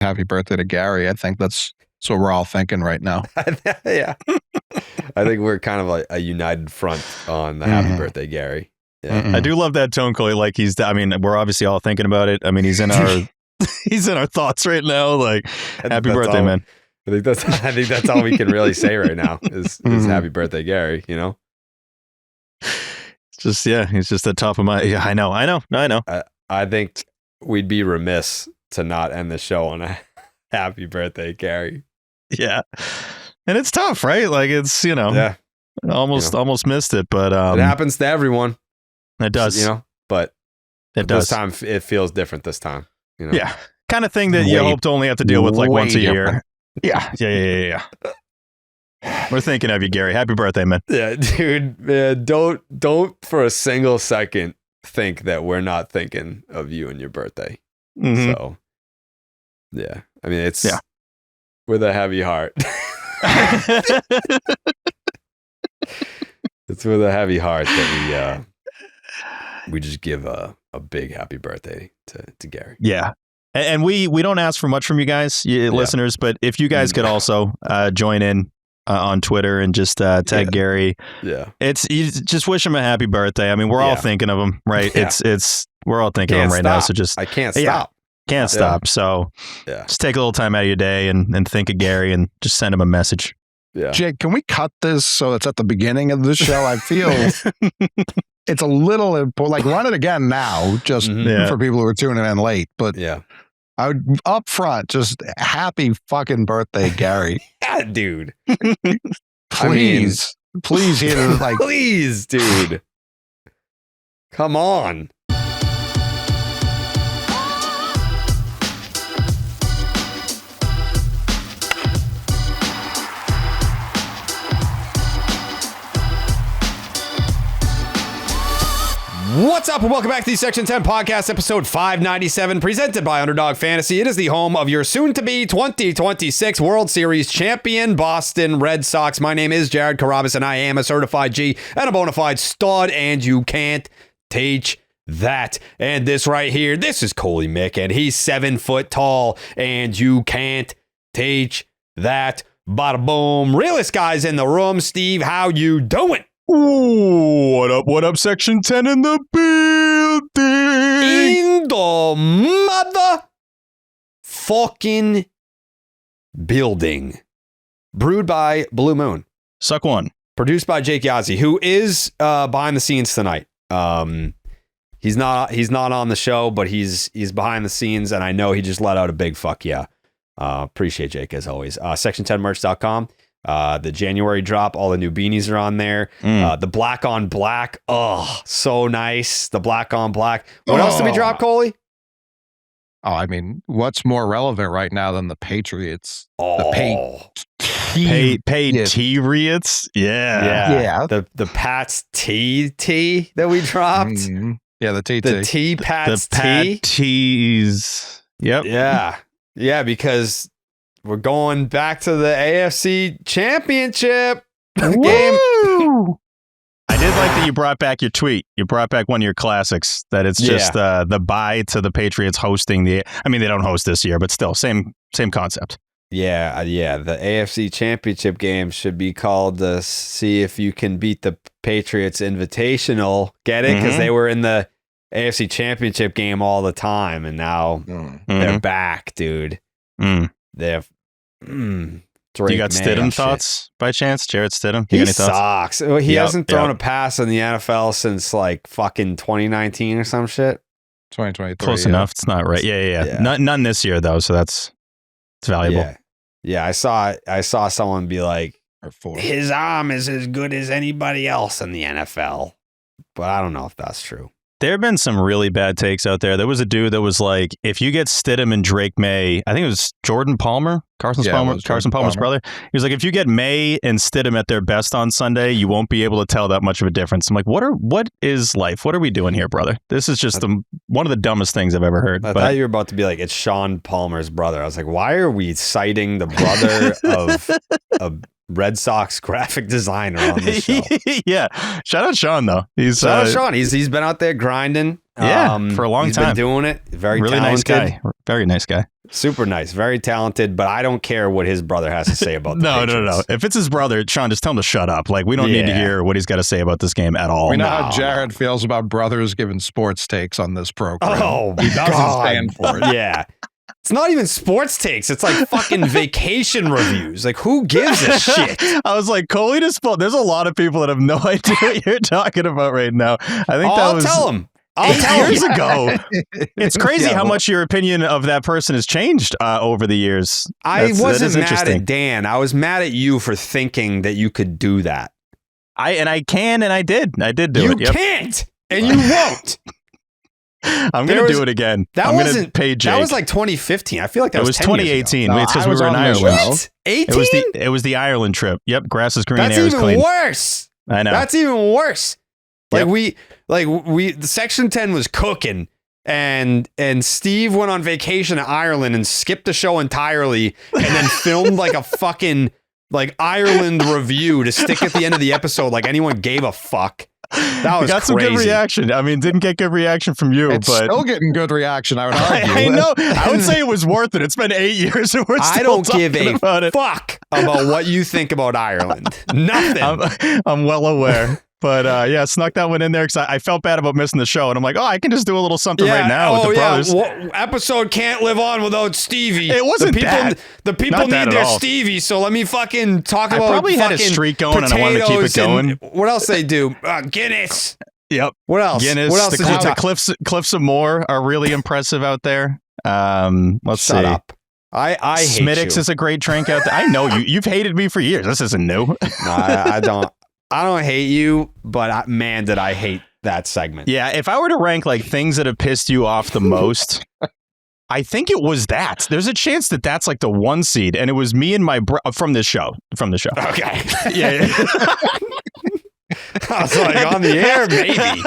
happy birthday to Gary. I think that's what we're all thinking right now. Yeah. I think we're kind of like a united front on the happy birthday, Gary. Yeah. I do love that tone, Coley. Like we're obviously all thinking about it. I mean, he's in our he's in our thoughts right now. Like, happy birthday, man. I think that's all we can really say right now is happy birthday, Gary, you know? It's just, he's just at the top of my, I know. I think we'd be remiss to not end the show on a happy birthday, Gary. Yeah. And it's tough, right? Like, it's, almost missed it, but it happens to everyone. It does. But this time it feels different this time. Yeah. Kind of thing that you hope to only have to deal with like once a year. Yeah. We're thinking of you, Gary. Happy birthday, man. Yeah, dude, man, don't for a single second think that we're not thinking of you and your birthday. Mm-hmm. So, yeah. I mean, it's with a heavy heart. It's with a heavy heart that we just give a big happy birthday to Gary. Yeah. And we don't ask for much from you guys, listeners, but if you guys could also join in on Twitter and just tag Gary. Yeah. You just wish him a happy birthday. I mean, we're all thinking of him, right? Yeah. We're all thinking of him right now. So I can't stop. Can't stop. So just take a little time out of your day and think of Gary and just send him a message. Yeah. Jake, can we cut this so it's at the beginning of the show? I feel it's a little like run it again now, just for people who are tuning in late. But I would up front just happy fucking birthday, Gary. Yeah, dude. Please hear like please, dude. Come on. What's up and welcome back to the Section 10 podcast, episode 597, presented by Underdog Fantasy. It is the home of your soon-to-be 2026 World Series champion Boston Red Sox. My name is Jared Carabas, and I am a certified G and a bona fide stud, and you can't teach that. And this right here, this is Coley Mick, and he's 7 foot tall, and you can't teach that. Bada boom. Realest guys in the room. Steve, how you doing? Ooh, what up, Section 10 in the building. In the motherfucking building. Brewed by Blue Moon. Suck one. Produced by Jake Yazzie, who is behind the scenes tonight. He's not on the show, but he's behind the scenes, and I know he just let out a big fuck yeah. Appreciate Jake as always. Section10merch.com. The January drop, all the new beanies are on there. The black on black, oh, so nice. The black on black. What else did we drop, Coley? Oh, I mean, what's more relevant right now than the Patriots? Oh, Patriots, yeah. The Pats T that we dropped. Mm-hmm. Yeah, the T. The T Pats the Patties. Yep. Yeah, because we're going back to the AFC Championship game. I did like that you brought back your tweet. You brought back one of your classics, that it's just the bye to the Patriots hosting the... I mean, they don't host this year, but still, same concept. Yeah. The AFC Championship game should be called the See If You Can Beat the Patriots Invitational. Get it? Because they were in the AFC Championship game all the time, and now they're back, dude. They've Do you got Stidham thoughts by chance? Jared Stidham? He sucks. He hasn't thrown a pass in the NFL since like fucking 2019 or some shit. 2023. Close enough. It's not right. Yeah. None this year though, so it's valuable. Yeah. I saw someone be like, his arm is as good as anybody else in the NFL, but I don't know if that's true. There have been some really bad takes out there. There was a dude that was like, if you get Stidham and Drake May, I think it was Jordan Palmer, Carson Palmer's brother. He was like, if you get May and Stidham at their best on Sunday, you won't be able to tell that much of a difference. I'm like, what is life? What are we doing here, brother? This is just one of the dumbest things I've ever heard. I thought you were about to be like, it's Sean Palmer's brother. I was like, why are we citing the brother of Red Sox graphic designer on the show. Yeah. Shout out Sean, though. Shout out Sean. He's been out there grinding. Yeah, for a long time. He's been doing it. Very really talented. Nice guy. Very nice guy. Super nice. Very talented, but I don't care what his brother has to say about the No. If it's his brother, Sean, just tell him to shut up. Like, we don't need to hear what he's got to say about this game at all. We know how Jared feels about brothers giving sports takes on this program. Oh, he doesn't stand for it. Yeah. It's not even sports takes. It's like fucking vacation reviews. Like, who gives a shit? I was like, Coley to sport. There's a lot of people that have no idea what you're talking about right now. I think I'll tell them. 8 years ago. It's crazy how much your opinion of that person has changed over the years. I wasn't mad at Dan. I was mad at you for thinking that you could do that. I can and I did. I did do it. You can't and you won't. I'm going to do it again. I'm going to pay Jake. That was like 2015. I feel like that was 2018. No, it's because we were in Ireland. What? 18? It was the Ireland trip. Yep, grass is green, That's air is clean. even worse. I know. That's even worse. Yep. The Section 10 was cooking and Steve went on vacation to Ireland and skipped the show entirely and then filmed like a fucking like Ireland review to stick at the end of the episode like anyone gave a fuck. That was got crazy. Some good reaction. I mean, didn't get good reaction from you, it's but still getting good reaction. I would argue. I know. I would say it was worth it. It's been 8 years, and we're still I don't give a about fuck about what you think about Ireland. Nothing. I'm well aware. But yeah, snuck that one in there because I felt bad about missing the show, and I'm like, I can just do a little something right now with the brothers. Episode can't live on without Stevie. It wasn't the people need their Stevie, so let me fucking talk about. I probably had a streak going, and I wanted to keep it going. What else they do? Guinness. Yep. What else? Guinness. What else did you talk? Cliffs of Moore are really impressive out there. Let's see. Shut up. I hate Smittix is a great drink out there. I know you've hated me for years. This isn't new. No, I don't. I don't hate you, but man, did I hate that segment. Yeah, if I were to rank like things that have pissed you off the most, I think it was that. There's a chance that that's like the 1 seed, and it was me and my from this show. Okay. Yeah. I was like, on the air, maybe.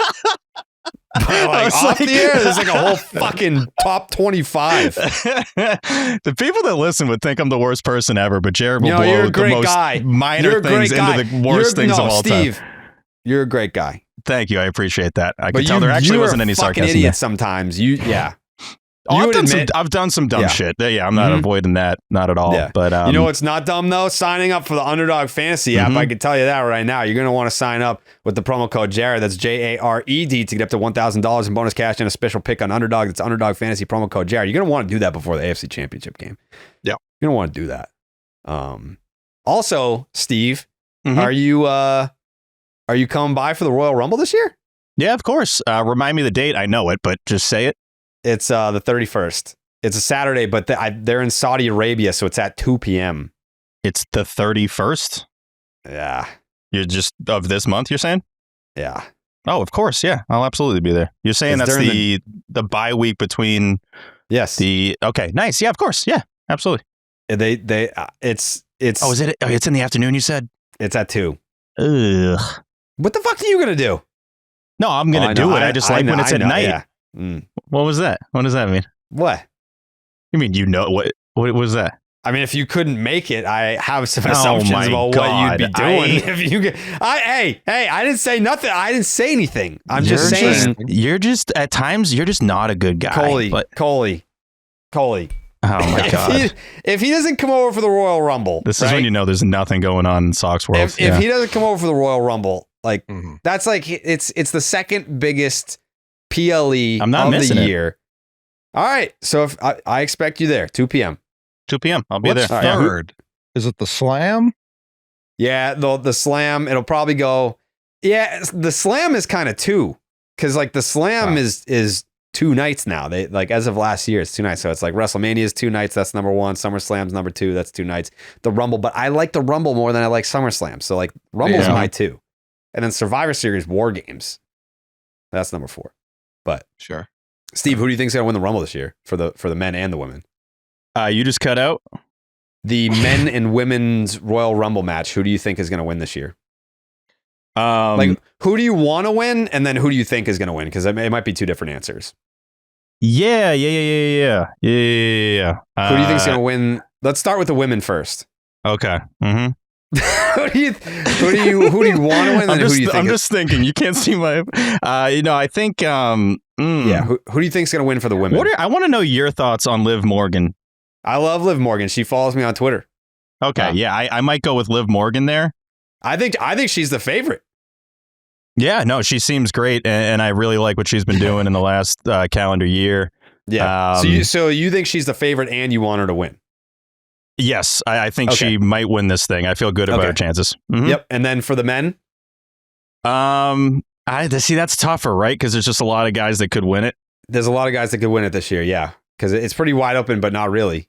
But like off the air, there's like a whole fucking top 25. The people that listen would think I'm the worst person ever, but Jared will blow the most minor things into the worst things of all time. Steve, you're a great guy. Thank you. I appreciate that. I can tell there actually wasn't any sarcasm. Fucking idiot sometimes. I've done some dumb shit. Yeah, I'm not avoiding that. Not at all. Yeah. But you know what's not dumb though? Signing up for the Underdog Fantasy app. I can tell you that right now. You're going to want to sign up with the promo code Jared. That's Jared to get up to $1,000 in bonus cash and a special pick on Underdog. That's Underdog Fantasy promo code Jared. You're going to want to do that before the AFC Championship game. Yeah, you're going to want to do that. Also, Steve, are you coming by for the Royal Rumble this year? Yeah, of course. Remind me the date. I know it, but just say it. It's the 31st. It's a Saturday, but they're in Saudi Arabia, so it's at 2 p.m. It's the 31st? Yeah. You're just of this month, you're saying? Yeah. Oh, of course. Yeah. I'll absolutely be there. You're saying that's the bye week between. Yes. Okay. Nice. Yeah, of course. Yeah, absolutely. It's. Oh, is it? It's in the afternoon, you said? It's at 2. Ugh. What the fuck are you going to do? No, I'm going to do it. I just like when it's at night. Yeah. What was that? What does that mean? What? You mean what was that? I mean, if you couldn't make it, I have some assumptions about what you'd be doing. If you could, hey, I didn't say nothing. I didn't say anything. I'm just saying. You're just at times you're just not a good guy. Coley. Oh my god! If he doesn't come over for the Royal Rumble, this is when you know there's nothing going on in Sox world. If he doesn't come over for the Royal Rumble, like that's like it's the second biggest PLE of the year. All right, so if I expect you there, 2 p.m. 2 p.m. I'll be there. Third? Is it the Slam? Yeah, the Slam. It'll probably go. Yeah, the Slam is kind of 2 because like the Slam is 2 nights now. They like as of last year, it's 2 nights. So it's like WrestleMania is 2 nights. That's number 1. SummerSlam's number 2. That's 2 nights. The Rumble, but I like the Rumble more than I like SummerSlam. So like Rumble's my 2, and then Survivor Series War Games. That's number 4. But sure, Steve, who do you think's gonna win the Rumble this year for the men and the women? You just cut out the men and women's Royal Rumble match. Who do you think is gonna win this year? Like, who do you want to win, and then who do you think is gonna win? Because it might be 2 different answers. Yeah. Who do you think's gonna win? Let's start with the women first. Okay. Who do you want to win? I'm just thinking. You can't see my. I think. Yeah. Who do you think's going to win for the women? I want to know your thoughts on Liv Morgan. I love Liv Morgan. She follows me on Twitter. Okay. Yeah. I might go with Liv Morgan there. I think she's the favorite. Yeah. No, she seems great, and I really like what she's been doing in the last calendar year. Yeah. So you think she's the favorite, and you want her to win? Yes, I think she might win this thing. I feel good about her chances. Mm-hmm. Yep. And then for the men? That's tougher, right? Because there's just a lot of guys that could win it. There's a lot of guys that could win it this year, yeah. Because it's pretty wide open, but not really.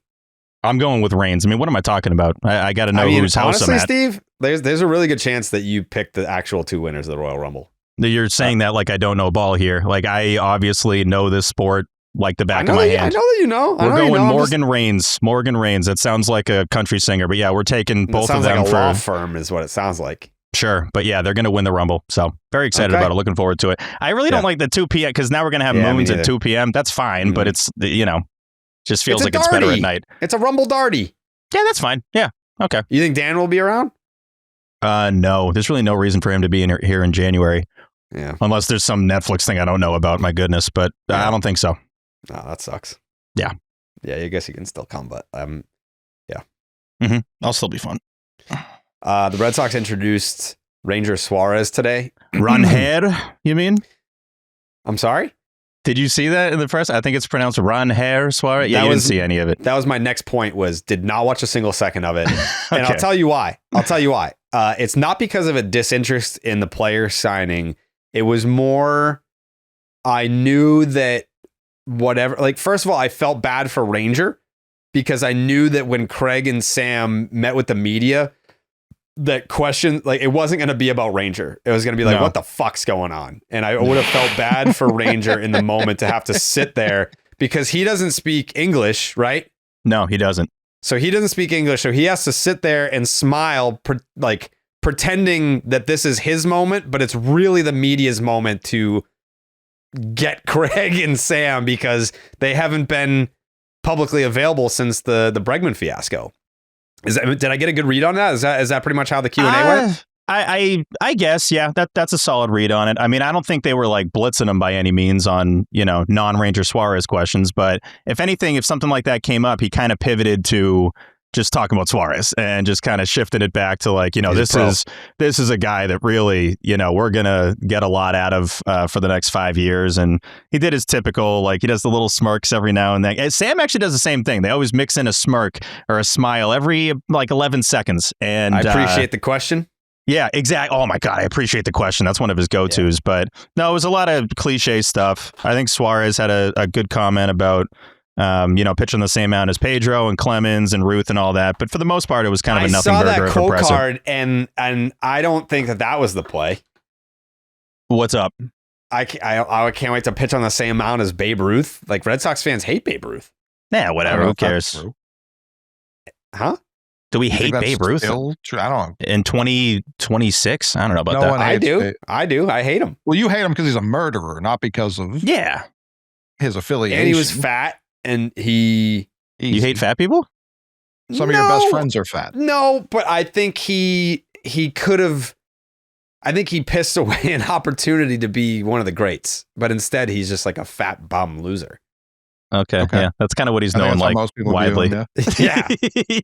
I'm going with Reigns. I mean, what am I talking about? I got to know whose house I'm at. Honestly, Steve, there's a really good chance that you pick the actual two winners of the Royal Rumble. You're saying that like I don't know ball here. Like I obviously know this sport like the back of my hand. I know that you know. We're going Morgan Reigns. Morgan Reigns. That sounds like a country singer, but yeah, we're taking both of them like a for law firm is what it sounds like. Sure, but yeah, they're going to win the Rumble. So very excited about it. Looking forward to it. I really don't like the 2 p.m. because now we're going to have moons at 2 p.m. That's fine, but it's just feels like it's better at night. It's a Rumble Darty. Yeah, that's fine. Yeah, okay. You think Dan will be around? No, there's really no reason for him to be here in January. Yeah, unless there's some Netflix thing I don't know about. My goodness, but I don't think so. No, that sucks. Yeah. Yeah, I guess you can still come, but yeah. Mm-hmm. I'll still be fun. The Red Sox introduced Ranger Suárez today. Ranher, you mean? I'm sorry? Did you see that in the press? I think it's pronounced Ranher Suárez. Yeah, you didn't see any of it. That was my next point did not watch a single second of it. Okay. And I'll tell you why. It's not because of a disinterest in the player signing. It was more, I knew that first of all, I felt bad for Ranger because I knew that when Craig and Sam met with the media, that question, it wasn't going to be about Ranger. It was going to be what the fuck's going on? And I would have felt bad for Ranger in the moment to have to sit there because he doesn't speak English, right? No, he doesn't. So he doesn't speak English. So he has to sit there and smile, pretending that this is his moment, but it's really the media's moment to get Craig and Sam because they haven't been publicly available since the Bregman fiasco. Did I get a good read on that? Is that pretty much how the Q&A went? I guess, yeah, that's a solid read on it. I mean, I don't think they were blitzing him by any means on, non-Ranger Suárez questions, but if anything, if something like that came up, he kind of pivoted to just talking about Suárez and just kind of shifted it back to this is a guy that really, we're going to get a lot out of for the next 5 years. And he did his typical, he does the little smirks every now and then. And Sam actually does the same thing. They always mix in a smirk or a smile every 11 seconds. And I appreciate the question. Yeah, exactly. Oh my God, I appreciate the question. That's one of his go-tos. Yeah. But no, it was a lot of cliche stuff. I think Suárez had a good comment about pitching the same amount as Pedro and Clemens and Ruth and all that. But for the most part, it was kind of a nothing burger. I saw that quote card, and I don't think that was the play. What's up? I can't wait to pitch on the same amount as Babe Ruth. Red Sox fans hate Babe Ruth. Yeah, whatever. Who cares? Huh? Do we hate Babe Ruth? True. I don't know. In 2026? I don't know about that. I do. I hate him. Well, you hate him because he's a murderer, not because of his affiliation. And he was fat. And you hate fat people? Some of your best friends are fat. No, but I think he could have. I think he pissed away an opportunity to be one of the greats, but instead he's just like a fat bum loser. Okay. Yeah, that's kind of what he's known most people widely. Yeah.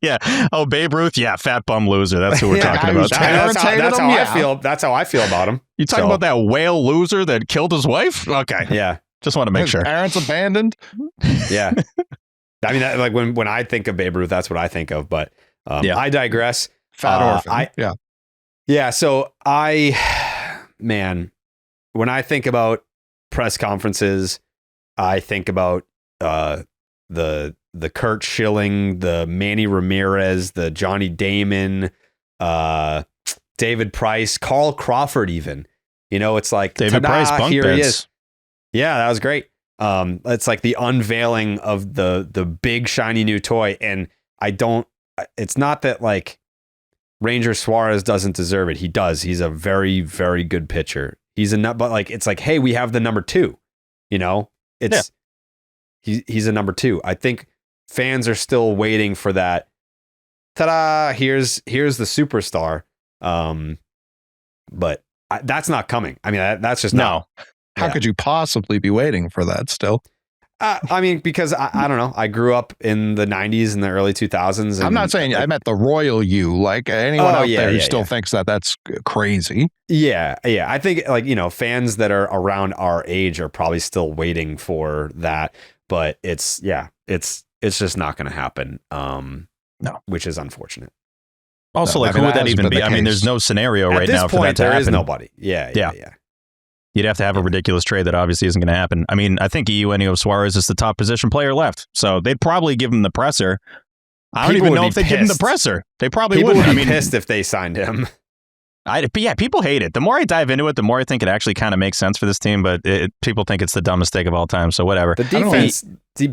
Yeah. Oh, Babe Ruth. Yeah, fat bum loser. That's who we're talking about. That's how I feel. That's how I feel about him. You talking about that whale loser that killed his wife? Okay. Yeah. Just want to make sure. Parents abandoned. Yeah. I mean, when I think of Babe Ruth, that's what I think of. But I digress. Fat orphan. Yeah. So when I think about press conferences, I think about the Kurt Schilling, the Manny Ramirez, the Johnny Damon, David Price, Carl Crawford. Even it's like David Price. Bunk here beds. He is. Yeah, that was great. It's like the unveiling of the big shiny new toy, and it's not that Ranger Suárez doesn't deserve it. He does. He's a very, very good pitcher. He's but it's like, hey, we have the number 2. He's a number 2. I think fans are still waiting for that ta-da, here's the superstar. But that's not coming. I mean, that's just no. How could you possibly be waiting for that still? I mean, because I don't know. I grew up in the 90s and the early 2000s. And I'm not saying I meant the royal you, like anyone out there who still thinks that that's crazy. Yeah. I think fans that are around our age are probably still waiting for that, but it's just not going to happen. No, which is unfortunate. Also, who would that even be? I mean, there's no scenario right now for that to happen. There is nobody. Yeah. You'd have to have a ridiculous trade that obviously isn't going to happen. I mean, I think Eugenio Suárez is the top position player left, so they'd probably give him the presser. I don't even know if they give him the presser. They probably wouldn't. Would be pissed if they signed him. But yeah, people hate it. The more I dive into it, the more I think it actually kind of makes sense for this team, but people think it's the dumbest mistake of all time, so whatever. The defense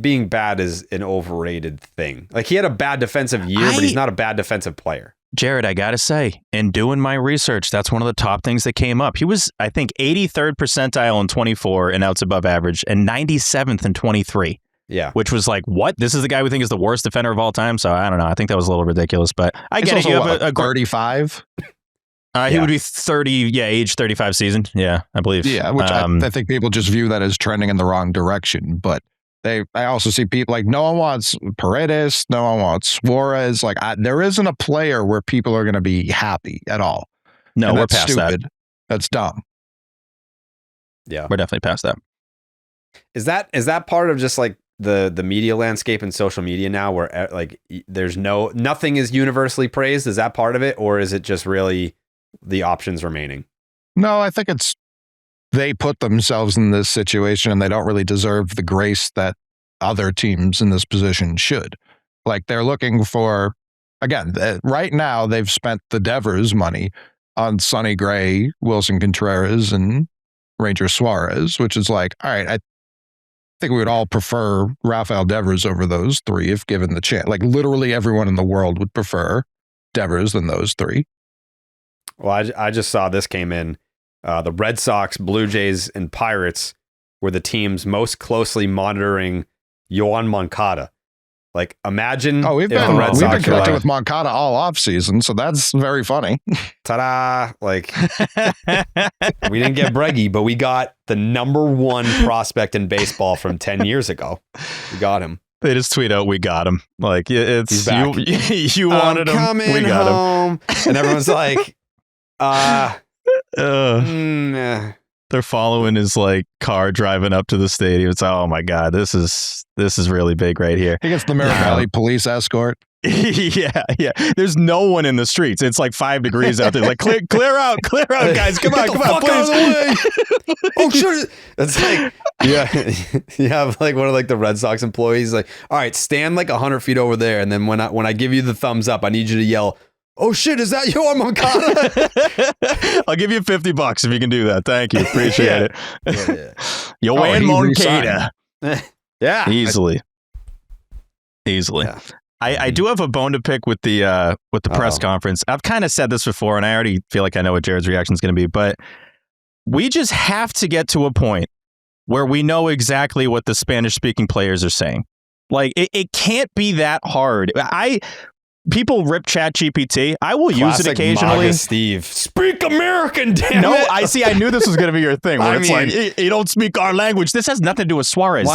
being bad is an overrated thing. Like, he had a bad defensive year, but he's not a bad defensive player. Jared, I got to say, in doing my research, that's one of the top things that came up. He was, I think, 83rd percentile in 24 and outs above average and 97th in 23. Yeah. Which was like, what? This is the guy we think is the worst defender of all time? So I don't know. I think that was a little ridiculous, but I get it. You have a 35? He would be 30, age 35 season. Yeah, I believe. Yeah, which I think people just view that as trending in the wrong direction, but I also see people like, no one wants Paredes, no one wants Suárez. Like, there isn't a player where people are going to be happy at all. No, we're past that. That's dumb. Yeah, we're definitely past that. Is that part of just like the media landscape and social media now, where like there's nothing is universally praised? Is that part of it, or is it just really the options remaining? No, I think they put themselves in this situation and they don't really deserve the grace that other teams in this position should. Like, they're looking for, again, right now they've spent the Devers money on Sonny Gray, Wilson Contreras, and Ranger Suárez, which is like, all right, I think we would all prefer Rafael Devers over those three if given the chance. Like, literally everyone in the world would prefer Devers than those three. Well, I just saw this came in. The Red Sox, Blue Jays, and Pirates were the teams most closely monitoring Yoan Moncada. Like, imagine we've been connected with Moncada all off season, so that's very funny. Ta-da! Like, we didn't get Breggy, but we got the #1 prospect in baseball from 10 years ago. We got him. They just tweet out, "We got him." Like, it's you wanted him, we got him, and everyone's like, they're following his like car driving up to the stadium. It's oh my god, this is really big right here. He gets the Merritt Valley police escort. yeah. There's no one in the streets. It's like 5 degrees out there. Like clear out, guys. Come on, please. Oh shit! It's like you have like one of like the Red Sox employees like, all right, stand like 100 feet over there, and then when I give you the thumbs up, I need you to yell, "Oh shit, is that Yoan Moncada?" I'll give you $50 if you can do that. Thank you. Appreciate it. Yeah. Yoan Moncada. Yeah. Easily. Yeah. I do have a bone to pick with the press conference. I've kind of said this before, and I already feel like I know what Jared's reaction is going to be, but we just have to get to a point where we know exactly what the Spanish-speaking players are saying. Like, it can't be that hard. People rip ChatGPT. I will use it occasionally. MAGA Steve, speak American, damn no, it. I knew this was going to be your thing. Where it's like, you don't speak our language. This has nothing to do with Suárez.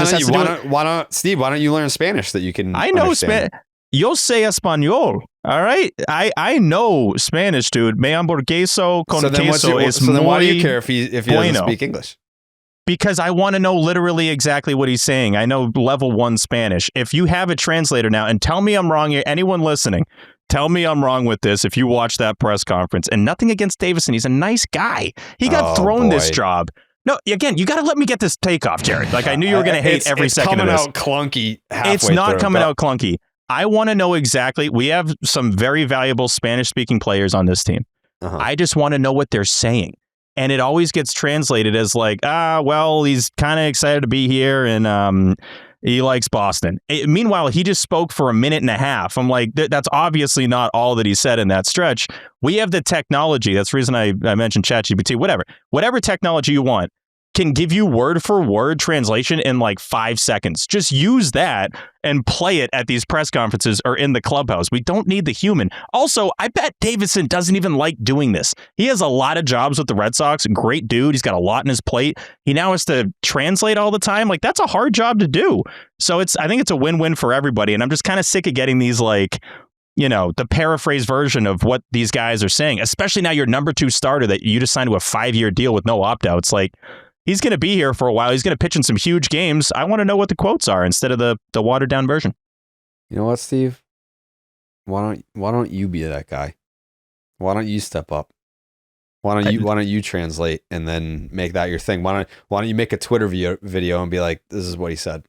Steve, why don't you learn Spanish that you can I know Spanish. Yo sé español. All right? I know Spanish, dude. Me hamburgueso con queso es muy then why do you care if he doesn't speak English? Because I want to know literally exactly what he's saying. I know level 1 Spanish. If you have a translator now, and tell me I'm wrong here, anyone listening, tell me I'm wrong with this if you watch that press conference. And nothing against Davison. He's a nice guy. He got thrown this job. No, again, you got to let me get this takeoff, Jared. Like, I knew you were going to hate every second of this. It's coming out clunky halfway It's not coming out clunky. I want to know exactly. We have some very valuable Spanish-speaking players on this team. I just want to know what they're saying. And it always gets translated as like, well, he's kind of excited to be here and he likes Boston. Meanwhile, he just spoke for a minute and a half. I'm like, that's obviously not all that he said in that stretch. We have the technology. That's the reason I mentioned ChatGPT, whatever technology you want. can give you word for word translation in like 5 seconds. Just use that and play it at these press conferences or in the clubhouse. We don't need the human. Also, I bet Davidson doesn't even like doing this. He has a lot of jobs with the Red Sox. Great dude. He's got a lot in his plate. He now has to translate all the time. Like, that's a hard job to do. So I think it's a win-win for everybody. And I'm just kind of sick of getting these, like, you know, the paraphrase version of what these guys are saying, especially now your number 2 starter that you just signed to a 5-year deal with no opt-outs. Like, he's going to be here for a while. He's going to pitch in some huge games. I want to know what the quotes are instead of the watered down version. You know what, Steve? Why don't you be that guy? Why don't you step up? Why don't you translate and then make that your thing? Why don't you make a Twitter video and be like, this is what he said?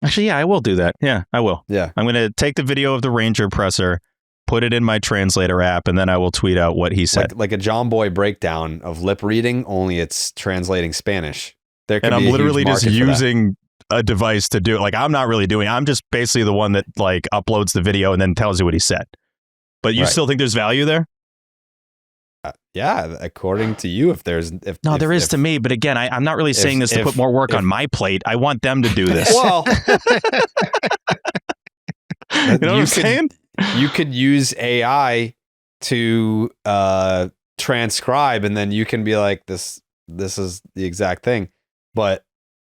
Actually, yeah, I will do that. Yeah, I will. Yeah. I'm going to take the video of the Ranger presser, put it in my translator app, and then I will tweet out what he said. Like a John Boy breakdown of lip reading, only it's translating Spanish. And I'm literally just using a device to do it. Like, I'm not really doing it. I'm just basically the one that like uploads the video and then tells you what he said. But you still think there's value there? Yeah, according to you, there is to me. But again, I'm not really saying this to put more work on my plate. I want them to do this. Well, you know what I'm saying? You could use AI to transcribe, and then you can be like, this is the exact thing. But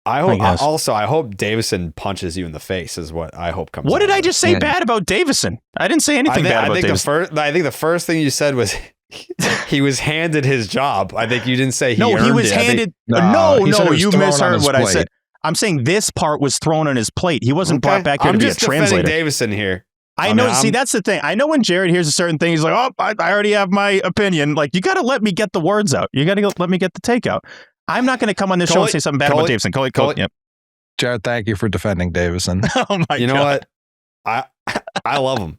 I hope Davison punches you in the face is what I hope comes out. What did I just say bad about Davison? I didn't say anything bad about Davison. I think the first thing you said was he was handed his job. I think you didn't say he earned it. No, he was handed. No, you misheard what I said. I'm saying this part was thrown on his plate. He wasn't brought back here to be a translator. I'm just defending Davison here. I know. See, that's the thing. I know when Jared hears a certain thing, he's like, "Oh, I already have my opinion." Like, you got to let me get the words out. You got to let me get the takeout. I'm not going to come on this show and say something bad about Davison. Coley. Yep. Jared, thank you for defending Davison. Oh my! You know what? I love him.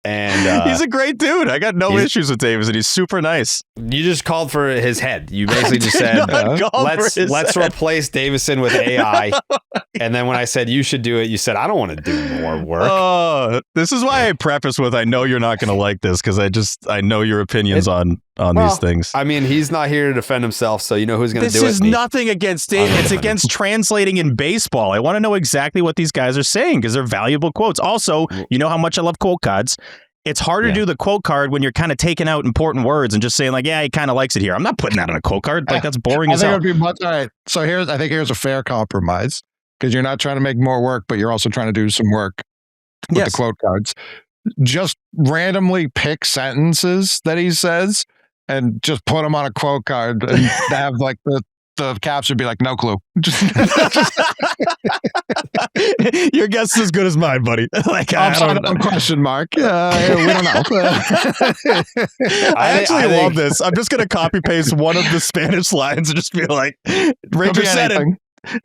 And he's a great dude. I got no issues with Davison. He's super nice. You just called for his head. You basically just said, let's replace Davison with AI. And then when I said you should do it, you said, I don't want to do more work. This is why I preface with, I know you're not going to like this, because I know your opinions on these things. I mean, he's not here to defend himself, so you know who's going to do it. This is nothing against David. It's against translating in baseball. I want to know exactly what these guys are saying, because they're valuable quotes. Also, you know how much I love quote cards. It's harder to do the quote card when you're kind of taking out important words and just saying like, yeah, he kind of likes it here. I'm not putting that on a quote card. Like, that's boring as hell. All right. So I think here's a fair compromise, because you're not trying to make more work, but you're also trying to do some work with the quote cards. Just randomly pick sentences that he says and just put them on a quote card and have like the caps would be like, no clue. Your guess is as good as mine, buddy. Like, question mark. We don't know. I love this. I'm just going to copy paste one of the Spanish lines and just be like, Ranger said it.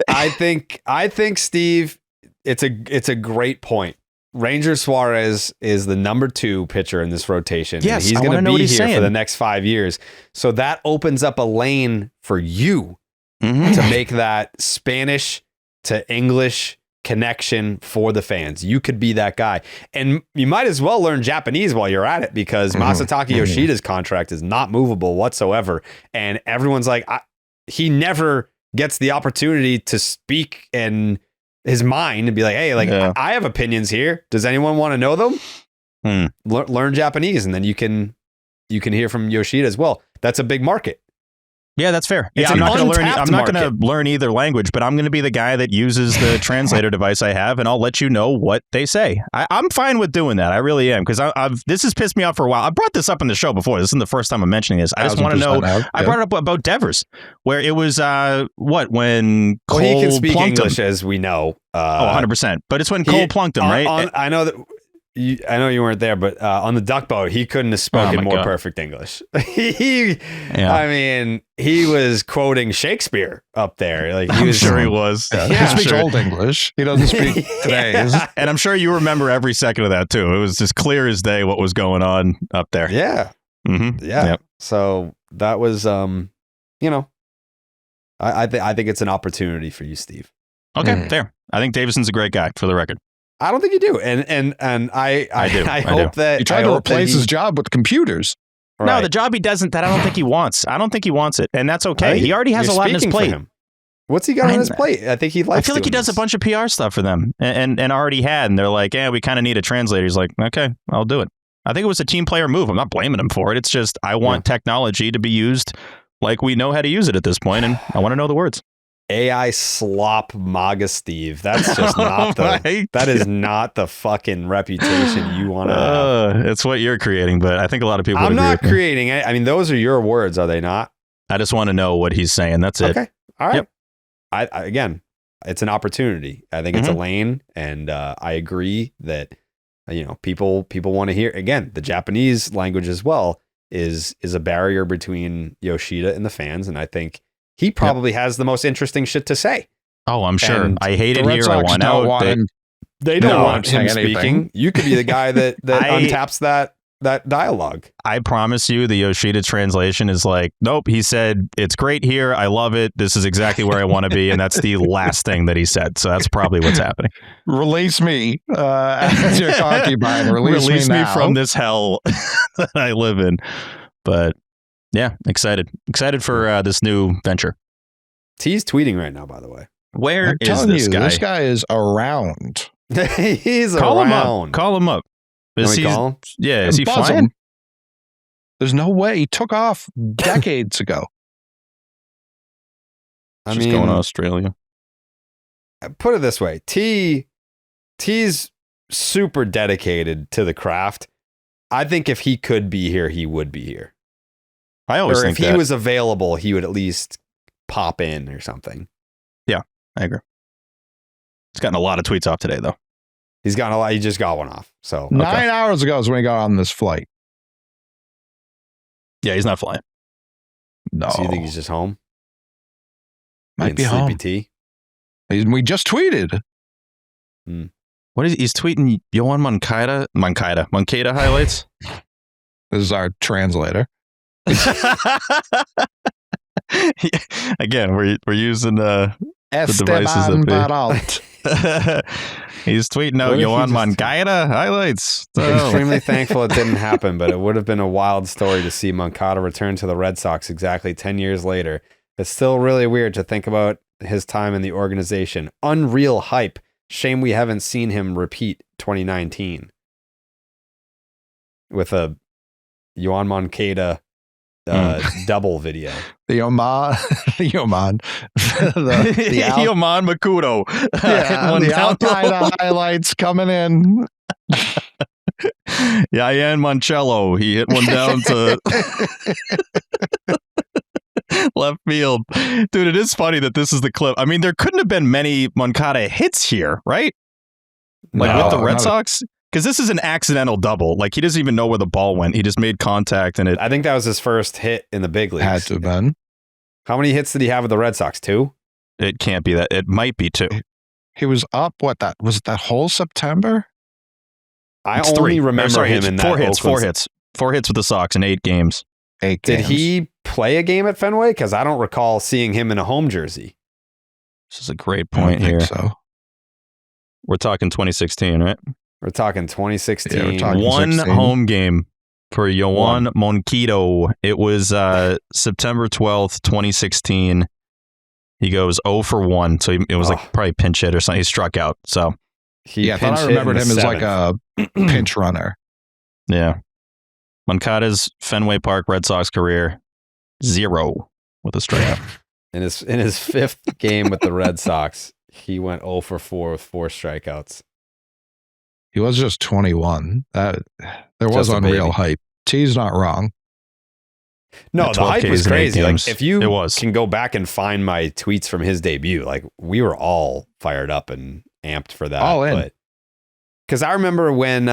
I think, Steve, it's a great point. Ranger Suárez is the number 2 pitcher in this rotation. Yes, and he's going to be here for the next 5 years. So that opens up a lane for you to make that Spanish to English connection for the fans. You could be that guy. And you might as well learn Japanese while you're at it, because Masataka Yoshida's contract is not movable whatsoever. And everyone's like, he never gets the opportunity to speak in his mind and be like, hey, I have opinions here. Does anyone want to know them? Learn Japanese, and then you can hear from Yoshida as well. That's a big market. Yeah, that's fair. I'm not going to learn either language, but I'm going to be the guy that uses the translator device I have, and I'll let you know what they say. I'm fine with doing that. I really am, because this has pissed me off for a while. I brought this up in the show before. This isn't the first time I'm mentioning this. I just want to know. I brought it up about Devers, where it was when Cole he can speak plunked English, him. as we know. 100%. But it's when Cole plunked him, right? I know that. I know you weren't there, but on the duck boat, he couldn't have spoken more perfect English. I mean, he was quoting Shakespeare up there. Like, I'm sure he was. He speaks old English. He doesn't speak today's. And I'm sure you remember every second of that too. It was just clear as day what was going on up there. Yeah. Mm-hmm. Yeah. Yep. So that was, I think it's an opportunity for you, Steve. Okay, fair. I think Davison's a great guy, for the record. I don't think you do, and I do. I hope that he tried to replace his job with computers. Right. No, the job he doesn't. That I don't think he wants. I don't think he wants it, and that's okay. He already has a lot on his plate. What's he got on his plate? I think he likes. I feel like he does a bunch of PR stuff for them, and already had, and they're like, "Yeah, we kind of need a translator." He's like, "Okay, I'll do it." I think it was a team player move. I'm not blaming him for it. It's just I want technology to be used like we know how to use it at this point, and I want to know the words. AI slop MAGA Steve. That's just not the. That is not the fucking reputation you want to have. It's what you're creating, but I think a lot of people. I'm not creating it. I mean, those are your words, are they not? I just want to know what he's saying. That's it. Okay. All right. Yep. I again, it's an opportunity. I think it's a lane, and I agree that people want to hear. Again, the Japanese language as well is a barrier between Yoshida and the fans, and I think he probably has the most interesting shit to say. Oh, I'm sure. And I hate it here. I want out. They don't want him speaking. You could be the guy that untaps that dialogue. I promise you the Yoshida translation is like, nope, he said, it's great here. I love it. This is exactly where I want to be. And that's the last thing that he said. So that's probably what's happening. Release me as your concubine. Release me from this hell that I live in. But yeah, excited for this new venture. T's tweeting right now, by the way. Where is this guy? This guy is around. He's Call around. Call him up. Is he flying? There's no way. He took off decades ago. Just going to Australia. Put it this way. T's super dedicated to the craft. I think if he could be here, he would be here. I always think if he was available, he would at least pop in or something. Yeah, I agree. He's gotten a lot of tweets off today, though. He's gotten a lot. He just got one off. So 9 hours ago is when he got on this flight. Yeah, he's not flying. No. So you think he's just home? Might be home. Tea? We just tweeted. What is he's tweeting? Yoan Moncada highlights. This is our translator. Again, we're using the devices that Peralta. He's tweeting out Yoan Moncada highlights. Extremely thankful it didn't happen, but it would have been a wild story to see Moncada return to the Red Sox exactly 10 years later. It's still really weird to think about his time in the organization. Unreal hype. Shame we haven't seen him repeat 2019 with a Yoan Moncada double video. The Yoman Makudo. Yeah, the Al-Qaeda highlights coming in. Yoan Moncada. He hit one down to left field. Dude, it is funny that this is the clip. I mean, there couldn't have been many Moncada hits here, right? Like with the Red Sox? Because this is an accidental double. Like, he doesn't even know where the ball went. He just made contact, and I think that was his first hit in the big leagues. Had to have been. How many hits did he have with the Red Sox? 2? It can't be that. It might be 2. He was up, was it that whole September? I only remember him in that. 4 hits. 4 hits. 4 hits with the Sox in 8 games. 8 games. Did he play a game at Fenway? Because I don't recall seeing him in a home jersey. This is a great point here. So we're talking 2016, right? We're talking 2016. Yeah, we're talking one 16. Home game for Yoan Moncada. It was September 12th, 2016. He goes 0 for 1. So it was like probably pinch hit or something. He struck out. So I thought I remembered him as like a pinch runner. Yeah. Moncada's Fenway Park Red Sox career, 0 with a strikeout. In his 5th game with the Red Sox, he went 0 for 4 with 4 strikeouts. He was just 21. There was unreal hype. T's not wrong. No, the hype was crazy. Like, if you can go back and find my tweets from his debut, like, we were all fired up and amped for that. All in. Because I remember when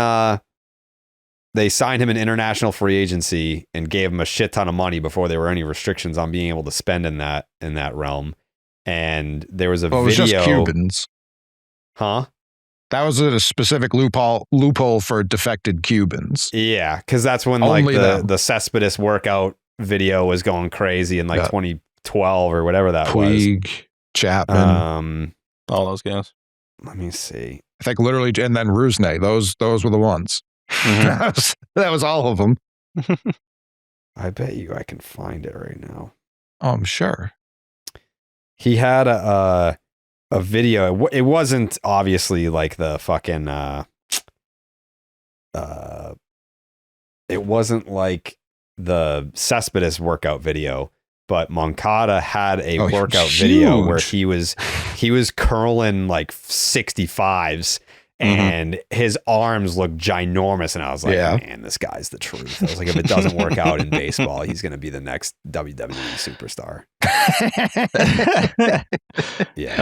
they signed him in international free agency and gave him a shit ton of money before there were any restrictions on being able to spend in that realm. And there was a video. It was just Cubans. Huh? That was a specific loophole for defected Cubans. Yeah, because that's when the Cespedes workout video was going crazy in 2012 or whatever that Puig, was. Chapman, all those guys. Let me see. I think literally, and then Rusney. Those were the ones. Mm-hmm. that was all of them. I bet you I can find it right now. Oh, I'm sure. he had a video. It wasn't obviously like the fucking it wasn't like the Cespedes workout video, but Moncada had a workout video where he was curling like 65s and his arms looked ginormous. And I was like, man, this guy's the truth. I was like, if it doesn't work out in baseball, he's going to be the next WWE superstar.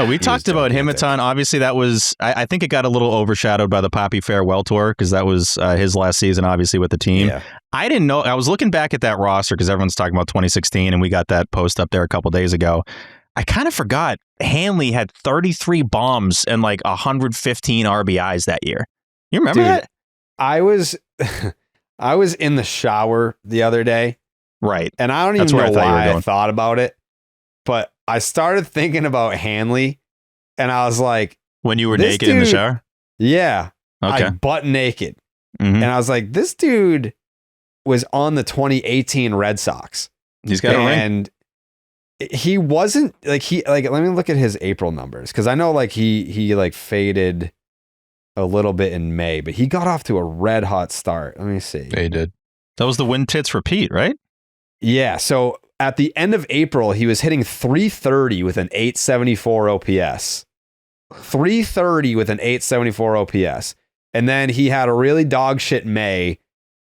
We talked about him a ton. Obviously, that was, I think it got a little overshadowed by the Poppy Farewell Tour because that was his last season, obviously, with the team. Yeah. I didn't know. I was looking back at that roster because everyone's talking about 2016 and we got that post up there a couple days ago. I kind of forgot Hanley had 33 bombs and like 115 RBIs that year. You remember that? I was in the shower the other day. Right. And I don't even know why I thought about it, but I started thinking about Hanley and I was like, when you were naked in the shower? Yeah. Okay. Butt naked. And I was like, this dude was on the 2018 Red Sox. He's got a ring. And he wasn't let me look at his April numbers. Cause I know like he like faded a little bit in May, but he got off to a red hot start. Let me see. He did. That was the win tits repeat, right? Yeah. So at the end of April, he was hitting 330 with an 874 OPS. 330 with an 874 OPS. And then he had a really dog shit May.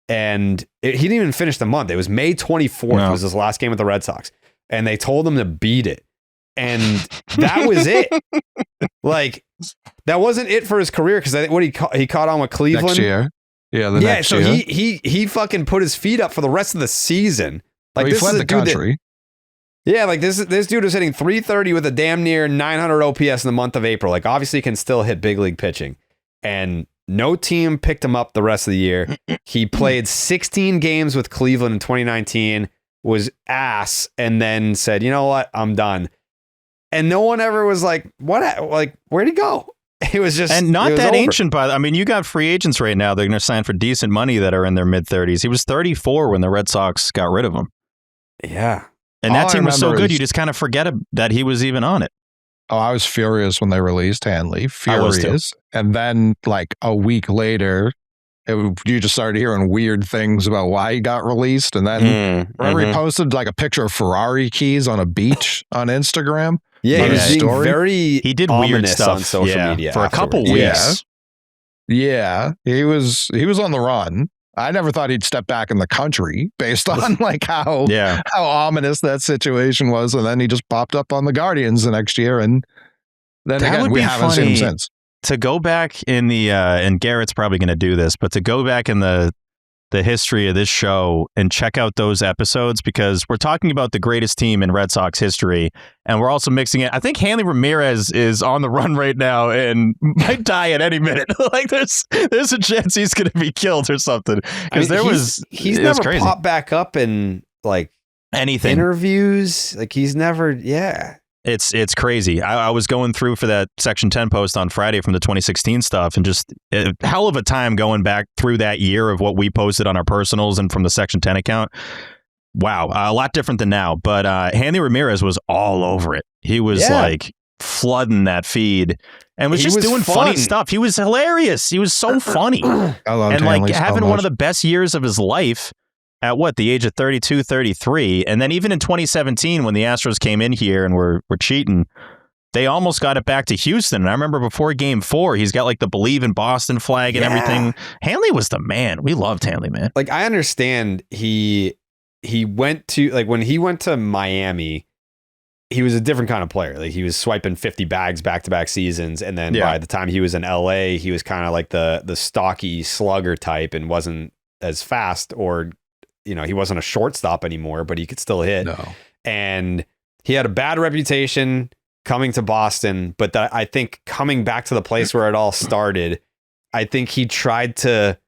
And he didn't even finish the month. It was May 24th was his last game with the Red Sox. And they told him to beat it. And that was it. Like, that wasn't it for his career because I think he caught on with Cleveland. Next year. Yeah, next year. So he fucking put his feet up for the rest of the season. Like, he fled the country. Like this dude was hitting 330 with a damn near 900 OPS in the month of April. Like, obviously he can still hit big league pitching. And no team picked him up the rest of the year. He played 16 games with Cleveland in 2019, was ass, and then said, you know what? I'm done. And no one ever was like, what? Like, where'd he go? It was just, and not that ancient, I mean, you got free agents right now. They're going to sign for decent money that are in their mid 30s. He was 34 when the Red Sox got rid of him. Yeah. And that team was so good, you just kind of forget that he was even on it. Oh, I was furious when they released Hanley. Furious. And then like a week later, you just started hearing weird things about why he got released. And then remember he posted like a picture of Ferrari keys on a beach on Instagram? Yeah, he did weird stuff on social media for a couple weeks. Yeah, he was on the run. I never thought he'd step back in the country based on like how ominous that situation was. And then he just popped up on the Guardians the next year. And then that again, we haven't seen him since. To go back in the, and Garrett's probably going to do this, but to go back in the history of this show and check out those episodes, because we're talking about the greatest team in Red Sox history. And we're also mixing it. I think Hanley Ramirez is on the run right now and might die at any minute. Like there's a chance he's going to be killed or something. Because he's never crazy. Popped back up in like anything interviews. Like he's never, It's crazy. I was going through for that Section 10 post on Friday from the 2016 stuff, and just a hell of a time going back through that year of what we posted on our personals and from the Section 10 account. Wow, a lot different than now. But Hanley Ramirez was all over it. He was like flooding that feed and was just doing funny stuff. He was hilarious. He was so funny. I loved and Hanley like having one of the best years of his life. At the age of 32, 33. And then even in 2017, when the Astros came in here and were cheating, they almost got it back to Houston. And I remember before Game 4, he's got like the Believe in Boston flag and everything. Hanley was the man. We loved Hanley, man. Like, I understand he went to, like, when he went to Miami, he was a different kind of player. Like, he was swiping 50 bags back-to-back seasons. And then by the time he was in LA, he was kind of like the stocky slugger type and wasn't as fast, or he wasn't a shortstop anymore, but he could still hit. No. And he had a bad reputation coming to Boston, but I think coming back to the place where it all started, I think he tried to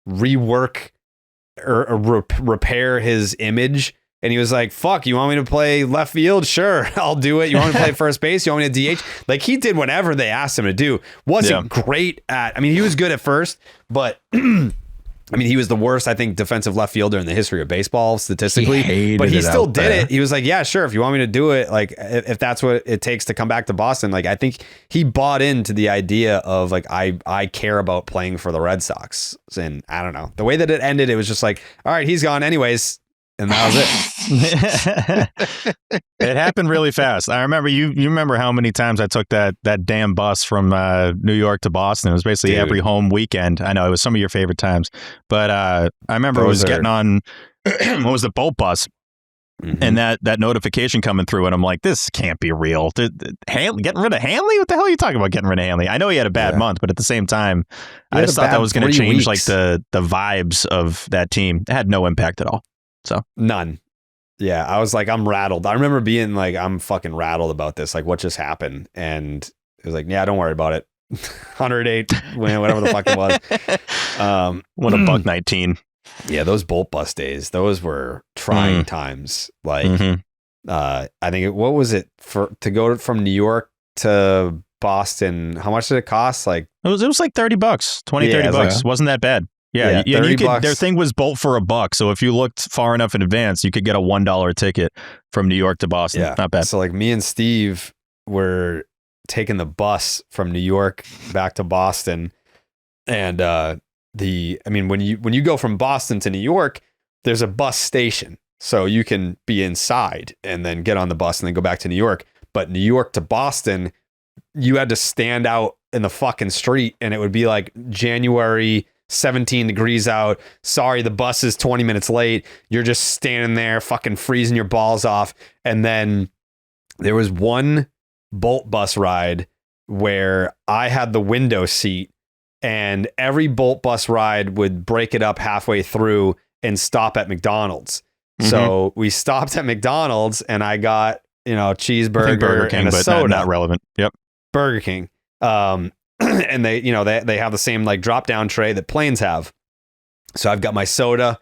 rework or repair his image. And he was like, fuck, you want me to play left field? Sure, I'll do it. You want me to play first base? You want me to DH? Like, he did whatever they asked him to do. Wasn't great at, I mean, he was good at first, but I mean, he was the worst, I think, defensive left fielder in the history of baseball statistically, but he still did it. He was like, yeah, sure. If you want me to do it, like, if that's what it takes to come back to Boston, like, I think he bought into the idea of like, I care about playing for the Red Sox. And I don't know, the way that it ended, it was just like, all right, he's gone anyways. And that was it. It happened really fast. I remember you remember how many times I took that damn bus from New York to Boston. It was basically every home weekend. I know it was some of your favorite times, but I remember getting on what was the BoltBus, and that notification coming through, and I'm like, this can't be real. Getting rid of Hanley? What the hell are you talking about? Getting rid of Hanley? I know he had a bad month, but at the same time, I just thought that was going to change like the vibes of that team. It had no impact at all. So none. Yeah, I was like, I'm rattled. I remember being like, I'm fucking rattled about this. Like, what just happened? And it was like, yeah, don't worry about it. 108 win, whatever the fuck it was. What a $1.19. Yeah, those BoltBus days, those were trying times. Like, I think what was it to go from New York to Boston? How much did it cost? Like, it was like $30, $30 bucks. Wasn't that bad. Yeah, and you could, their thing was Bolt for $1. So if you looked far enough in advance, you could get a $1 ticket from New York to Boston. Yeah, not bad. So like me and Steve were taking the bus from New York back to Boston, and when you go from Boston to New York, there's a bus station, so you can be inside and then get on the bus and then go back to New York. But New York to Boston, you had to stand out in the fucking street, and it would be like January. 17 degrees out. Sorry, the bus is 20 minutes late. You're just standing there fucking freezing your balls off. And then there was one BoltBus ride where I had the window seat, and every BoltBus ride would break it up halfway through and stop at McDonald's. So we stopped at McDonald's, and I got, cheeseburger Burger King, and a soda. Not relevant. Yep. Burger King. And they have the same like drop down tray that planes have. So I've got my soda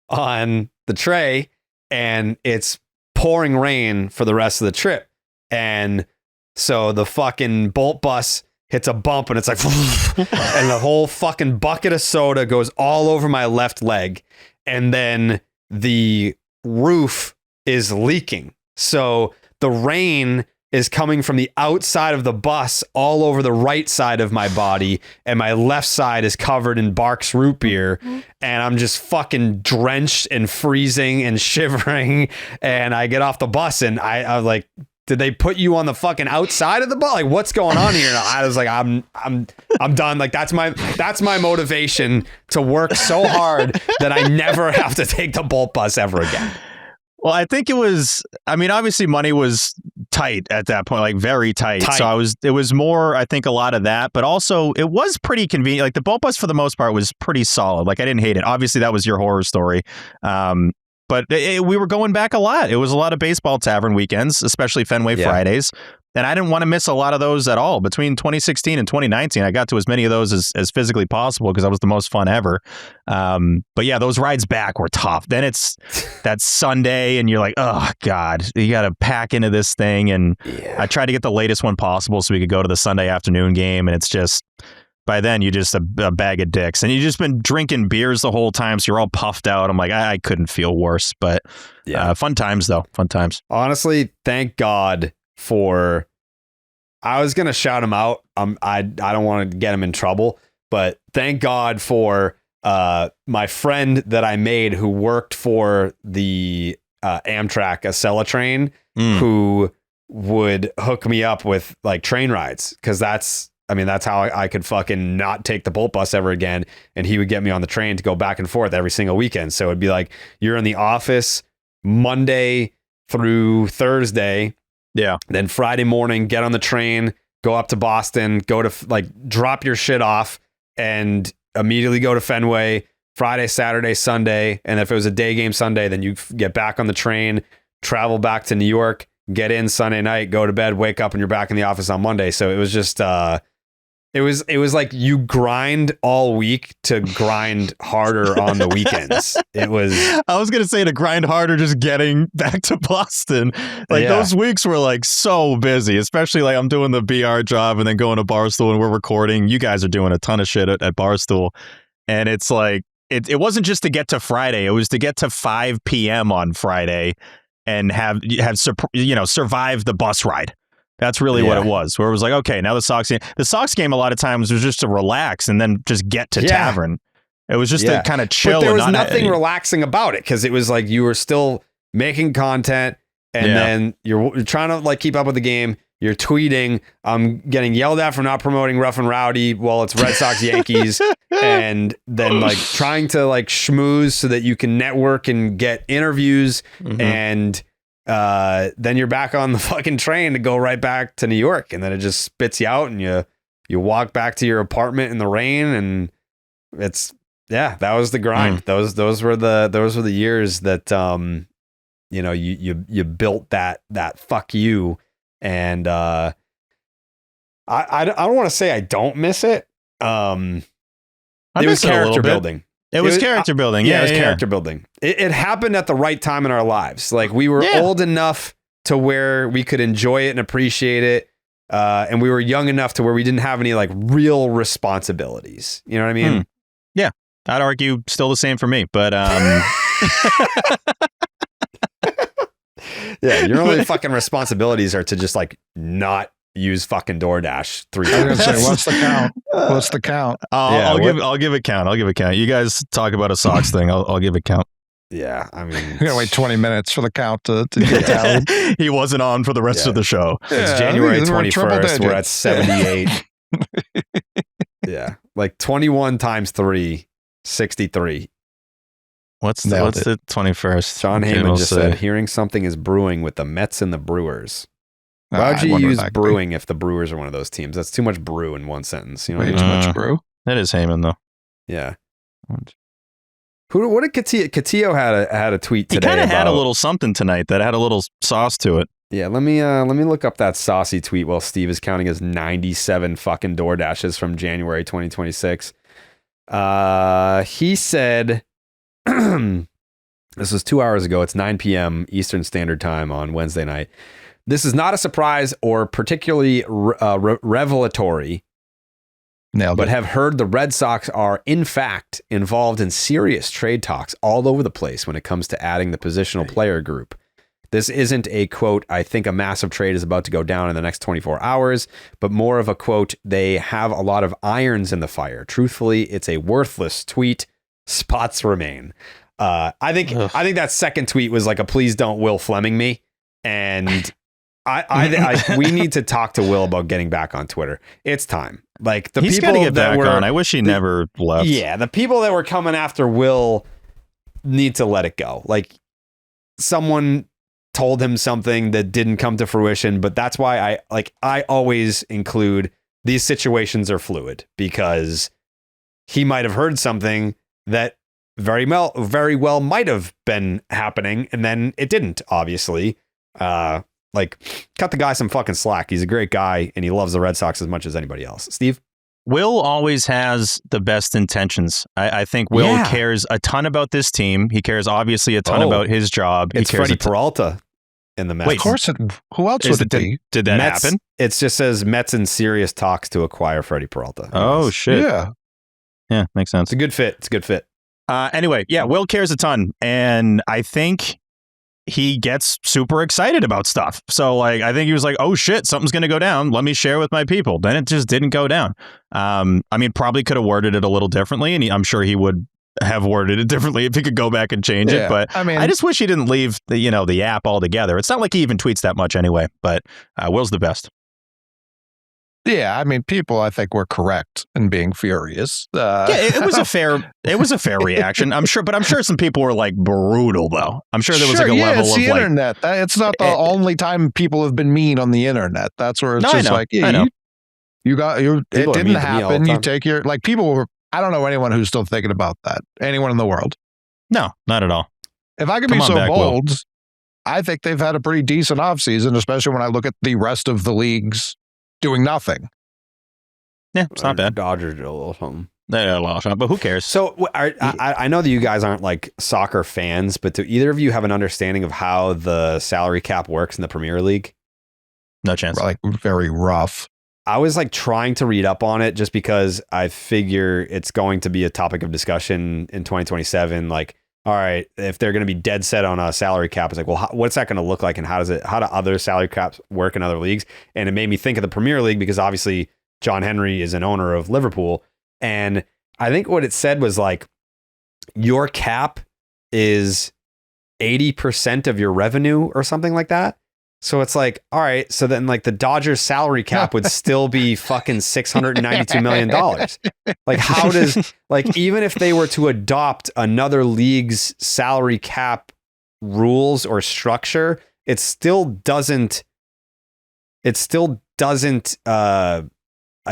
on the tray, and it's pouring rain for the rest of the trip. And so the fucking BoltBus hits a bump, and it's like, and the whole fucking bucket of soda goes all over my left leg. And then the roof is leaking. So the rain is coming from the outside of the bus all over the right side of my body, and my left side is covered in Barks root beer, and I'm just fucking drenched and freezing and shivering. And I get off the bus, and I was like, did they put you on the fucking outside of the bus? Like, what's going on here? And I was like, I'm done. Like, that's my motivation to work so hard that I never have to take the BoltBus ever again. Well, I think it was, obviously money was tight at that point, like very tight. So it was more, I think, a lot of that, but also it was pretty convenient. Like the BoltBus for the most part was pretty solid. Like I didn't hate it. Obviously that was your horror story. But we were going back a lot. It was a lot of baseball tavern weekends, especially Fenway Fridays. And I didn't want to miss a lot of those at all. Between 2016 and 2019, I got to as many of those as physically possible because that was the most fun ever. But yeah, those rides back were tough. Then it's that Sunday and you're like, oh, God, you got to pack into this thing. And I tried to get the latest one possible so we could go to the Sunday afternoon game. And it's just, by then, you're just a bag of dicks. And you've just been drinking beers the whole time. So you're all puffed out. I'm like, I couldn't feel worse. But fun times, though. Fun times. Honestly, thank God. I was gonna shout him out. I don't want to get him in trouble, but thank God for my friend that I made who worked for the Amtrak Acela train, who would hook me up with like train rides, because that's how I could fucking not take the BoltBus ever again, and he would get me on the train to go back and forth every single weekend. So it'd be like, you're in the office Monday through Thursday. Yeah. Then Friday morning, get on the train, go up to Boston, go to like drop your shit off and immediately go to Fenway Friday, Saturday, Sunday. And if it was a day game Sunday, then you get back on the train, travel back to New York, get in Sunday night, go to bed, wake up, and you're back in the office on Monday. So it was just, it was like you grind all week to grind harder on the weekends. It was. I was going to say to grind harder just getting back to Boston. Like those weeks were like so busy, especially like I'm doing the BR job and then going to Barstool and we're recording. You guys are doing a ton of shit at Barstool. And it's like, it wasn't just to get to Friday. It was to get to 5 p.m. on Friday and have survive the bus ride. That's really what it was. Where it was like, okay, now the Sox game a lot of times was just to relax and then just get to Tavern. It was just to kind of chill. But there was nothing relaxing about it because it was like you were still making content and then you're trying to like keep up with the game. You're tweeting. I'm getting yelled at for not promoting Rough and Rowdy while it's Red Sox Yankees, and then like trying to like schmooze so that you can network and get interviews, and then you're back on the fucking train to go right back to New York, and then it just spits you out, and you walk back to your apartment in the rain, and it's that was the grind. Those were the years that you built that fuck you. And I don't want to say I don't miss it. It was character building. It was character building. Yeah, it was character building. It happened at the right time in our lives. Like we were old enough to where we could enjoy it and appreciate it. And we were young enough to where we didn't have any like real responsibilities. You know what I mean? Yeah. I'd argue still the same for me, but yeah, your only fucking responsibilities are to just like not use fucking DoorDash 3 times. I was gonna say, what's the count? What's the count? I'll give it count. I'll give it count. You guys talk about a Sox thing. I'll give it count. Yeah, I mean, you're gonna wait 20 minutes for the count to get tallied. He wasn't on for the rest of the show. It's January 21st. We're at 78. Yeah, like 21 times 3, 63. What's the 21st? John Heyman just said, hearing something is brewing with the Mets and the Brewers. Why would you use brewing if the Brewers are one of those teams? That's too much brew in one sentence. You know, too much brew. That is Heyman though. Yeah. What did Cotiyo had a tweet today? He kind of had a little something tonight that had a little sauce to it. Yeah, let me look up that saucy tweet while Steve is counting his 97 fucking DoorDashes from January 2026. He said. This was 2 hours ago. It's 9 p.m. Eastern Standard Time on Wednesday night. This is not a surprise or particularly revelatory, but have heard the Red Sox are, in fact, involved in serious trade talks all over the place when it comes to adding the positional player group. This isn't a, quote, I think a massive trade is about to go down in the next 24 hours, but more of a, quote, they have a lot of irons in the fire. Truthfully, it's a worthless tweet. Spots remain. I think that second tweet was like a please don't Will Flemming me, and we need to talk to Will about getting back on Twitter. It's time. Like he's people get that back on. I wish he never left. Yeah, the people that were coming after Will need to let it go. Like someone told him something that didn't come to fruition, but that's why I always include these situations are fluid because he might have heard something that very well might have been happening, and then it didn't, obviously. Like, cut the guy some fucking slack. He's a great guy, and he loves the Red Sox as much as anybody else. Steve? Will always has the best intentions. I think Will cares a ton about this team. He cares, obviously, a ton about his job. It's Freddy Peralta in the Mets. Wait, of course. Who else would it be? Did that happen? It just says Mets in serious talks to acquire Freddy Peralta. Oh, shit. Yeah, makes sense. It's a good fit. Anyway, Will cares a ton, and I think he gets super excited about stuff. So, like, I think he was like, "Oh shit, something's going to go down. Let me share with my people." Then it just didn't go down. I mean, probably could have worded it a little differently, and I'm sure he would have worded it differently if he could go back and change it. But I mean, I just wish he didn't leave the app altogether. It's not like he even tweets that much anyway. But Will's the best. Yeah, I mean, people, I think, were correct in being furious. It was a fair reaction. I'm sure some people were like brutal though. I'm sure there was like a level it's of the like internet. It's not the only time people have been mean on the internet. That's where it's just like, yeah, I know. It didn't happen. You take your people were. I don't know anyone who's still thinking about that. Anyone in the world? No, not at all. If I could be so bold, Will. I think they've had a pretty decent offseason, especially when I look at the rest of the leagues doing nothing. Yeah, it's not bad. Dodgers did a little something. They did a lot, but who cares? So I know that you guys aren't like soccer fans, but do either of you have an understanding of how the salary cap works in the Premier League? No chance. Like very rough. I was like trying to read up on it just because I figure it's going to be a topic of discussion in 2027. Like, all right, if they're going to be dead set on a salary cap, it's like, well, what's that going to look like, and how do other salary caps work in other leagues? And it made me think of the Premier League because obviously John Henry is an owner of Liverpool, and I think what it said was like your cap is 80% of your revenue or something like that. So it's like, all right, so then like the Dodgers salary cap would still be fucking $692 million. Like how does, like, even if they were to adopt another league's salary cap rules or structure, it still doesn't, I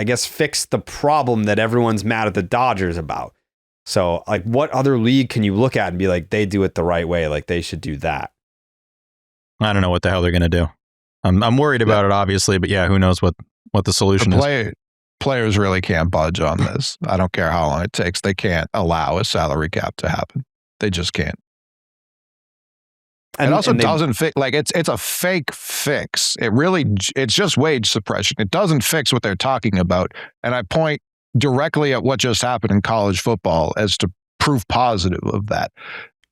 guess, fix the problem that everyone's mad at the Dodgers about. So like what other league can you look at and be like, they do it the right way, like they should do that? I don't know what the hell they're going to do. I'm worried about it, obviously, but yeah, who knows what the solution is. Players really can't budge on this. I don't care how long it takes. They can't allow a salary cap to happen. They just can't. And it also doesn't fix, like it's a fake fix. It's just wage suppression. It doesn't fix what they're talking about. And I point directly at what just happened in college football as to proof positive of that.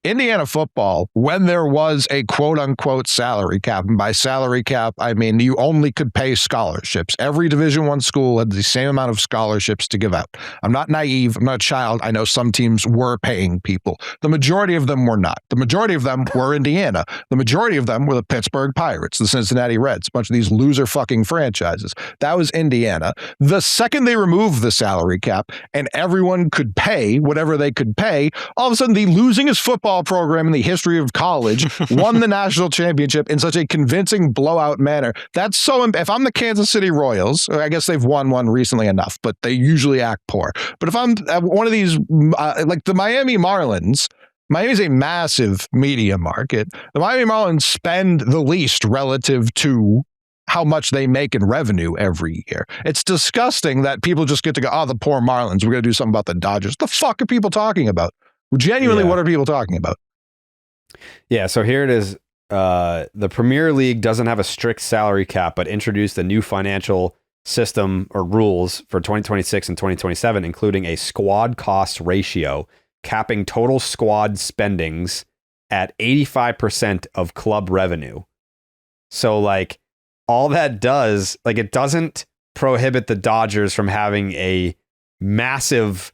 Indiana football, when there was a quote unquote salary cap, and by salary cap, I mean you only could pay scholarships. Every Division I school had the same amount of scholarships to give out. I'm not naive. I'm not a child. I know some teams were paying people. The majority of them were not. The majority of them were Indiana. The majority of them were the Pittsburgh Pirates, the Cincinnati Reds, a bunch of these loser fucking franchises. That was Indiana. The second they removed the salary cap and everyone could pay whatever they could pay, all of a sudden the losingest football program in the history of college won the national championship in such a convincing blowout manner. That's so, if I'm the Kansas City Royals, I guess they've won one recently enough, but they usually act poor. But if I'm one of these, like the Miami Marlins, Miami's a massive media market. The Miami Marlins spend the least relative to how much they make in revenue every year. It's disgusting that people just get to go, oh, the poor Marlins, we're going to do something about the Dodgers. What the fuck are people talking about? Genuinely, what are people talking about? Yeah, so here it is. The Premier League doesn't have a strict salary cap, but introduced a new financial system or rules for 2026 and 2027, including a squad cost ratio, capping total squad spendings at 85% of club revenue. So like all that does, like it doesn't prohibit the Dodgers from having a massive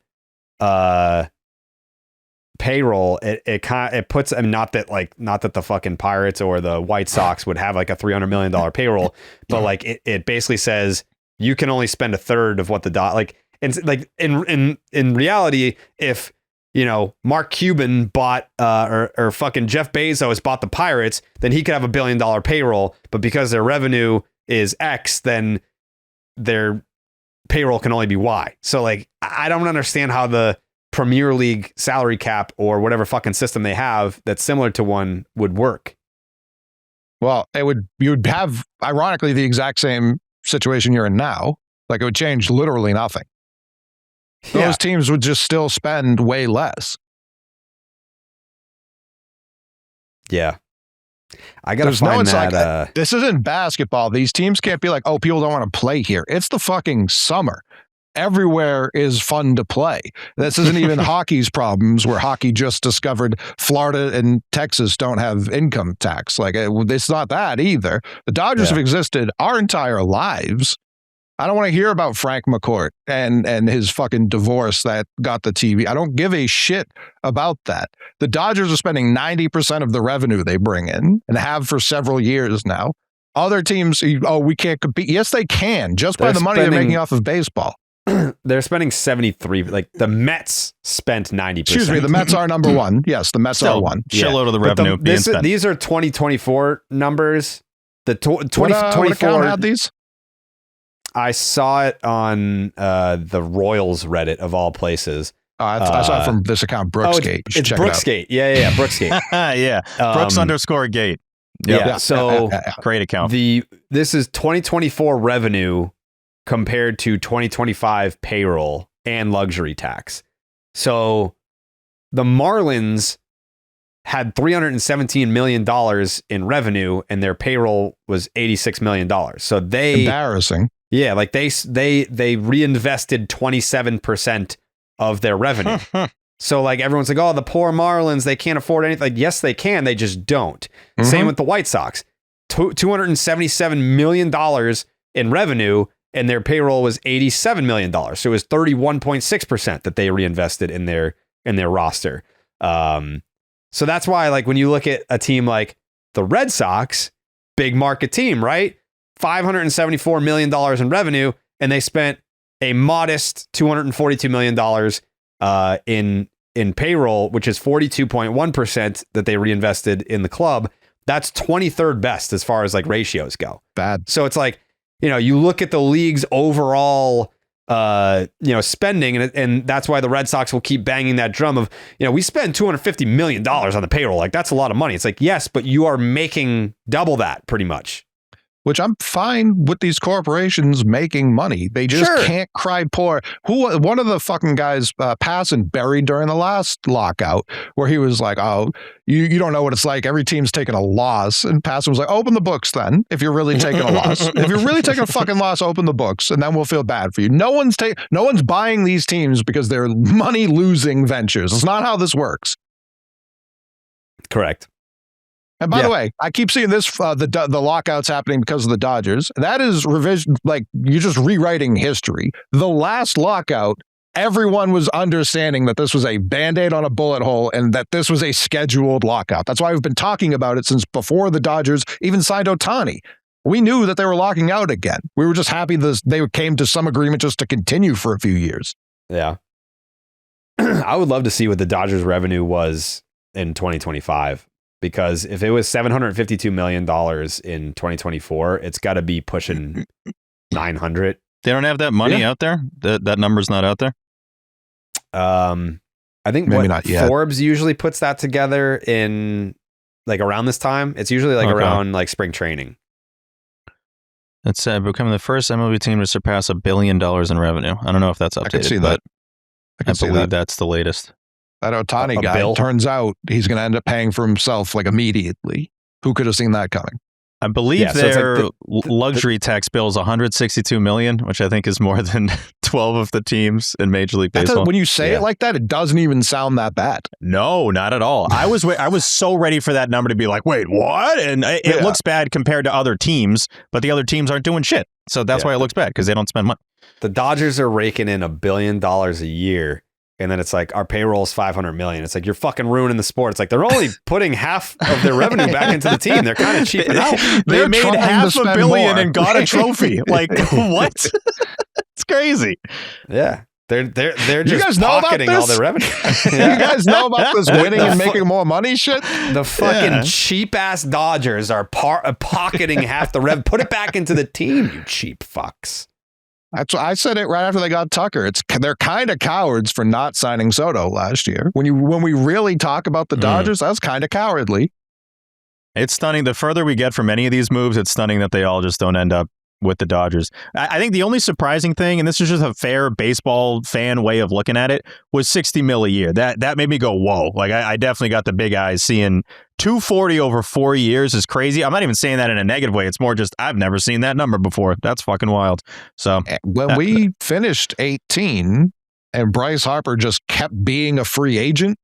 payroll. It puts, I mean, not that the fucking Pirates or the White Sox would have like a $300 million payroll, but like it basically says you can only spend a third of what in reality, if you know Mark Cuban bought or fucking Jeff Bezos bought the Pirates, then he could have $1 billion payroll, but because their revenue is X, then their payroll can only be Y. So like I don't understand how the Premier League salary cap or whatever fucking system they have that's similar to one would work. Well, you would have ironically the exact same situation you're in now. Like it would change literally nothing. Those teams would just still spend way less. Yeah. I gotta find that. This isn't basketball. These teams can't be like, oh, people don't want to play here. It's the fucking summer. Everywhere is fun to play. This isn't even hockey's problems, where hockey just discovered Florida and Texas don't have income tax. Like it's not that either. The Dodgers have existed our entire lives. I don't want to hear about Frank McCourt and his fucking divorce that got the TV. I don't give a shit about that. The Dodgers are spending 90% of the revenue they bring in and have for several years now. Other teams, we can't compete. Yes, they can, just by the money they're making off of baseball. They're spending 73. Like the Mets spent 90%. Excuse me, the Mets are number one. Yes, the Mets are one. Shitload of the revenue being spent. These are 2024 numbers. The 2024 what account had these? I saw it on the Royals Reddit of all places. I saw it from this account, Brooksgate. It's Brooksgate. Yeah, Brooksgate. Yeah, Brooks _ Gate. Yep. Yeah. So great account. This is 2024 revenue compared to 2025 payroll and luxury tax. So the Marlins had $317 million in revenue and their payroll was $86 million. So embarrassing. Yeah, like they reinvested 27% of their revenue. So like everyone's like, oh, the poor Marlins, they can't afford anything. Like, yes, they can. They just don't. Same with the White Sox. $277 million in revenue, and their payroll was $87 million. So it was 31.6% that they reinvested in their roster. So that's why, like, when you look at a team like the Red Sox, big market team, right? $574 million in revenue, and they spent a modest $242 million in payroll, which is 42.1% that they reinvested in the club. That's 23rd best as far as like ratios go. Bad. So it's like, you look at the league's overall spending, and that's why the Red Sox will keep banging that drum of, we spend $250 million on the payroll. Like, that's a lot of money. It's like, yes, but you are making double that pretty much. Which I'm fine with these corporations making money. They just can't cry poor. One of the fucking guys, Passan, buried during the last lockout, where he was like, oh, you don't know what it's like. Every team's taking a loss. And Passan was like, open the books then, if you're really taking a loss. If you're really taking a fucking loss, open the books, and then we'll feel bad for you. No one's buying these teams because they're money-losing ventures. It's not how this works. Correct. And by the way, I keep seeing this, the lockouts happening because of the Dodgers. That is revision, like, you're just rewriting history. The last lockout, everyone was understanding that this was a Band-Aid on a bullet hole and that this was a scheduled lockout. That's why we've been talking about it since before the Dodgers even signed Ohtani. We knew that they were locking out again. We were just happy that they came to some agreement just to continue for a few years. Yeah. I would love to see what the Dodgers revenue was in 2025. Because if it was $752 million in 2024, it's got to be pushing 900. They don't have that money out there? That number's not out there? I think maybe not yet. Forbes usually puts that together in like around this time. It's usually like around like spring training. It's becoming the first MLB team to surpass $1 billion in revenue. I don't know if that's updated. I can see that. I believe that's the latest. That Ohtani guy, turns out he's going to end up paying for himself like immediately. Who could have seen that coming? I believe their luxury tax bill is $162 million, which I think is more than 12 of the teams in Major League Baseball. When you say it like that, it doesn't even sound that bad. No, not at all. I was so ready for that number to be like, wait, what? And it looks bad compared to other teams, but the other teams aren't doing shit. So that's why it looks bad, because they don't spend money. The Dodgers are raking in $1 billion a year. And then it's like, our payroll is $500 million. It's like, you're fucking ruining the sport. It's like, they're only putting half of their revenue back into the team. They're kind of cheaping out. They made $500 million and got a trophy. Like, what? It's crazy. Yeah. They're just pocketing all their revenue. You guys know about this winning and making more money shit? The fucking cheap ass Dodgers are pocketing half the rev. Put it back into the team, you cheap fucks. That's what I said it right after they got Tucker. They're kind of cowards for not signing Soto last year. When we really talk about the Dodgers, that's kind of cowardly. It's stunning. The further we get from any of these moves, it's stunning that they all just don't end up with the Dodgers. I think the only surprising thing, and this is just a fair baseball fan way of looking at it, was $60 million a year. That made me go, whoa. Like, I definitely got the big eyes. Seeing $240 over 4 years is crazy. I'm not even saying that in a negative way. It's more just, I've never seen that number before. That's fucking wild. So when we finished 18 and Bryce Harper just kept being a free agent,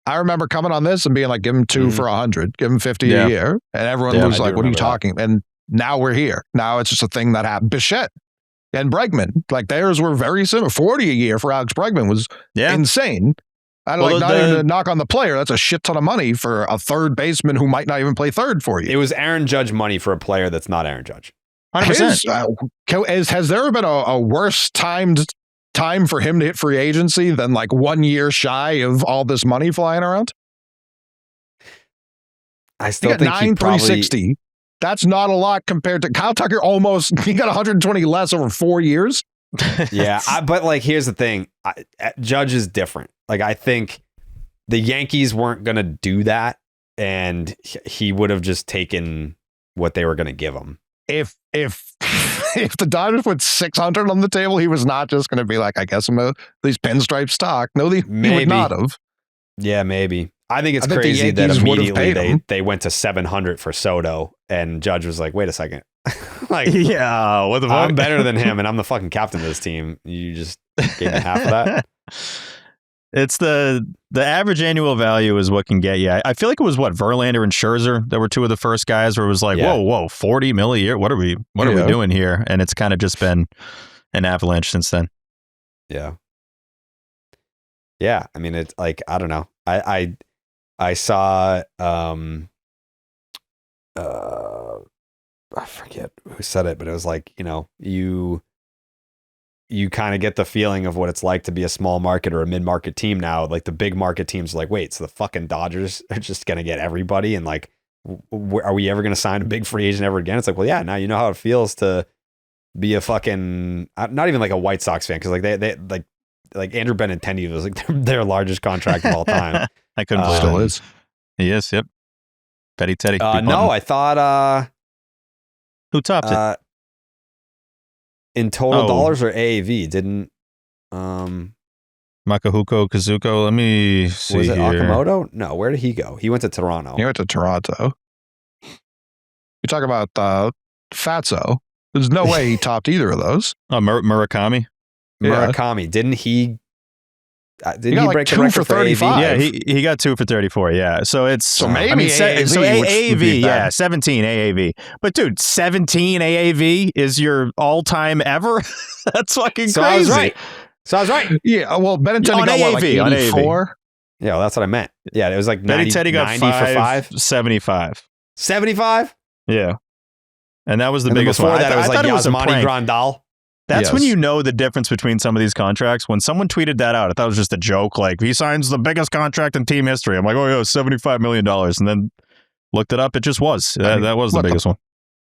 I remember coming on this and being like, give him $2 for 100, give him 50 a year. And everyone was like, what are you talking? And now we're here. Now it's just a thing that happened. Bichette and Bregman, like, theirs were very similar. 40 a year for Alex Bregman was insane. Not even a knock on the player. That's a shit ton of money for a third baseman who might not even play third for you. It was Aaron Judge money for a player that's not Aaron Judge. 100%. Has there ever been a worse time for him to hit free agency than like 1 year shy of all this money flying around? I still think 9,360. That's not a lot compared to Kyle Tucker. He got 120 less over 4 years. But like, here's the thing. Judge is different. Like, I think the Yankees weren't going to do that, and he would have just taken what they were going to give him. If the Dodgers put 600 on the table, he was not just going to be like, I guess I'm these pinstripe stock. No, he would not have. Yeah, maybe. I think it's crazy that immediately they went to 700 for Soto, and Judge was like, wait a second. Like, yeah, what the fuck? I'm better than him, and I'm the fucking captain of this team. You just gave me half of that. It's the average annual value is what can get you. I feel like it was Verlander and Scherzer that were two of the first guys where it was like, whoa, 40 mil a year. What are we doing here? And it's kind of just been an avalanche since then. Yeah. Yeah. I mean, it's like, I don't know. I saw, I forget who said it, but it was like, you kind of get the feeling of what it's like to be a small market or a mid-market team now. Like the big market teams are like, wait, so the fucking Dodgers are just going to get everybody? And like, are we ever going to sign a big free agent ever again? It's like, well, yeah, now you know how it feels to be a fucking, not even like a White Sox fan. Cause like they like Andrew Benintendi was like their largest contract of all time. I couldn't believe still is. He is. Yep. Petty Teddy. No, I thought, who topped it? In total dollars or AAV? Didn't Makahuko Kazuko? Let me see. Was it here. Okamoto? No, where did he go? He went to Toronto. He went to Toronto. You talk about Fatso. There's no way he topped either of those. Murakami. Murakami. Didn't he? Didn't he got break like the 2 record for 35? Yeah, he got 2 for 34. Yeah, so it's so maybe AAV. Yeah, 17 AAV. But dude, 17 AAV is your all-time ever. That's fucking crazy. I was right. Yeah, well, Benintendi got what, like 84? Yeah, well, that's what I meant. Yeah, it was like 90, Benintendi got 90 for 5. 75. 75? Yeah, and that was the and biggest before one. That, it was like Yasmani prank. Grandal. That's when you know the difference between some of these contracts. When someone tweeted that out, I thought it was just a joke. Like, he signs the biggest contract in team history. I'm like, oh, yeah, $75 million. And then looked it up. It just was. That was the biggest one.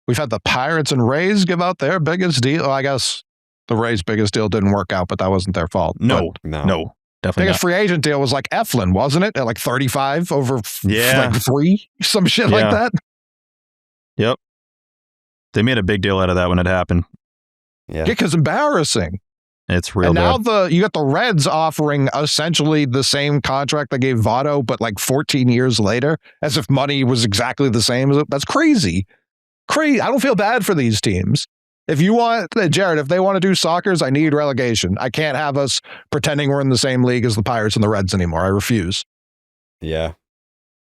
We've had the Pirates and Rays give out their biggest deal. Well, I guess the Rays' biggest deal didn't work out, but that wasn't their fault. No, definitely biggest free agent deal was like Eflin, wasn't it? At like 35 over like 3? Some shit like that. Yep. They made a big deal out of that when it happened. Yeah, because embarrassing. It's real. And now you got the Reds offering essentially the same contract they gave Votto, but like 14 years later, as if money was exactly the same. That's crazy. I don't feel bad for these teams. If you want, Jared, if they want to do Sockers, I need relegation. I can't have us pretending we're in the same league as the Pirates and the Reds anymore. I refuse. Yeah.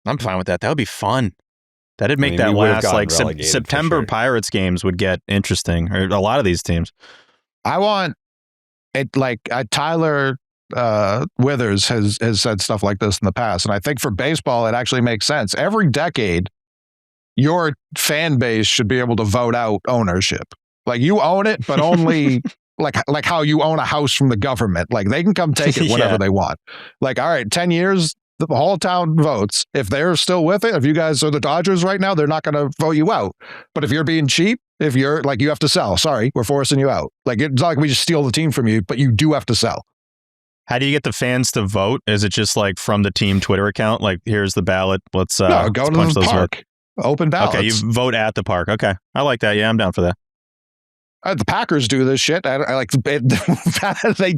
I'm fine with that. That would be fun. That'd make that last like September sure. Pirates games would get interesting, or a lot of these teams. I want it like Tyler Withers has said stuff like this in the past, and I think for baseball it actually makes sense. Every decade, your fan base should be able to vote out ownership. Like you own it, but only like how you own a house from the government. Like they can come take it whenever they want. Like, all right, 10 years. The whole town votes. If they're still with it, if you guys are the Dodgers right now, they're not going to vote you out. But if you're being cheap, if you're like, you have to sell. Sorry, we're forcing you out. Like, it's not like we just steal the team from you, but you do have to sell. How do you get the fans to vote? Is it just like from the team Twitter account? Like, here's the ballot. Let's go to the park. Open ballots. Okay, you vote at the park. Okay, I like that. Yeah, I'm down for that. The Packers do this shit. I like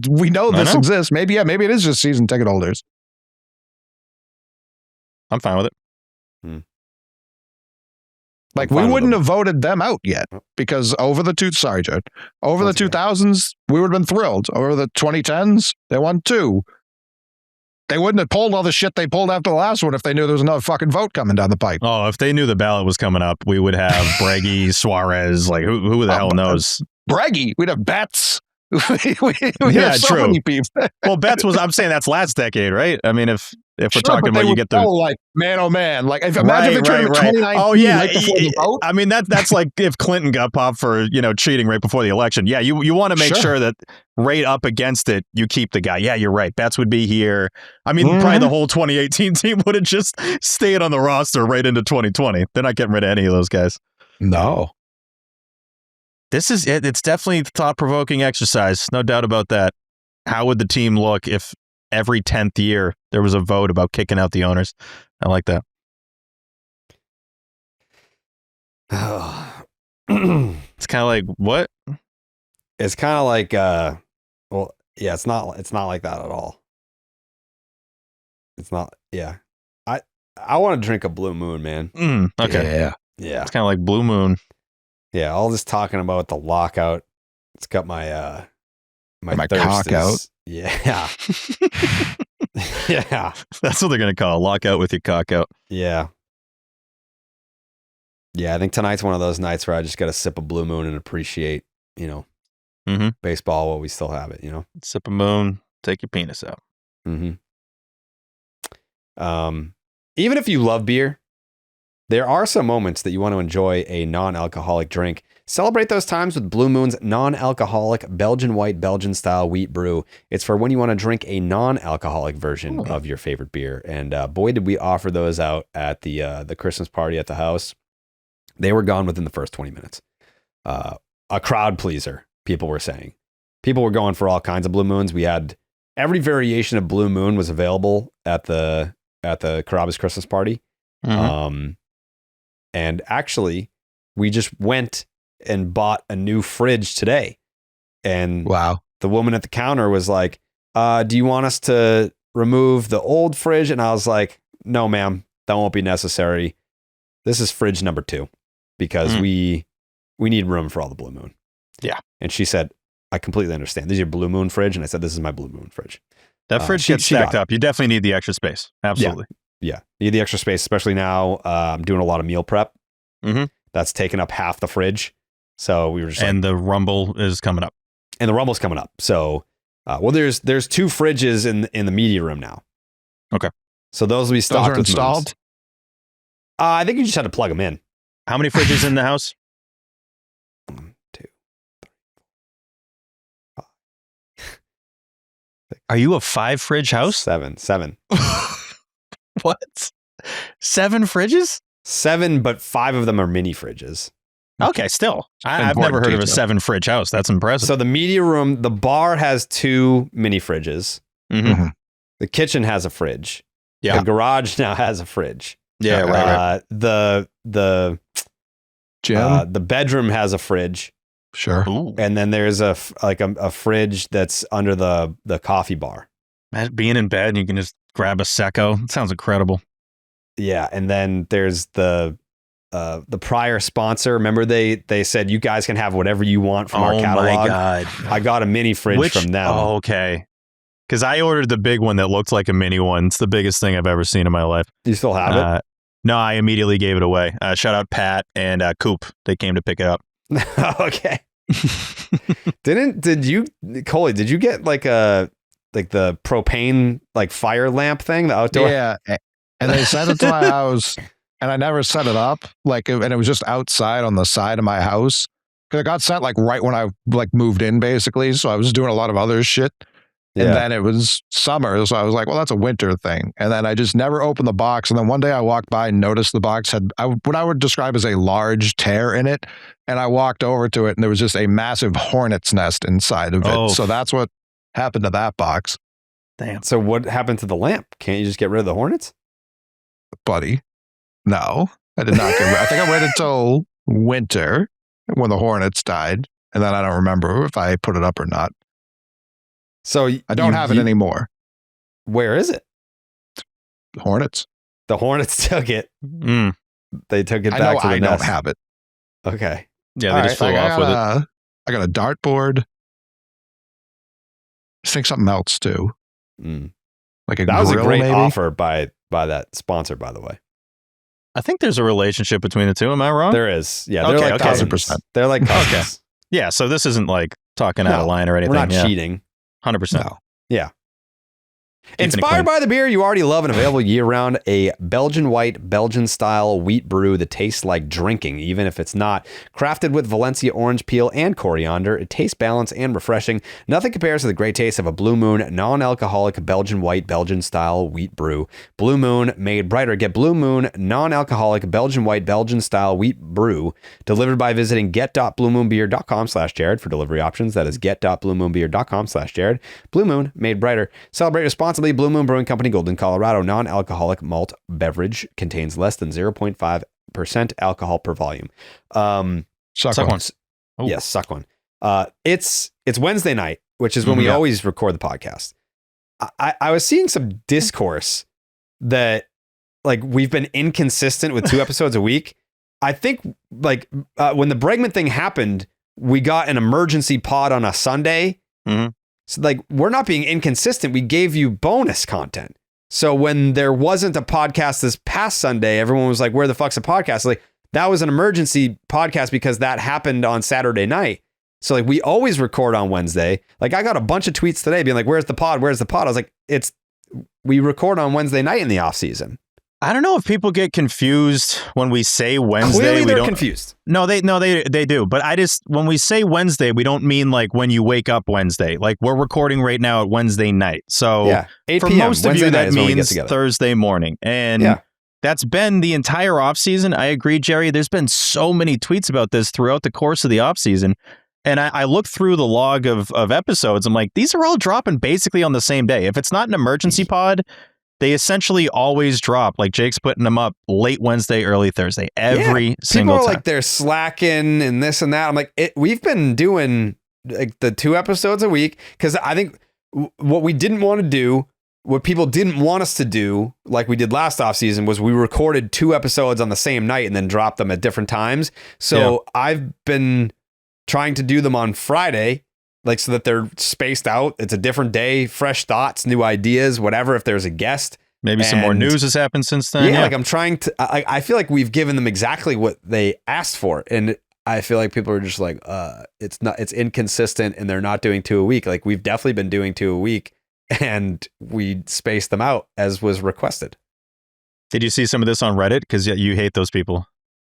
we know this exists. Maybe it is just season ticket holders. I'm fine with it. Like we wouldn't have voted them out yet because over the 2000s, we would have been thrilled. Over the 2010s, they won 2. They wouldn't have pulled all the shit they pulled after the last one if they knew there was another fucking vote coming down the pipe. Oh, if they knew the ballot was coming up, we would have Breggy, Suárez. Like who the hell knows? Breggy, we'd have Betts. we have so many people. Well, Betts was. I'm saying that's last decade, right? I mean, if we're talking about you get the like man, oh man, like if imagine if they turned 2019. Oh yeah, right before the vote. I mean that's like if Clinton got popped for cheating right before the election. Yeah, you want to make sure that right up against it, you keep the guy. Yeah, you're right. Betts would be here. I mean, probably the whole 2018 team would have just stayed on the roster right into 2020. They're not getting rid of any of those guys. No. This is it. It's definitely a thought-provoking exercise. No doubt about that. How would the team look if every 10th year there was a vote about kicking out the owners? I like that. It's kind of like what? It's kind of like well, yeah, it's not like that at all. It's not. Yeah. I want to drink a Blue Moon, man. Okay. Yeah. It's kind of like Blue Moon. Yeah, all this talking about the lockout. It's got my my cock out. Yeah. Yeah. That's what they're going to call a lockout with your cock out. Yeah. Yeah, I think tonight's one of those nights where I just got to sip a Blue Moon and appreciate, baseball while we still have it, Sip a moon, take your penis out. Mm-hmm. Even if you love beer, there are some moments that you want to enjoy a non-alcoholic drink. Celebrate those times with Blue Moon's non-alcoholic Belgian white Belgian-style wheat brew. It's for when you want to drink a non-alcoholic version of your favorite beer. And boy, did we offer those out at the Christmas party at the house. They were gone within the first 20 minutes. A crowd pleaser, people were saying. People were going for all kinds of Blue Moons. We had every variation of Blue Moon was available at the Carrabba's Christmas party. Mm-hmm. And actually, we just went and bought a new fridge today. And the woman at the counter was like, do you want us to remove the old fridge? And I was like, no, ma'am, that won't be necessary. This is fridge number 2 because we need room for all the Blue Moon. Yeah. And she said, I completely understand. This is your Blue Moon fridge. And I said, this is my Blue Moon fridge. That fridge gets stacked up. You definitely need the extra space. Absolutely. Yeah. Need the extra space, especially now. I'm doing a lot of meal prep. Mm-hmm. That's taken up half the fridge. So we were just the Rumble is coming up. And the Rumble's coming up. So, there's 2 fridges in the media room now. Okay. So those will be stocked with installed? moons. I think you just had to plug them in. How many fridges in the house? 1, 2, 3, 4, 5. Are you a 5 fridge house? 7. What? 7 fridges? 7, but 5 of them are mini fridges. Okay, still. I've never heard of a 7 fridge house. That's impressive. So the media room, the bar has 2 mini fridges. Mm-hmm. The kitchen has a fridge. Yeah. The garage now has a fridge. Yeah, right. The gym, the bedroom has a fridge. Sure. Ooh. And then there's a fridge that's under the coffee bar. Being in bed and you can just grab a Secco. It sounds incredible. Yeah, and then there's the prior sponsor. Remember they said you guys can have whatever you want from our catalog. Oh my God. I got a mini fridge from them. Oh, okay. Because I ordered the big one that looked like a mini one. It's the biggest thing I've ever seen in my life. Do you still have it? No, I immediately gave it away. Shout out Pat and Coop. They came to pick it up. Okay. Did you, Coley, did you get like the propane fire lamp thing, the outdoor? Yeah. And they sent it to my house and I never set it up. And it was just outside on the side of my house. Cause it got sent right when I moved in basically. So I was doing a lot of other shit. And then it was summer. So I was like, well, that's a winter thing. And then I just never opened the box. And then one day I walked by and noticed the box had what I would describe as a large tear in it. And I walked over to it and there was just a massive hornet's nest inside of it. Oh. So that's what happened to that box. Damn. So what happened to the lamp? Can't you just get rid of the hornets? Buddy. No, I did not get rid. I think I waited until winter when the hornets died. And then I don't remember if I put it up or not. So I don't have it anymore. Where is it? The hornets. The hornets took it. Mm. They took it back to the nest. I don't have it. Okay. Yeah, they just flew off with it. I got a dartboard. I think something else too. Mm. Like a that was grill, a great maybe? offer by that sponsor, by the way. I think there's a relationship between the two. Am I wrong? There is. Yeah, they're like cousins. 100%. They're like cousins. Okay. Yeah, so this isn't talking out of line or anything. We're not cheating. 100%. No. Yeah. Inspired by the beer you already love and available year-round, a Belgian white, Belgian-style wheat brew that tastes like drinking, even if it's not. Crafted with Valencia orange peel and coriander, it tastes balanced and refreshing. Nothing compares to the great taste of a Blue Moon non-alcoholic Belgian white, Belgian-style wheat brew. Blue Moon made brighter. Get Blue Moon non-alcoholic Belgian white, Belgian-style wheat brew delivered by visiting get.bluemoonbeer.com/Jared for delivery options. That is get.bluemoonbeer.com/Jared. Blue Moon made brighter. Celebrate responsibly. Blue Moon Brewing Company, Golden, Colorado. Non-alcoholic malt beverage contains less than 0.5% alcohol per volume. Suck one. Oh. Yes, suck one. It's Wednesday night, which is when we always record the podcast. I was seeing some discourse that we've been inconsistent with 2 episodes a week. I think like when the Bregman thing happened, we got an emergency pod on a Sunday. Mm-hmm. So like we're not being inconsistent. We gave you bonus content. So when there wasn't a podcast this past Sunday, everyone was like, where the fuck's a podcast? Like that was an emergency podcast because that happened on Saturday night. So like we always record on Wednesday. Like I got a bunch of tweets today being like, where's the pod? Where's the pod? I was like, we record on Wednesday night in the off season. I don't know if people get confused when we say Wednesday. Clearly they're confused. No, they do. But when we say Wednesday, we don't mean like when you wake up Wednesday. Like we're recording right now at Wednesday night. So 8 for p.m. most Wednesday of you, that means together. Thursday morning. And that's been the entire offseason. I agree, Jerry. There's been so many tweets about this throughout the course of the offseason. And I look through the log of episodes. I'm like, these are all dropping basically on the same day. If it's not an emergency pod, they essentially always drop. Like Jake's putting them up late Wednesday, early Thursday, every single time. People are like, they're slacking and this and that. I'm like, we've been doing like the 2 episodes a week because I think what we didn't want to do, what people didn't want us to do, like we did last offseason, was we recorded 2 episodes on the same night and then dropped them at different times. So I've been trying to do them on Friday, like so that they're spaced out. It's a different day, fresh thoughts, new ideas, whatever. If there's a guest, maybe some more news has happened since then. Yeah, like I'm trying to. I feel like we've given them exactly what they asked for, and I feel like people are just like, it's inconsistent, and they're not doing 2 a week. Like we've definitely been doing 2 a week, and we spaced them out as was requested. Did you see some of this on Reddit? Because you hate those people.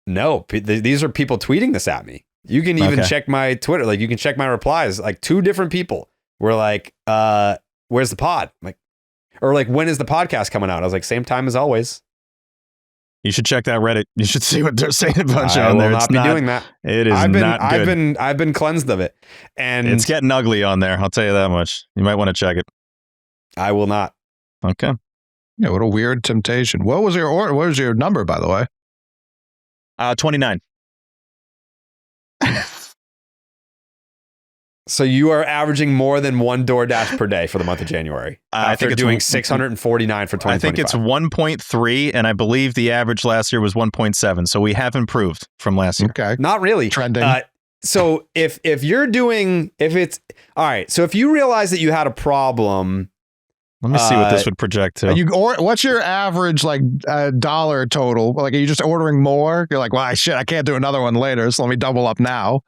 No, these are people tweeting this at me. You can even check my Twitter. Like you can check my replies. Like 2 different people were like, where's the pod? I'm like, or like, when is the podcast coming out? I was like, same time as always. You should check that Reddit. You should see what they're saying a bunch on there. I will not be doing that. It is not good. I've been cleansed of it. And it's getting ugly on there. I'll tell you that much. You might want to check it. I will not. Okay. Yeah. What a weird temptation. What was your number, by the way? 29. So you are averaging more than 1 DoorDash per day for the month of January. I think it's doing 649 for 2025. I think it's 1.3, and I believe the average last year was 1.7. So we have improved from last year. Okay, not really trending. So if it's all right. So if you realize that you had a problem. Let me see what this would project to. What's your average like dollar total? Like, are you just ordering more? You're like, well, I can't do another one later, so let me double up now.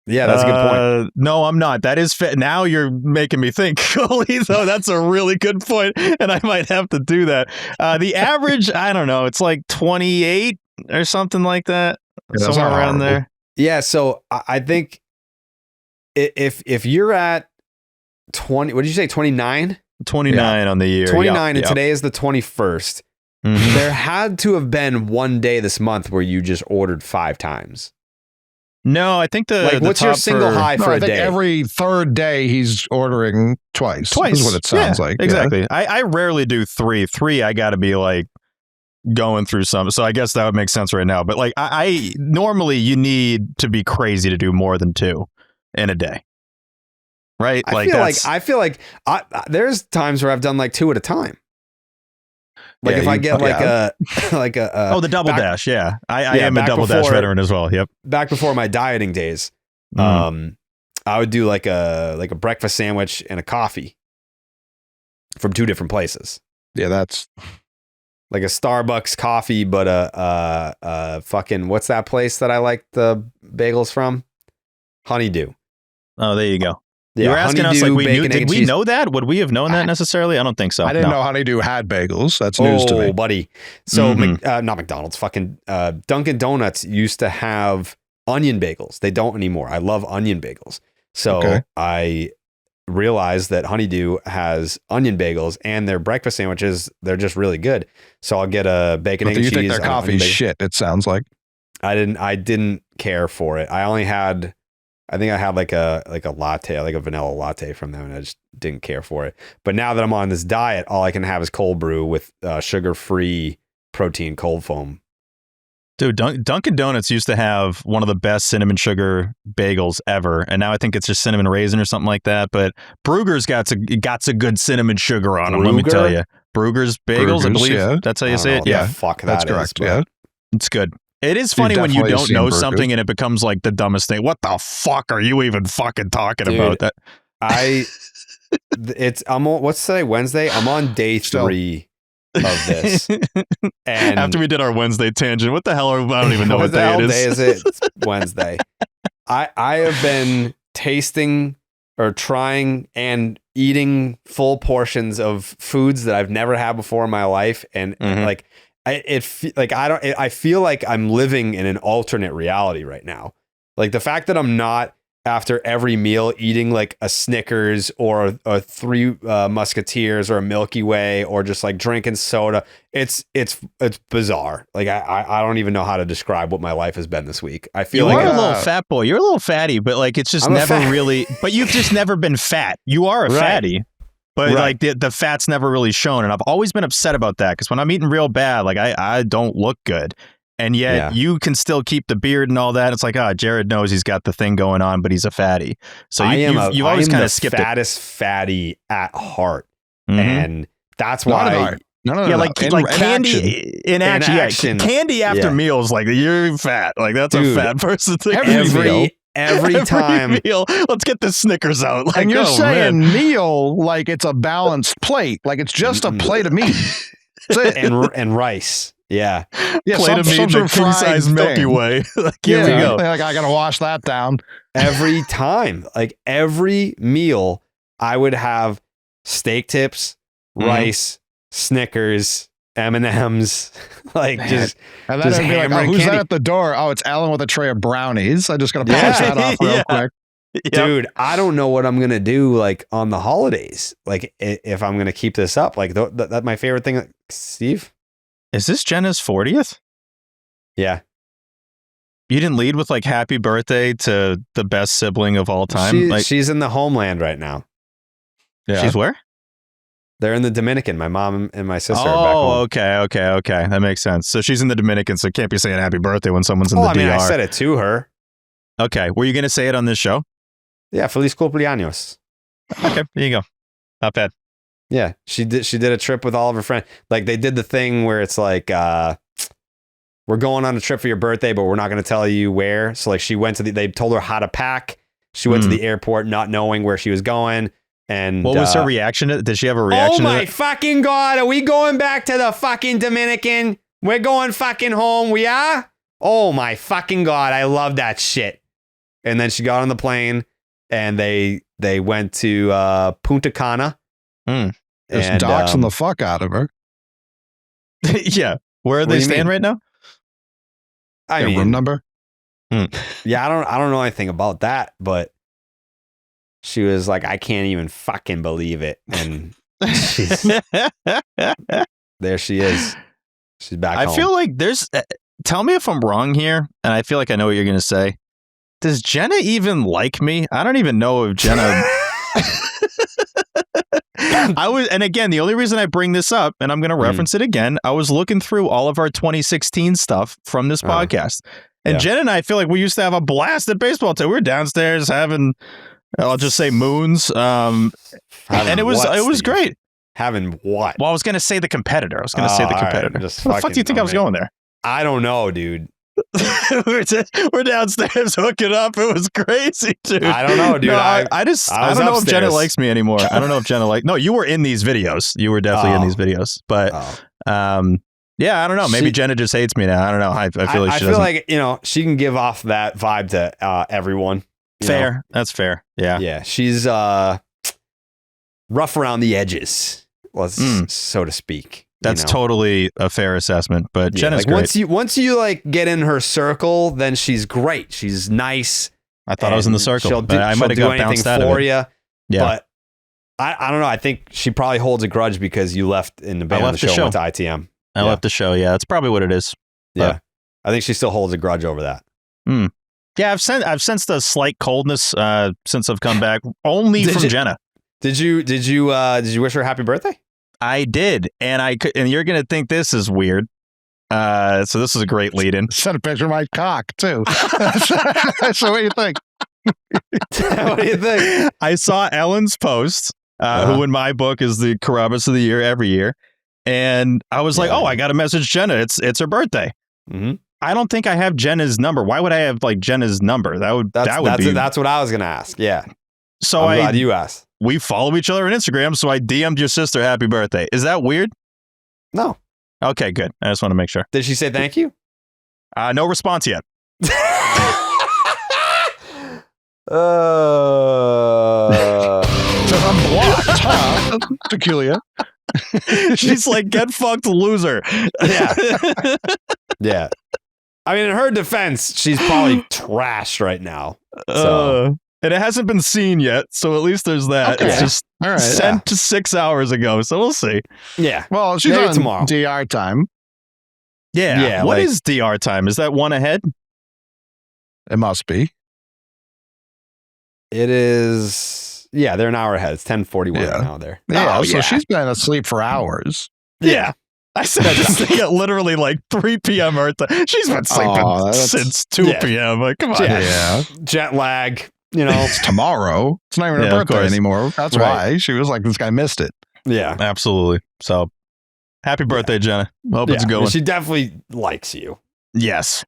Yeah, that's a good point. No, I'm not. That is fit. Now you're making me think, Coley, though. That's a really good point, and I might have to do that. The average, I don't know, it's like 28 or something like that, somewhere around there. Yeah, so I think if you're at 20, what did you say, 29? 29 on the year. 29, and today is the 21st. Mm-hmm. There had to have been one day this month where you just ordered 5 times. No, I think what's your single high for a day? Every third day he's ordering twice. Is what it sounds like. Exactly. Yeah. I rarely do 3. 3, I got to be like going through some. So I guess that would make sense right now. But like I normally you need to be crazy to do more than 2 in a day. Right? I feel like there's times where I've done like 2 at a time. Like if I get the double dash. Yeah. I am a double dash veteran as well. Yep. Back before my dieting days, I would do like a breakfast sandwich and a coffee from 2 different places. Yeah, that's like a Starbucks coffee, but a fucking, what's that place that I like the bagels from? Honeydew. Oh, there you go. Yeah, you were asking us like did we know that? Would we have known that necessarily? I don't think so. I didn't know Honeydew had bagels. That's news to me. Oh, buddy. So not McDonald's, fucking Dunkin' Donuts used to have onion bagels. They don't anymore. I love onion bagels. So I realized that Honeydew has onion bagels and their breakfast sandwiches, they're just really good. So I'll get a bacon, egg, cheese. Do you think their coffee's shit, it sounds like? I didn't care for it. I think I had like a latte, like a vanilla latte from them, and I just didn't care for it. But now that I'm on this diet, all I can have is cold brew with sugar-free protein cold foam. Dude, Dunkin' Donuts used to have one of the best cinnamon sugar bagels ever, and now I think it's just cinnamon raisin or something like that. But Bruegger's got a good cinnamon sugar on them. Let me tell you, Bruegger's bagels, I believe that's how you say it. Yeah, fuck, that's correct. Yeah, it's good. It is funny when you don't know something and it becomes like the dumbest thing. What the fuck are you even fucking talking about? That what's today? Wednesday? I'm on day 3 of this. And after we did our Wednesday tangent, what the hell I don't even know what day it is. Day is it? It's Wednesday. I have been tasting or trying and eating full portions of foods that I've never had before in my life, and like I feel like I'm living in an alternate reality right now. Like the fact that I'm not after every meal eating like a Snickers or a Three Musketeers or a Milky Way or just like drinking soda. It's bizarre. Like I don't even know how to describe what my life has been this week. I feel like you're a little fat boy. You're a little fatty, but like it's just never really. But you've just never been fat. You are a fatty. But like the fat's never really shown, and I've always been upset about that because when I'm eating real bad, like I don't look good. And yet you can still keep the beard and all that. It's like, Jared knows he's got the thing going on, but he's a fatty. So you always kind of skipped fattest fatty at heart. And that's why. No. Like candy in action. Candy after meals, like you're fat. Like that's a fat person thing. Every time. Meal, let's get the Snickers out. Like, and you're saying meal like it's a balanced plate. Like it's just a plate of meat. and rice. Yeah. Plate of meat and a king-size Milky Way. Like, here we go. Like, I got to wash that down. Every time. Like, every meal, I would have steak tips, rice, Snickers, M&Ms. Like, just and then it'd be like, who's that at the door? Oh, it's Ellen with a tray of brownies. I just got to polish that off real quick. Dude, I don't know what I'm going to do, like, on the holidays. Like, if I'm going to keep this up. Like, that's my favorite thing. Steve? Is this Jenna's 40th? Yeah. You didn't lead with like happy birthday to the best sibling of all time? She's in the homeland right now. Yeah. She's where? They're in the Dominican. My mom and my sister are back home. Okay. That makes sense. So she's in the Dominican, so can't be saying happy birthday when someone's in the DR. I said it to her. Okay. Were you going to say it on this show? Yeah. Feliz cumpleaños. Okay. There you go. Not bad. Yeah, she did a trip with all of her friends. Like they did the thing where it's like, we're going on a trip for your birthday, but we're not going to tell you where. So like she went to they told her how to pack. She went to the airport not knowing where she was going. And what was her reaction? Did she have a reaction? Oh my fucking God. Are we going back to the fucking Dominican? We're going fucking home. We are? Oh my fucking God. I love that shit. And then she got on the plane and they went to Punta Cana. Just doxing the fuck out of her. Yeah. Where are they staying right now? I mean, room number? Yeah, I don't know anything about that, but she was like, I can't even fucking believe it. And there she is. She's back home. I feel like there's, tell me if I'm wrong here, and I feel like I know what you're going to say. Does Jenna even like me? I don't even know if Jenna... And again, the only reason I bring this up, and I'm going to reference it again, I was looking through all of our 2016 stuff from this podcast. And Jen and I feel like we used to have a blast at baseball too. We were downstairs having, I'll just say moons. And it was great. Having what? Well, I was going to say the competitor. What the fuck do you think I was going there? I don't know, dude. We're downstairs hooking up. It was crazy, dude. I don't know, dude. No, I don't know if Jenna likes me anymore. I don't know if Jenna No, you were in these videos. You were definitely in these videos. But yeah, I don't know. Maybe Jenna just hates me now. I don't know. I feel like she doesn't. Like she can give off that vibe to everyone. Fair. That's fair. Yeah. Yeah. She's rough around the edges, so to speak. That's totally a fair assessment, but Jenna's great. Once you like get in her circle, then she's great. She's nice. I thought I was in the circle. I might have got bounced out of it. Yeah. But I don't know. I think she probably holds a grudge because you left in the band on the show, went to ITM. I left the show. Yeah, that's probably what it is. Yeah, I think she still holds a grudge over that. Yeah, I've sensed a slight coldness since I've come back, only from Jenna. Did you wish her a happy birthday? I did, and you're gonna think this is weird. So this is a great lead-in. Sent a picture of my cock too. So what do you think? What do you think? I saw Ellen's post, who in my book is the Carabas of the year every year, and I was like, oh, I got to message Jenna. It's her birthday. I don't think I have Jenna's number. Why would I have like Jenna's number? That's what I was gonna ask. Yeah. So I'm glad you asked. We follow each other on Instagram, so I DM'd your sister happy birthday. Is that weird? No. Okay, good. I just want to make sure. Did she say thank you? No response yet. I'm blocked, huh? Peculiar. She's like, get fucked, loser. Yeah. Yeah. I mean, in her defense, she's probably trashed right now. So. And it hasn't been seen yet, so at least there's that. Okay. It's just sent 6 hours ago, so we'll see. Yeah. Well, she's maybe on tomorrow. DR time. Yeah. What is DR time? Is that one ahead? It must be. It is. Yeah, they're an hour ahead. It's 10:41 right now there. Yeah, so she's been asleep for hours. Yeah. I said this thing at literally like 3 p.m. Earth time. She's been sleeping since 2 p.m. Like, come on. Yeah. Jet lag. You know, it's tomorrow. It's not even her birthday anymore. That's why she was like, this guy missed it. Yeah, absolutely. So happy birthday, Jenna. Hope it's going. She definitely likes you. Yes.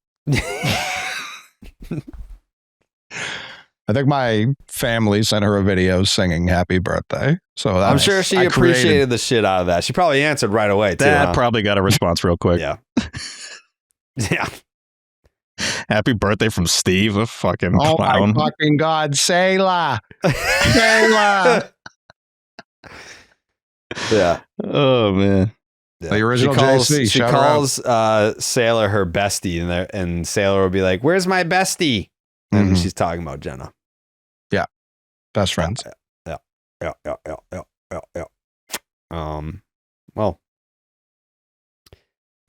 I think my family sent her a video singing happy birthday. So I'm sure she appreciated the shit out of that. She probably answered right away, too. That probably got a response real quick. Yeah. Yeah. Happy birthday from Steve, a fucking clown. My fucking God, Sayla. Sayla. Yeah. Oh, man. Yeah. The original JC. She calls Sailor her bestie, and Sailor will be like, "Where's my bestie?" And she's talking about Jenna. Yeah. Best friends. Yeah. Well,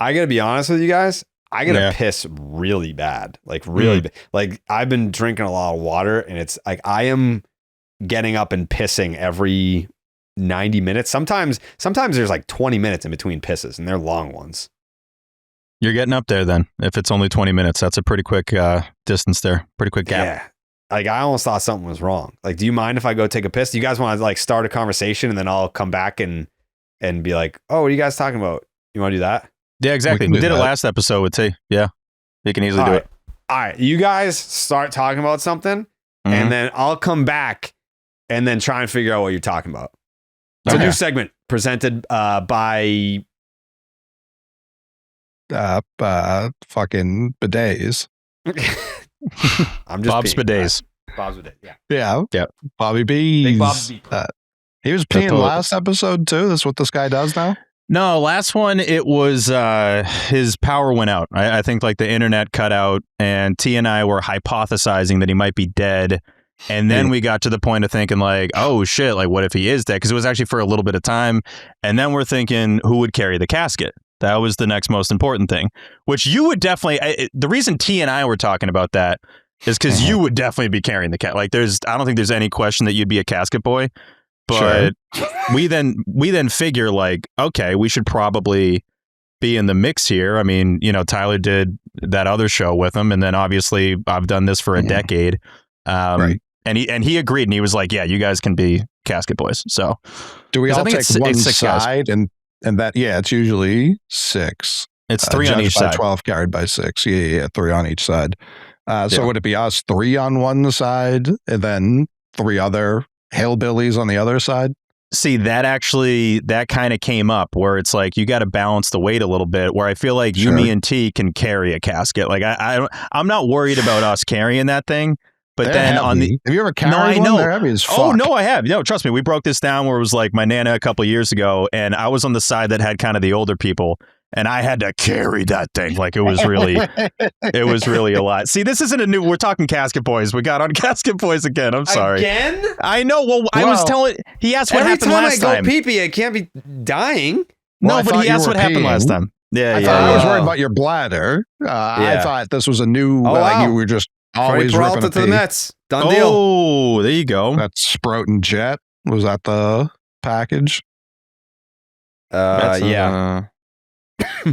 I gotta be honest with you guys. I gotta piss really bad. Like really bad. Like I've been drinking a lot of water, and it's like I am getting up and pissing every 90 minutes. Sometimes there's like 20 minutes in between pisses, and they're long ones. You're getting up there then. If it's only 20 minutes, that's a pretty quick distance there. Pretty quick gap. Yeah. Like I almost thought something was wrong. Like, do you mind if I go take a piss? Do you guys want to like start a conversation and then I'll come back and be like, oh, what are you guys talking about? You want to do that? Yeah, exactly. We did it last episode with T. Yeah. You can easily do it. All right. You guys start talking about something and then I'll come back and then try and figure out what you're talking about. It's a new segment presented by fucking bidets. I'm just Bob's bidets. Bob's bidet. Yeah. Yeah. Bobby B's. Big Bob's B. He was peeing last episode too. That's what this guy does now. No, last one it was his power went out. I think like the internet cut out, and T and I were hypothesizing that he might be dead. And then we got to the point of thinking like, oh shit, like what if he is dead? Because it was actually for a little bit of time. And then we're thinking, who would carry the casket? That was the next most important thing, which you would definitely. The reason T and I were talking about that is because you would definitely be carrying the casket. Like, I don't think there's any question that you'd be a casket boy. But we then figure like, okay, we should probably be in the mix here. I mean, you know, Tyler did that other show with him, and then obviously I've done this for a decade. Right. And he agreed, and he was like, yeah, you guys can be casket boys. So do we all take one side and that, it's usually 6. It's 3 on each side. 12 carried by 6. Yeah, 3 on each side. So would it be us 3 on one side and then 3 other hillbillies on the other side? See, that kind of came up where it's like you got to balance the weight a little bit, where I feel like you, me, and T can carry a casket. Like I'm not worried about us carrying that thing. But then have you ever carried one? They're heavy as fuck. Oh no, I have. No, trust me. We broke this down where it was like my Nana a couple of years ago, and I was on the side that had kind of the older people, and I had to carry that thing. Like it was really a lot. See, this isn't we're talking casket boys. We got on casket boys again. I'm sorry. Again? I know. Well, I was telling. He asked what happened last time. Every time I go pee-pee, I can't be dying. No, but he asked what happened last time. Yeah, I was worried about your bladder. I thought this was a new. You were just. Always Peralta to the Mets. Done deal. Oh, there you go. That's Sprout and Jet. Was that the package? Yeah.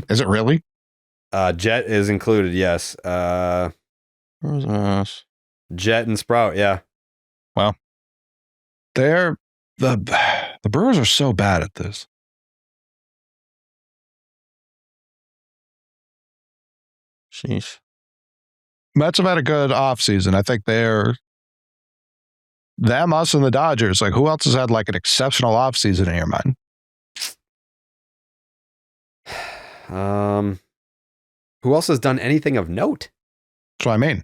Is it really? Jet is included, yes. Jet and Sprout, yeah. Well, the Brewers are so bad at this. Sheesh. Mets have had a good offseason. I think they're them, us, and the Dodgers. Like, who else has had like an exceptional offseason in your mind? Who else has done anything of note? That's what I mean.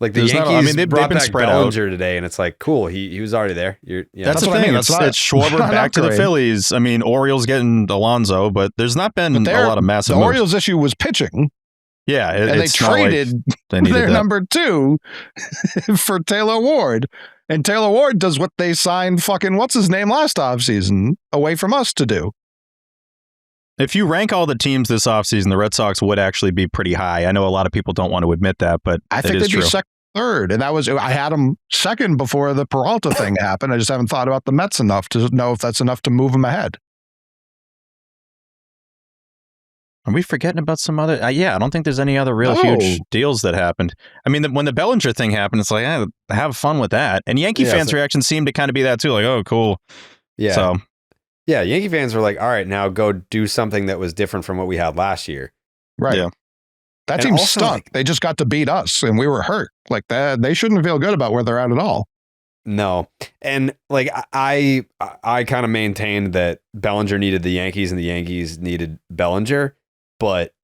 Like the Yankees they've been back Bellinger today, and it's like, cool, he was already there. That's the thing. It's Schwarber back to the Phillies. I mean, Orioles getting Alonso, but there's not been a lot of massive The moves. Orioles' issue was pitching. Yeah, and they traded their number 2 for Taylor Ward. And Taylor Ward does what they signed fucking what's-his-name last offseason away from us to do. If you rank all the teams this offseason, the Red Sox would actually be pretty high. I know a lot of people don't want to admit that, but I think they'd be second, third. And I had them second before the Peralta thing happened. I just haven't thought about the Mets enough to know if that's enough to move them ahead. Are we forgetting about some other? I don't think there's any other real huge deals that happened. I mean, when the Bellinger thing happened, it's like, have fun with that. And Yankee fans' reaction seemed to kind of be that too, like, oh, cool. Yeah. So, yeah, Yankee fans were like, all right, now go do something that was different from what we had last year. Right. Yeah. That team stunk. They just got to beat us, and we were hurt. Like that, they shouldn't feel good about where they're at all. No, and like I kind of maintained that Bellinger needed the Yankees, and the Yankees needed Bellinger. But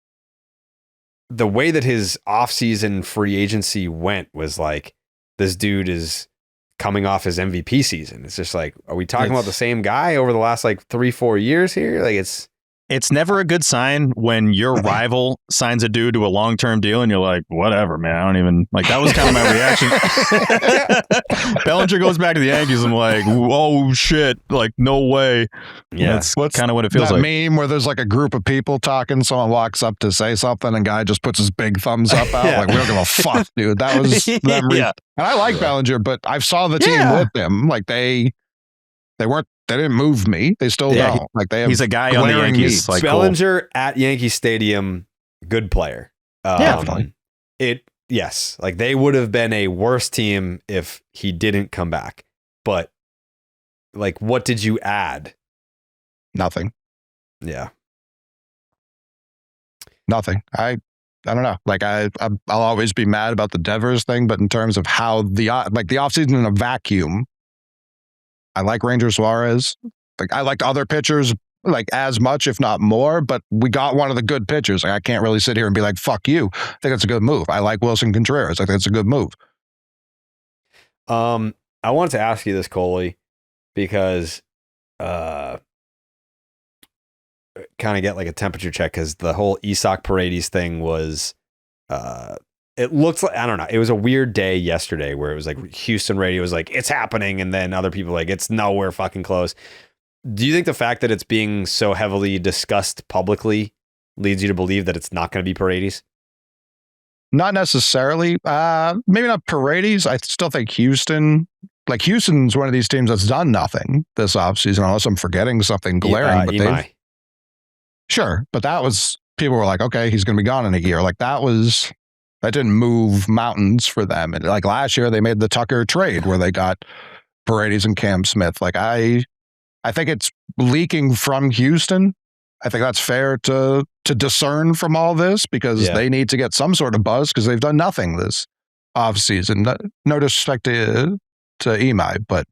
the way that his offseason free agency went was like, this dude is coming off his MVP season. It's just like, are we talking about the same guy over the last like 3-4 years here? Like it's never a good sign when your rival signs a dude to a long-term deal and you're like, whatever, man. I don't even like that was kind of my reaction. Bellinger goes back to the Yankees. I'm like, oh shit. Like, no way. Yeah. That's kind of what it feels that like. Meme where there's like a group of people talking. Someone walks up to say something and guy just puts his big thumbs up out. Like, we don't give a fuck, dude. That was them. And I like Bellinger, but I saw the team with him. Like they didn't move me. They still don't. Like he's a guy on the Yankees. Like, Bellinger at Yankee Stadium, good player. Definitely. Yes. Like they would have been a worse team if he didn't come back. But like, what did you add? Nothing. Yeah. Nothing. I don't know. Like I'll always be mad about the Devers thing, but in terms of how the offseason in a vacuum, I like Ranger Suárez. Like I liked other pitchers like as much, if not more, but we got one of the good pitchers. Like I can't really sit here and be like, fuck you. I think that's a good move. I like Wilson Contreras. I think it's a good move. I wanted to ask you this, Coley, because kind of get like a temperature check, because the whole Isak Paredes thing was it looks like, I don't know, it was a weird day yesterday where it was like Houston radio was like, it's happening, and then other people like, it's nowhere fucking close. Do you think the fact that it's being so heavily discussed publicly leads you to believe that it's not going to be Paredes? Not necessarily. Maybe not Paredes. I still think Houston's one of these teams that's done nothing this offseason, unless I'm forgetting something glaring. But sure, but that was, people were like, okay, he's going to be gone in a year. Like that didn't move mountains for them. And like last year, they made the Tucker trade where they got Paredes and Cam Smith. Like I think it's leaking from Houston. I think that's fair to discern from all this, because they need to get some sort of buzz because they've done nothing this offseason. No disrespect to Imai, but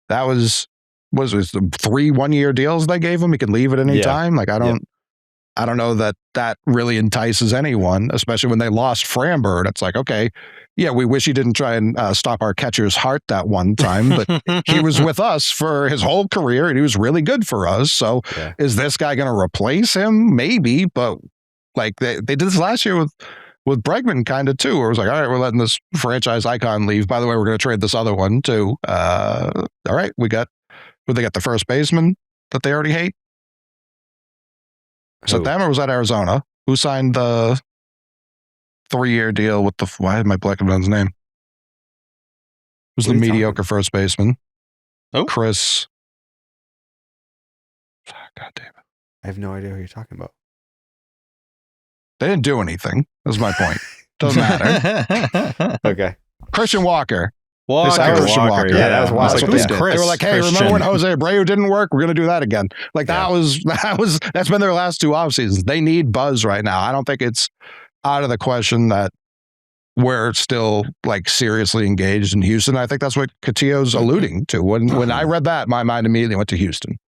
that was the 3 1-year deals they gave him. He could leave at any time. Like I don't know that really entices anyone, especially when they lost Framber. It's like, okay, yeah, we wish he didn't try and stop our catcher's heart that one time, but he was with us for his whole career and he was really good for us. So is this guy going to replace him? Maybe, but like they did this last year with Bregman kind of too, where it was like, all right, we're letting this franchise icon leave. By the way, we're going to trade this other one too. All right, they got the first baseman that they already hate? So them, or was that Arizona? Who signed the 3-year deal with why am I blanking on his name? Who's the mediocre first baseman? Oh, Chris. God damn it. I have no idea who you're talking about. They didn't do anything. That's my point. Doesn't matter. Okay. Christian Walker. Walker. Yeah, that was Walker. Who's Chris? They were like, hey, remember when Jose Abreu didn't work? We're going to do that again. Like that's been their last 2 off seasons. They need buzz right now. I don't think it's out of the question that we're still like seriously engaged in Houston. I think that's what Cotiyo's alluding to. When I read that, my mind immediately went to Houston.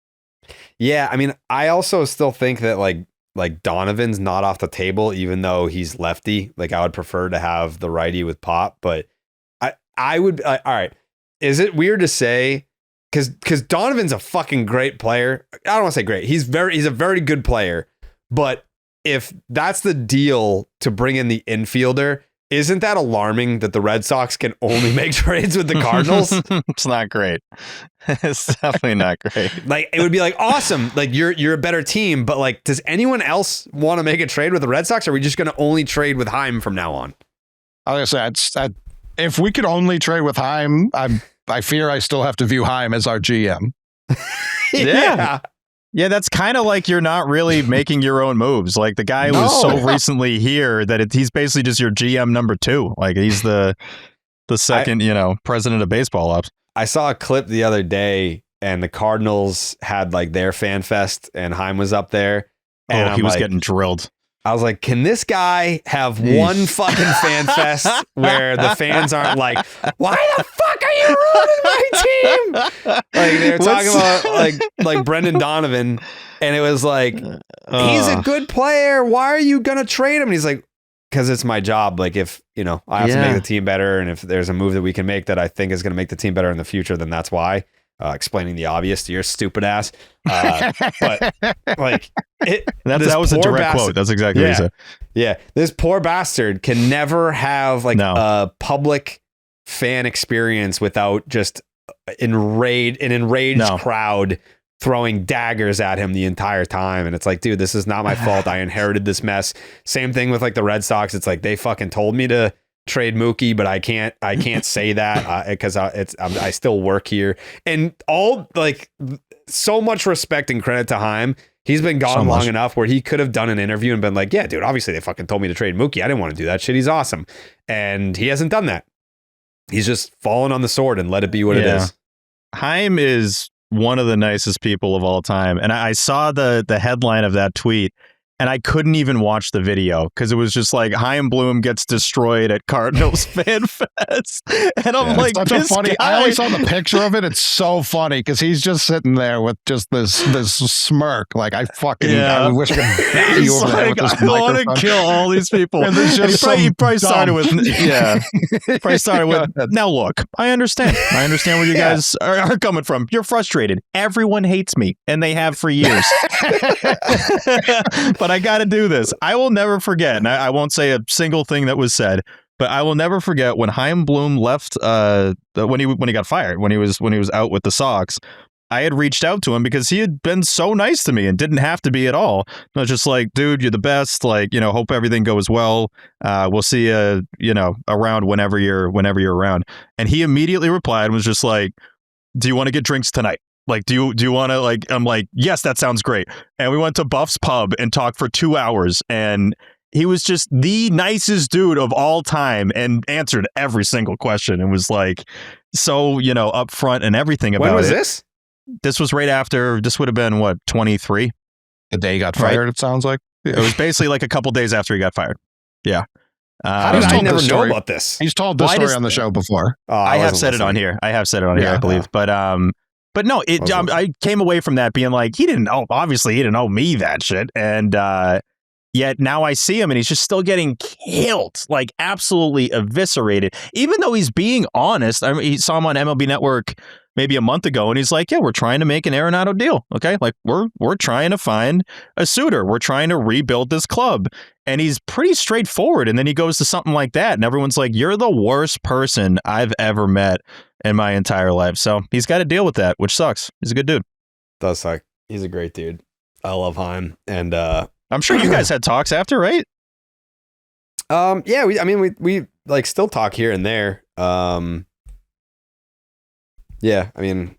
Yeah, I mean, I also still think that like Donovan's not off the table, even though he's lefty. Like I would prefer to have the righty with Pop, but I would. All right, is it weird to say? Because Donovan's a fucking great player. I don't want to say great. He's a very good player. But if that's the deal to bring in the infielder, isn't that alarming that the Red Sox can only make trades with the Cardinals? It's not great. It's definitely not great. Like it would be like awesome. Like you're a better team, but like, does anyone else want to make a trade with the Red Sox? Or are we just going to only trade with Chaim from now on? I was gonna say, if we could only trade with Chaim, I fear I still have to view Chaim as our GM. Yeah. Yeah, that's kind of like you're not really making your own moves. Like the guy was so recently here that he's basically just your GM number 2. Like he's the second, president of baseball ops. I saw a clip the other day and the Cardinals had like their fan fest and Chaim was up there. And he was getting drilled. I was like, can this guy have one fucking fan fest where the fans aren't like, why the fuck are you ruining my team? Like they were talking about like Brendan Donovan, and it was like, he's a good player. Why are you gonna trade him? And he's like, because it's my job. Like if I have to make the team better, and if there's a move that we can make that I think is gonna make the team better in the future, then that's why. Explaining the obvious to your stupid ass. But like that was a direct quote. That's exactly what he said. Yeah. This poor bastard can never have like a public fan experience without just an enraged crowd throwing daggers at him the entire time. And it's like, dude, this is not my fault. I inherited this mess. Same thing with like the Red Sox. It's like they fucking told me to trade Mookie, but I can't say that because I still work here. And all like so much respect and credit to Chaim. He's been gone long enough where he could have done an interview and been like, yeah, dude, obviously they fucking told me to trade Mookie. I didn't want to do that shit. He's awesome. And he hasn't done that. He's just fallen on the sword and let it be what it is. Chaim is one of the nicest people of all time. And I saw the headline of that tweet, and I couldn't even watch the video because it was just like Chaim Bloom gets destroyed at Cardinals Fan Fest. And I'm like, such funny. I always saw the picture of it. It's so funny because he's just sitting there with just this smirk. Like I wish I could bat you over there with this I want to kill all these people. And he probably started with now look, I understand where you guys are coming from. You're frustrated. Everyone hates me, and they have for years. But I got to do this. I will never forget, and I won't say a single thing that was said, but I will never forget when Chaim Bloom left. When he got fired, when he was out with the Sox, I had reached out to him because he had been so nice to me and didn't have to be at all. I was just like, dude, you're the best. Like, hope everything goes well. We'll see you, around whenever you're around. And he immediately replied and was just like, do you want to get drinks tonight? Like, do you want to, like, I'm like, yes, that sounds great. And we went to Buff's Pub and talked for 2 hours, and he was just the nicest dude of all time and answered every single question and was like, so, upfront and everything about it. When was this? This was right after, this would have been, 23? The day he got fired, it sounds like. It was basically like a couple days after he got fired. Yeah. How did I never know about this? He's told this story on the show before. I have said it on here. I believe. But no, I came away from that being like, obviously he didn't owe me that shit. And yet now I see him and he's just still getting killed, like absolutely eviscerated, even though he's being honest. I mean, he saw him on MLB Network maybe a month ago and he's like, yeah, we're trying to make an Arenado deal. Okay. Like we're trying to find a suitor. We're trying to rebuild this club. And he's pretty straightforward. And then he goes to something like that. And everyone's like, you're the worst person I've ever met in my entire life. So he's got to deal with that, which sucks. He's a good dude. Does suck. He's a great dude. I love Chaim. And I'm sure you guys had talks after, right? Yeah, we like still talk here and there. Yeah, I mean,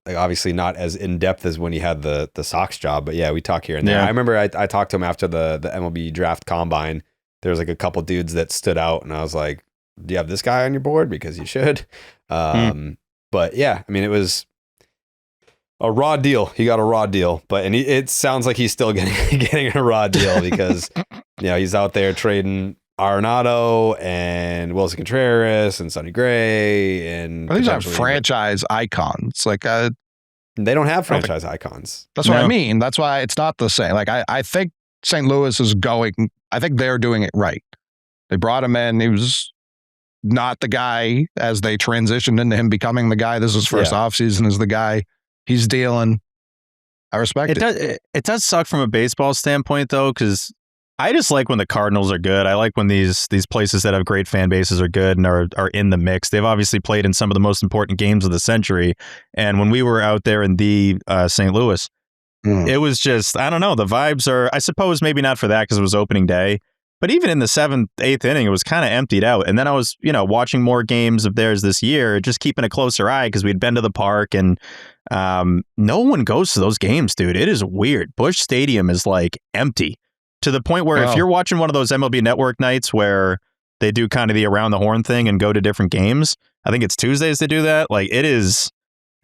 like obviously not as in depth as when he had the Sox job, but yeah, we talk here and there. I remember I talked to him after the MLB draft combine. There was like a couple dudes that stood out, and I was like, do you have this guy on your board? Because you should. But yeah, I mean, it was a raw deal. He got a raw deal, it sounds like he's still getting a raw deal because he's out there trading Arenado and Wilson Contreras and Sonny Gray and these are franchise icons. Like they don't have franchise icons. That's what I mean. That's why it's not the same. Like I think St. Louis is going. I think they're doing it right. They brought him in. He was not the guy as they transitioned into him becoming the guy. This is his first offseason as the guy. He's dealing. I respect it. It does suck from a baseball standpoint, though, because I just like when the Cardinals are good. I like when these places that have great fan bases are good and are in the mix. They've obviously played in some of the most important games of the century. And when we were out there in the St. Louis, it was just, I don't know, the vibes are, I suppose maybe not for that because it was opening day, but even in the 7th, 8th inning, it was kind of emptied out. And then I was, watching more games of theirs this year, just keeping a closer eye because we'd been to the park and no one goes to those games, dude. It is weird. Busch Stadium is like empty to the point where if you're watching one of those MLB Network nights where they do kind of the around the horn thing and go to different games, I think it's Tuesdays they do that. Like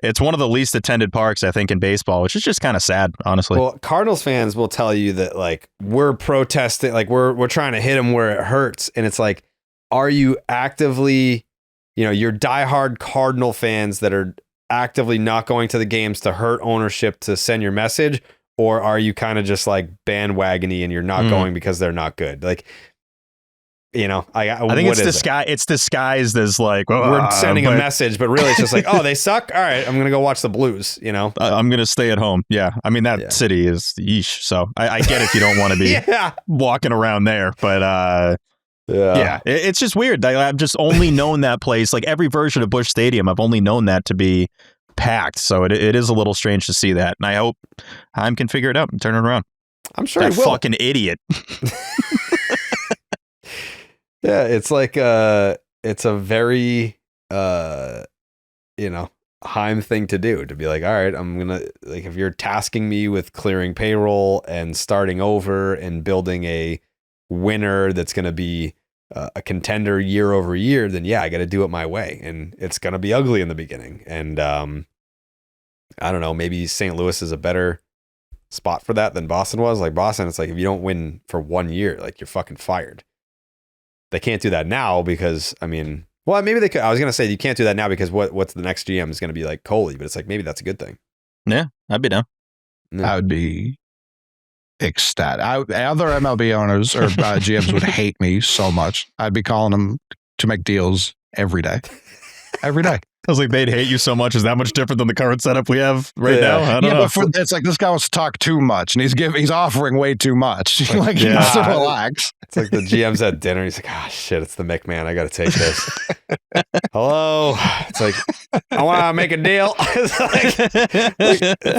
it's one of the least attended parks, I think, in baseball, which is just kind of sad, honestly. Well, Cardinals fans will tell you that like we're protesting, like we're trying to hit them where it hurts. And it's like, are you actively, you're diehard Cardinal fans that are actively not going to the games to hurt ownership to send your message? Or are you kind of just like bandwagony and you're not going because they're not good? Like, I think it's disguised as like, we're sending a message, but really it's just like, oh, they suck. All right, I'm going to go watch the Blues, I'm going to stay at home. Yeah. I mean, that city is yeesh. So I get if you don't want to be walking around there, but it's just weird. I've just only known that place, like every version of Busch Stadium, I've only known that to be packed. So it is a little strange to see that. And I hope Chaim can figure it out and turn it around. I'm sure that he will. Fucking idiot. Yeah, it's like it's a very Chaim thing to do, to be like, all right, I'm gonna, like, if you're tasking me with clearing payroll and starting over and building a winner that's gonna be a contender year over year, then I got to do it my way, and it's gonna be ugly in the beginning. And I don't know, maybe St. Louis is a better spot for that than Boston was. Like Boston, it's like if you don't win for 1 year, like you're fucking fired. They can't do that now because, maybe they could. I was going to say you can't do that now because what's the next GM is going to be like Coley, but it's like maybe that's a good thing. Yeah, I'd be down. I would be ecstatic. Other MLB owners or GMs would hate me so much. I'd be calling them to make deals every day. Every day. I was like, they'd hate you so much. Is that much different than the current setup we have right now? I don't know. But it's like this guy wants to talk too much, and he's offering way too much. Like he needs to relax. It's like the GM's at dinner. He's like, shit, it's the McMahon. I got to take this. Hello. It's like, I want to make a deal. It's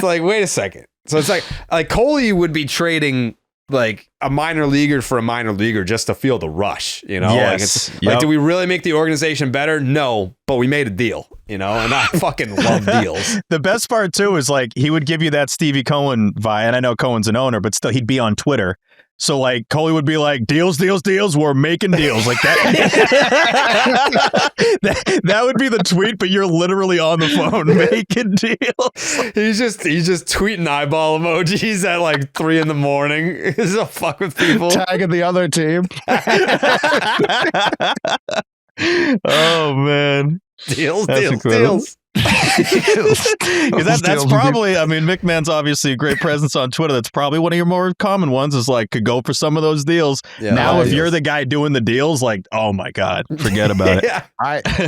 like, wait a second. So it's like Coley would be trading like a minor leaguer for a minor leaguer just to feel the rush, Yes. Like, do we really make the organization better? No, but we made a deal, and I fucking love deals. The best part too is like he would give you that Stevie Cohen vibe, and I know Cohen's an owner, but still he'd be on Twitter. So like Coley would be like, deals, we're making deals. Like that. that would be the tweet, but you're literally on the phone making deals. He's just tweeting eyeball emojis at like 3 a.m. He's a fuck with people. Tagging the other team. Oh man. Deals. Because that's probably, McMahon's obviously a great presence on Twitter. That's probably one of your more common ones, is like, could go for some of those deals. Yeah, now, if you're the guy doing the deals, like, oh my God, forget about it.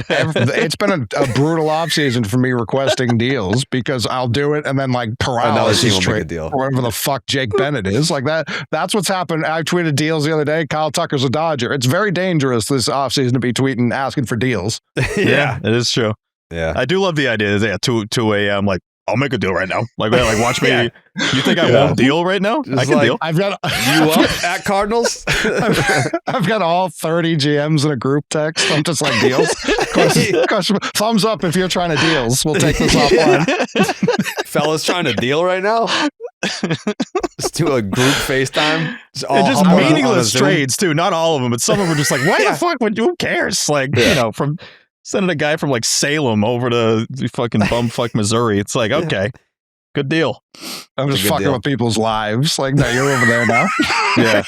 It's been a brutal offseason for me requesting deals because I'll do it and then like paralysis trade deal, or whatever the fuck Jake Bennett is. Like that's what's happened. I tweeted deals the other day. Kyle Tucker's a Dodger. It's very dangerous this offseason to be tweeting asking for deals. Yeah, it is true. Yeah, I do love the idea that 2 a.m. like, I'll make a deal right now. Like watch me. You think I won't deal right now? I can deal. I've got you up at Cardinals. I've got all 30 GMs in a group text. I'm just like, deals. Thumbs up if you're trying to deals. We'll take this offline. Fellas trying to deal right now. Just do a group FaceTime. Just meaningless trades too. Not all of them, but some of them are just like, why the fuck would you? Who cares? Like from. Sending a guy from like Salem over to fucking bumfuck Missouri. It's like, okay. Good deal. I'm just fucking with people's lives. Like, no, you're over there now. Yeah.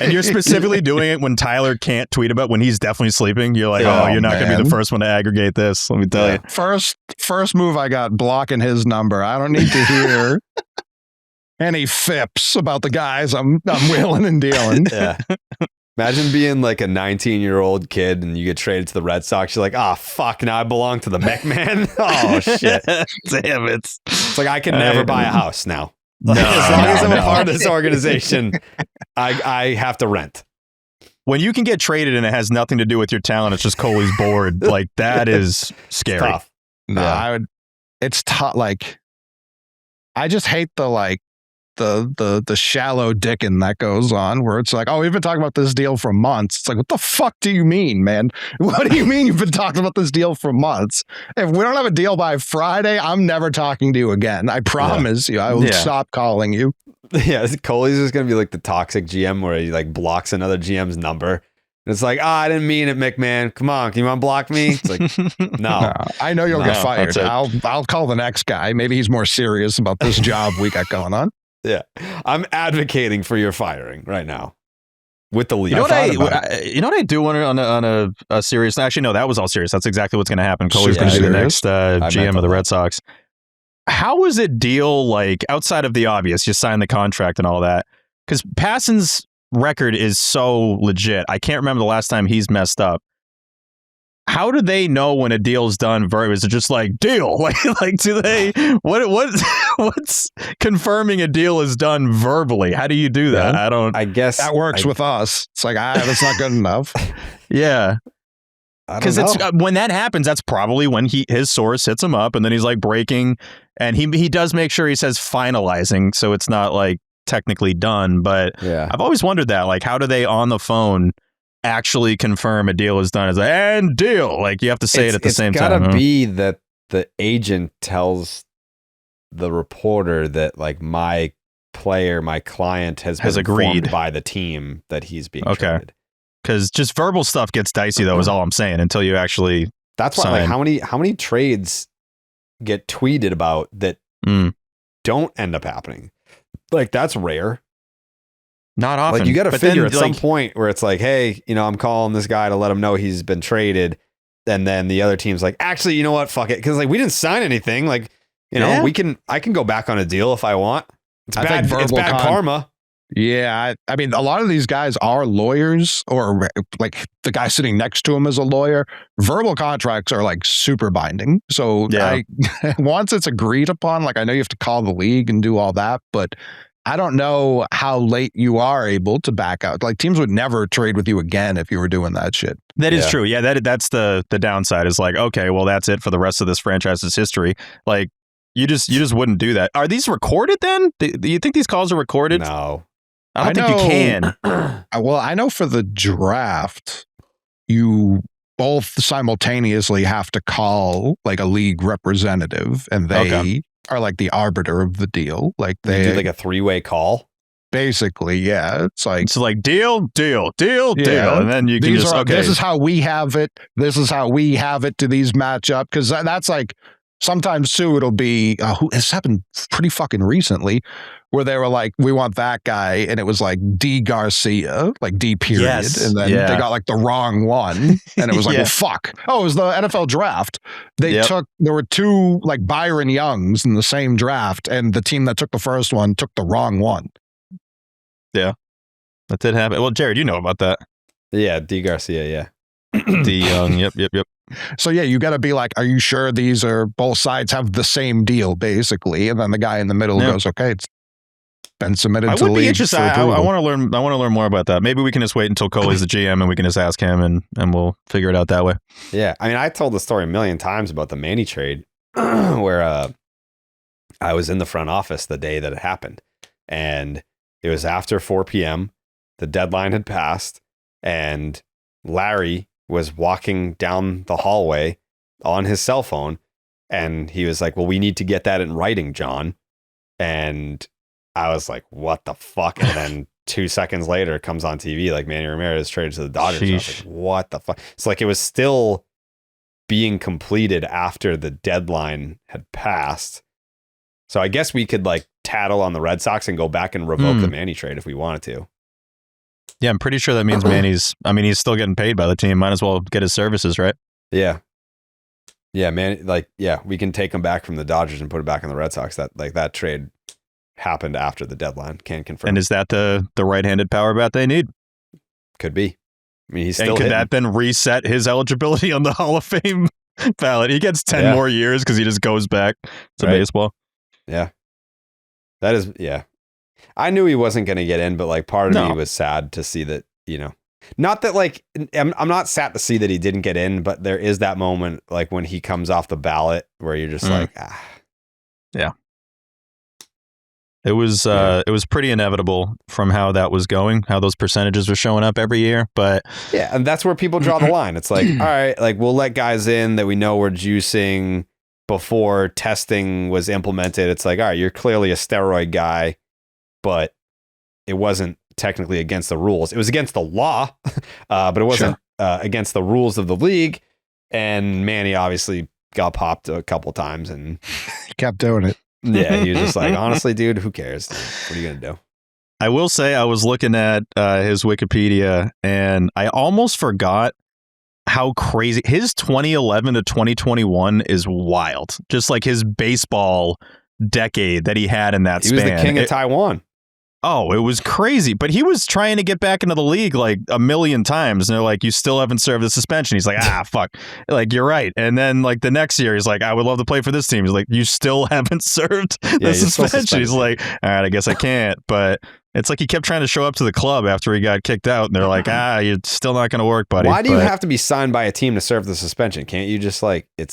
And you're specifically doing it when Tyler can't tweet about when he's definitely sleeping. You're like, you're not going to be the first one to aggregate this. Let me tell you. First move I got, blocking his number. I don't need to hear any fips about the guys I'm wheeling and dealing. Yeah. Imagine being like a 19-year-old kid and you get traded to the Red Sox. You're like, fuck, now I belong to the McMahon. Oh, shit. Damn it. It's like I can never buy a house now. No, as long as I'm a part of this organization, I have to rent. When you can get traded and it has nothing to do with your talent, it's just Coley's board. Like, that is scary. It's tough. No, it's tough. Like, I just hate the shallow dicking that goes on where it's like, oh, we've been talking about this deal for months. It's like, what the fuck do you mean, man? What do you mean you've been talking about this deal for months? If we don't have a deal by Friday, I'm never talking to you again. I promise you. I will stop calling you. Yeah, Coley's just going to be like the toxic GM where he like blocks another GM's number. And it's like, I didn't mean it, McMahon. Come on, can you unblock me? It's like, no. I know you'll get fired. I'll call the next guy. Maybe he's more serious about this job we got going on. Yeah, I'm advocating for your firing right now with the league. You know what I do on a serious? Actually, no, that was all serious. That's exactly what's going to happen. Coley's going to be the next GM of the Red Sox. How is it deal like outside of the obvious? You sign the contract and all that because Passan's record is so legit. I can't remember the last time he's messed up. How do they know when a deal's done? Is it just like deal? Like do they? What's confirming a deal is done verbally? How do you do that? Yeah. I guess that works with us. It's like that's not good enough. Yeah, because it's when that happens. That's probably when his source hits him up, and then he's like breaking, and he does make sure he says finalizing, so it's not like technically done. But I've always wondered that, like, how do they on the phone actually confirm a deal is done? As and deal, like you have to say it at the same time. It's gotta be that the agent tells the reporter that like my client has been agreed by the team that he's being traded. Because just verbal stuff gets dicey though, is all I'm saying, until you actually that's why like how many trades get tweeted about that don't end up happening. Like that's rare. Not often. Like you got to figure at some point where it's like, hey, I'm calling this guy to let him know he's been traded, and then the other team's like, actually, you know what? Fuck it, because like we didn't sign anything. Like, I can go back on a deal if I want. It's bad karma. Yeah, I mean, a lot of these guys are lawyers, or like the guy sitting next to him is a lawyer. Verbal contracts are like super binding. So once it's agreed upon, like I know you have to call the league and do all that, but I don't know how late you are able to back out. Like teams would never trade with you again if you were doing that shit. That is true. Yeah, that's the downside is like, okay, well that's it for the rest of this franchise's history. Like you just wouldn't do that. Are these recorded then? Do you think these calls are recorded? No. I don't think you can. Well, I know for the draft, you both simultaneously have to call like a league representative, and they are like the arbiter of the deal. Like they do like a 3-way call. Basically, yeah. It's like deal, and then you can just this is how we have it. This is how we have it. Do these match up? Because that's like sometimes too. It'll be it's happened pretty fucking recently, where they were like, we want that guy, and it was like D Garcia, like D period, and then they got like the wrong one, and it was like, well, fuck. Oh, it was the NFL draft. There were 2 like Byron Youngs in the same draft, and the team that took the first one took the wrong one. Yeah, that did happen. Well, Jared, you know about that. Yeah, D Garcia, yeah. D Young, yep. So yeah, you got to be like, are you sure these are both sides have the same deal, basically? And then the guy in the middle goes, okay, it's been submitted to the league. I would be interested. I want to learn. I want to learn more about that. Maybe we can just wait until Coley's the GM and we can just ask him, and we'll figure it out that way. Yeah, I mean, I told the story a million times about the Manny trade, where I was in the front office the day that it happened, and it was after 4 p.m. The deadline had passed, and Larry was walking down the hallway on his cell phone, and he was like, well, we need to get that in writing, John. And I was like, what the fuck? And then 2 seconds later, it comes on TV like Manny Ramirez traded to the Dodgers. I was like, what the fuck? It's like it was still being completed after the deadline had passed. So I guess we could like tattle on the Red Sox and go back and revoke the Manny trade if we wanted to. Yeah, I'm pretty sure that means Manny's. I mean, he's still getting paid by the team. Might as well get his services, right? Yeah. Yeah, man. Like, yeah, we can take him back from the Dodgers and put it back on the Red Sox. That trade happened after the deadline. Can't confirm. And is that the right-handed power bat they need? Could be. I mean, he's still. And could that then reset his eligibility on the Hall of Fame ballot? He gets 10 more years because he just goes back to baseball. Yeah. That is, yeah. I knew he wasn't going to get in, but like part of me was sad to see that, you know, not that like, I'm not sad to see that he didn't get in, but there is that moment like when he comes off the ballot where you're just like, ah. Yeah. It was pretty inevitable from how that was going, how those percentages were showing up every year. But yeah, and that's where people draw the line. It's like, all right, like we'll let guys in that we know we're juicing before testing was implemented. It's like, all right, you're clearly a steroid guy, but it wasn't technically against the rules. It was against the law, but it wasn't against the rules of the league. And Manny obviously got popped a couple times and he kept doing it. Yeah, he was just like, honestly, dude, who cares? What are you going to do? I will say I was looking at his Wikipedia and I almost forgot how crazy his 2011 to 2021 is wild. Just like his baseball decade that he had in that span. He was the king of Taiwan. Oh, it was crazy. But he was trying to get back into the league like a million times. And they're like, you still haven't served the suspension. He's like, fuck. Like, you're right. And then like the next year, he's like, I would love to play for this team. He's like, you still haven't served the suspension. He's like, all right, I guess I can't. But it's like he kept trying to show up to the club after he got kicked out. And they're like, you're still not going to work, buddy. Why do you have to be signed by a team to serve the suspension? Can't you just like, I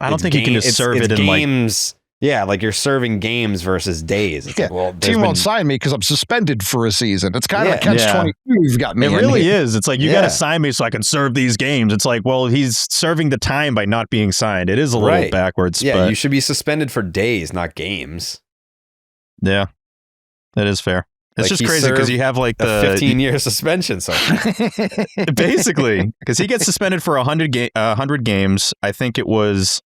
don't think you can just serve it in games. Yeah, like you're serving games versus days. It's like, well, team won't sign me because I'm suspended for a season. It's kind of like catch-22 you've got me. It really is. It's like, you got to sign me so I can serve these games. It's like, well, he's serving the time by not being signed. It is a little backwards. Yeah, but you should be suspended for days, not games. Yeah, that is fair. It's just crazy because you have like the 15-year suspension. So basically, because he gets suspended for 100 games. I think it was...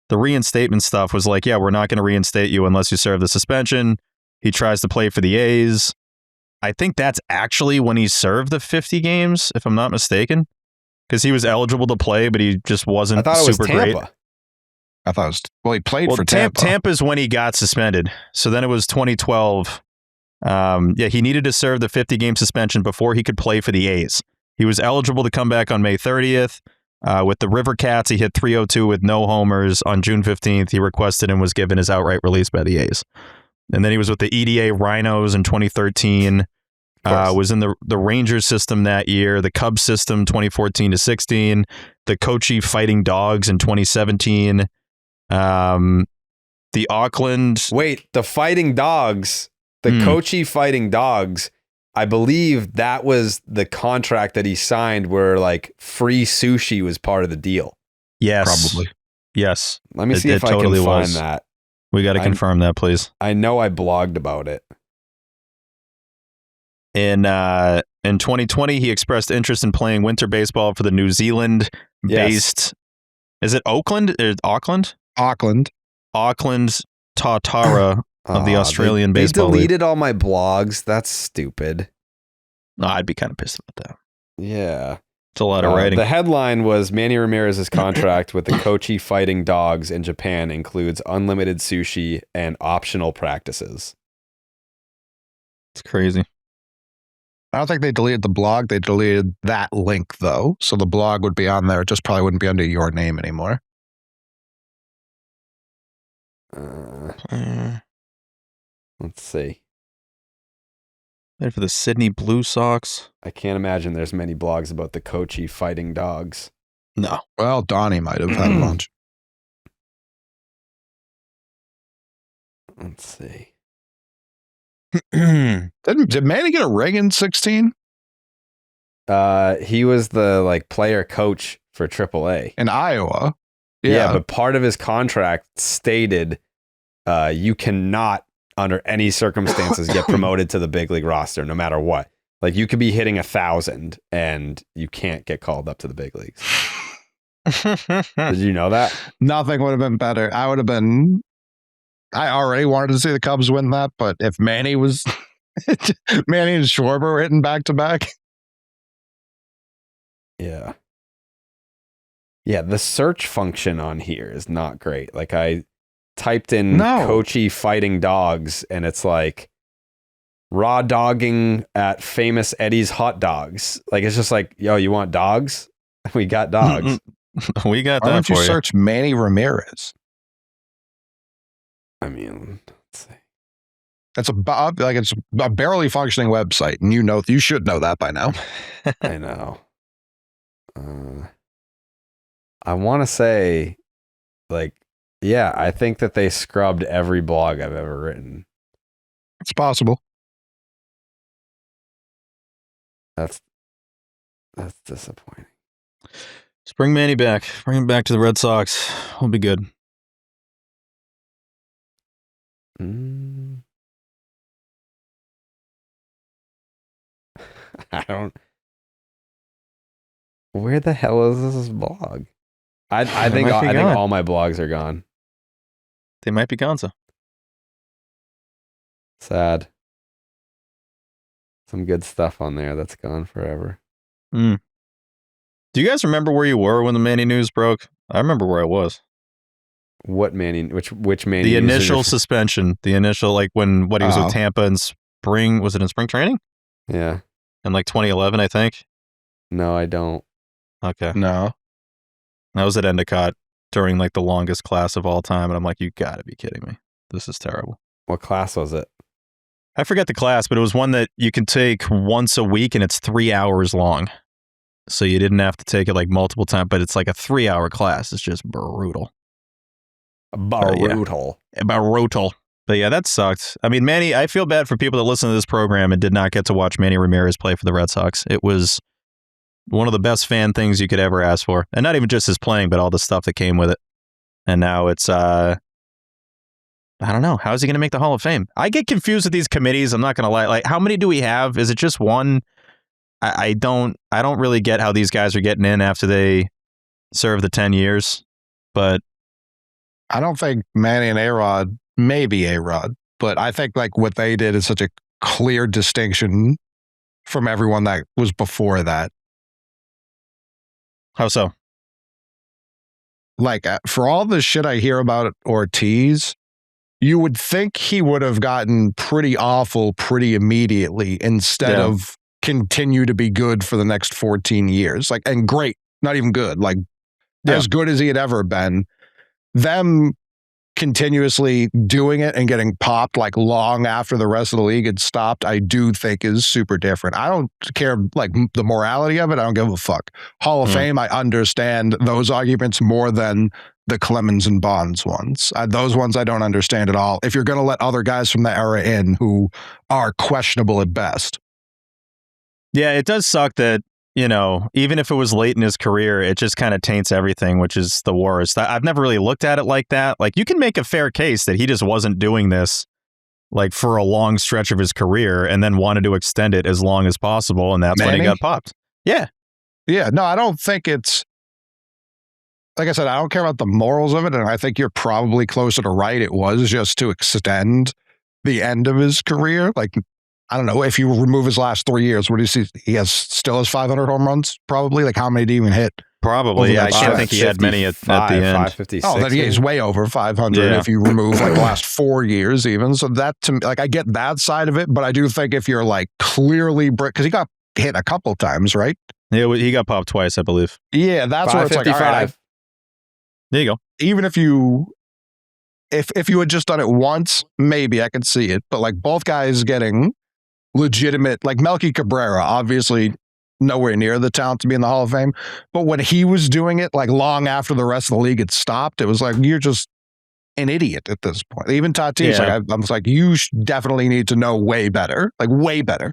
The reinstatement stuff was like, yeah, we're not going to reinstate you unless you serve the suspension. He tries to play for the A's. I think that's actually when he served the 50 games, if I'm not mistaken, because he was eligible to play, but he just wasn't super great. I thought it was, well, he played for Tampa. Tampa's when he got suspended. So then it was 2012. He needed to serve the 50-game suspension before he could play for the A's. He was eligible to come back on May 30th. With the River Cats, he hit .302 with no homers. On June 15th, he requested and was given his outright release by the A's. And then he was with the EDA Rhinos in 2013. Was in the Rangers system that year, the Cubs system 2014 to 16, the Cotiyo Fighting Dogs in 2017. The Auckland... Wait, the Fighting Dogs, the Cotiyo Fighting Dogs... I believe that was the contract that he signed where like free sushi was part of the deal. Yes. Probably. Yes. Let me see if I can find that. We got to confirm that, please. I know I blogged about it. In 2020, he expressed interest in playing winter baseball for the New Zealand-based... Is it Auckland? Auckland? Auckland. Auckland Tatara of the Australian Baseball League. They deleted all my blogs. That's stupid. No, I'd be kind of pissed about that. Yeah. It's a lot of writing. The headline was Manny Ramirez's contract with the Cotiyo Fighting Dogs in Japan includes unlimited sushi and optional practices. It's crazy. I don't think they deleted the blog. They deleted that link, though. So the blog would be on there. It just probably wouldn't be under your name anymore. Let's see. There for the Sydney Blue Sox. I can't imagine there's many blogs about the Cotiyo Fighting Dogs. No. Well, Donnie might have had a bunch. Let's see. Did Manny get a ring in 16? He was the like player coach for AAA in Iowa. Yeah, but part of his contract stated you cannot under any circumstances get promoted to the big league roster, no matter what. Like you could be hitting 1,000 and you can't get called up to the big leagues. Did you know that? Nothing would have been better. I would have been I already wanted to see the Cubs win that, but if Manny and Schwarber were hitting back to back. Yeah. Yeah, the search function on here is not great. Like I typed in Coachy fighting dogs and it's like raw dogging at famous Eddie's hot dogs. Like it's just like, yo, you want dogs? We got dogs. We got Why that don't for you you. search Manny Ramirez? I mean, let's see. It's it's a barely functioning website, and you should know that by now. I know. I want to say, like, yeah, I think that they scrubbed every blog I've ever written. It's possible. That's disappointing. Let's bring Manny back. Bring him back to the Red Sox. We'll be good. I don't. Where the hell is this blog? I think all my blogs are gone. They might be Gonza. Sad. Some good stuff on there that's gone forever. Do you guys remember where you were when the Manny news broke? I remember where I was. What Manny? Which Manny? The initial suspension. The initial, like when he was with Tampa in spring. Was it in spring training? Yeah. In like 2011, I think. No, I don't. Okay. No. I was at Endicott during like the longest class of all time, and I'm like, you gotta be kidding me. This is terrible. What class was it? I forget the class, but it was one that you can take once a week, and it's 3 hours long. So you didn't have to take it like multiple times, but it's like a 3-hour class. It's just brutal. Brutal. But yeah, that sucked. I mean, Manny, I feel bad for people that listen to this program and did not get to watch Manny Ramirez play for the Red Sox. It was one of the best fan things you could ever ask for. And not even just his playing, but all the stuff that came with it. And now it's, I don't know. How is he going to make the Hall of Fame? I get confused with these committees. I'm not going to lie. Like, how many do we have? Is it just one? I don't really get how these guys are getting in after they serve the 10 years. But I don't think Manny and A-Rod, maybe A-Rod, but I think like what they did is such a clear distinction from everyone that was before that. How so? Like for all the shit I hear about Ortiz, you would think he would have gotten pretty awful pretty immediately instead of continue to be good for the next 14 years. Like, and great, not even good, like as good as he had ever been. Them continuously doing it and getting popped like long after the rest of the league had stopped, I do think is super different. I don't care like the morality of it. I don't give a fuck. Hall of Fame, I understand those arguments more than the Clemens and Bonds ones. Those ones I don't understand at all. If you're going to let other guys from the era in who are questionable at best. Yeah, it does suck that, you know, even if it was late in his career, it just kind of taints everything, which is the worst. I've never really looked at it like that. Like, you can make a fair case that he just wasn't doing this like for a long stretch of his career and then wanted to extend it as long as possible. And that's when he got popped. Yeah. Yeah. No, I don't think it's, like I said, I don't care about the morals of it. And I think you're probably closer to right. It was just to extend the end of his career. Like, I don't know, if you remove his last 3 years, what do you see? He still has 500 home runs, probably? Like, how many do you even hit? Probably, yeah. I can't think he had many at the end. 556. Oh, then he's way over 500 if you remove like the last 4 years even. So that, to me, like, I get that side of it, but I do think if you're like clearly, because he got hit a couple times, right? Yeah, he got popped twice, I believe. Yeah, that's where it's like, all right, there you go. Even if you had just done it once, maybe I could see it. But like both guys getting legitimate, like Melky Cabrera, obviously nowhere near the talent to be in the Hall of Fame. But when he was doing it, like long after the rest of the league had stopped, it was like, you're just an idiot at this point. Even Tatis, like I'm like, you definitely need to know way better, like way better.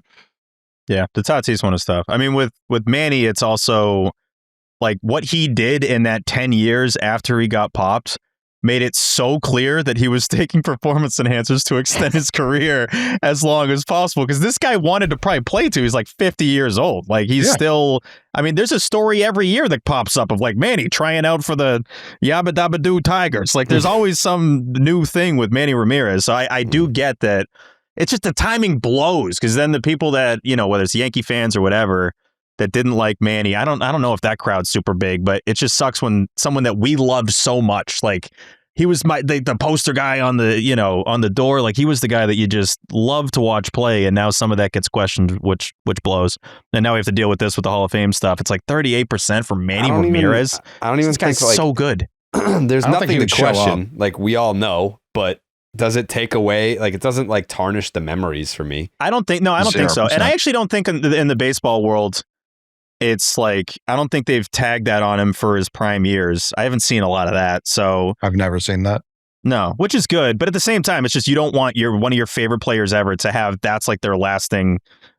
Yeah, the Tatis one is tough. I mean, with Manny, it's also like what he did in that 10 years after he got popped made it so clear that he was taking performance enhancers to extend his career as long as possible. Because this guy wanted to probably play to. He's like 50 years old. Like he's still. I mean, there's a story every year that pops up of like Manny trying out for the Yabba Dabba Doo Tigers. Like there's always some new thing with Manny Ramirez. So I do get that. It's just the timing blows because then the people that, you know, whether it's Yankee fans or whatever, that didn't like Manny. I don't know if that crowd's super big, but it just sucks when someone that we loved so much, like he was the poster guy on the, you know, on the door. Like he was the guy that you just love to watch play. And now some of that gets questioned, which blows. And now we have to deal with this with the Hall of Fame stuff. It's like 38% for Manny Ramirez. I don't even this think guy's like, so good. There's nothing to question. Like we all know, but does it take away, like it doesn't like tarnish the memories for me? I don't think so. And I actually don't think in the baseball world, it's like, I don't think they've tagged that on him for his prime years. I haven't seen a lot of that. So I've never seen that. No, which is good. But at the same time, it's just you don't want one of your favorite players ever to have that's like their lasting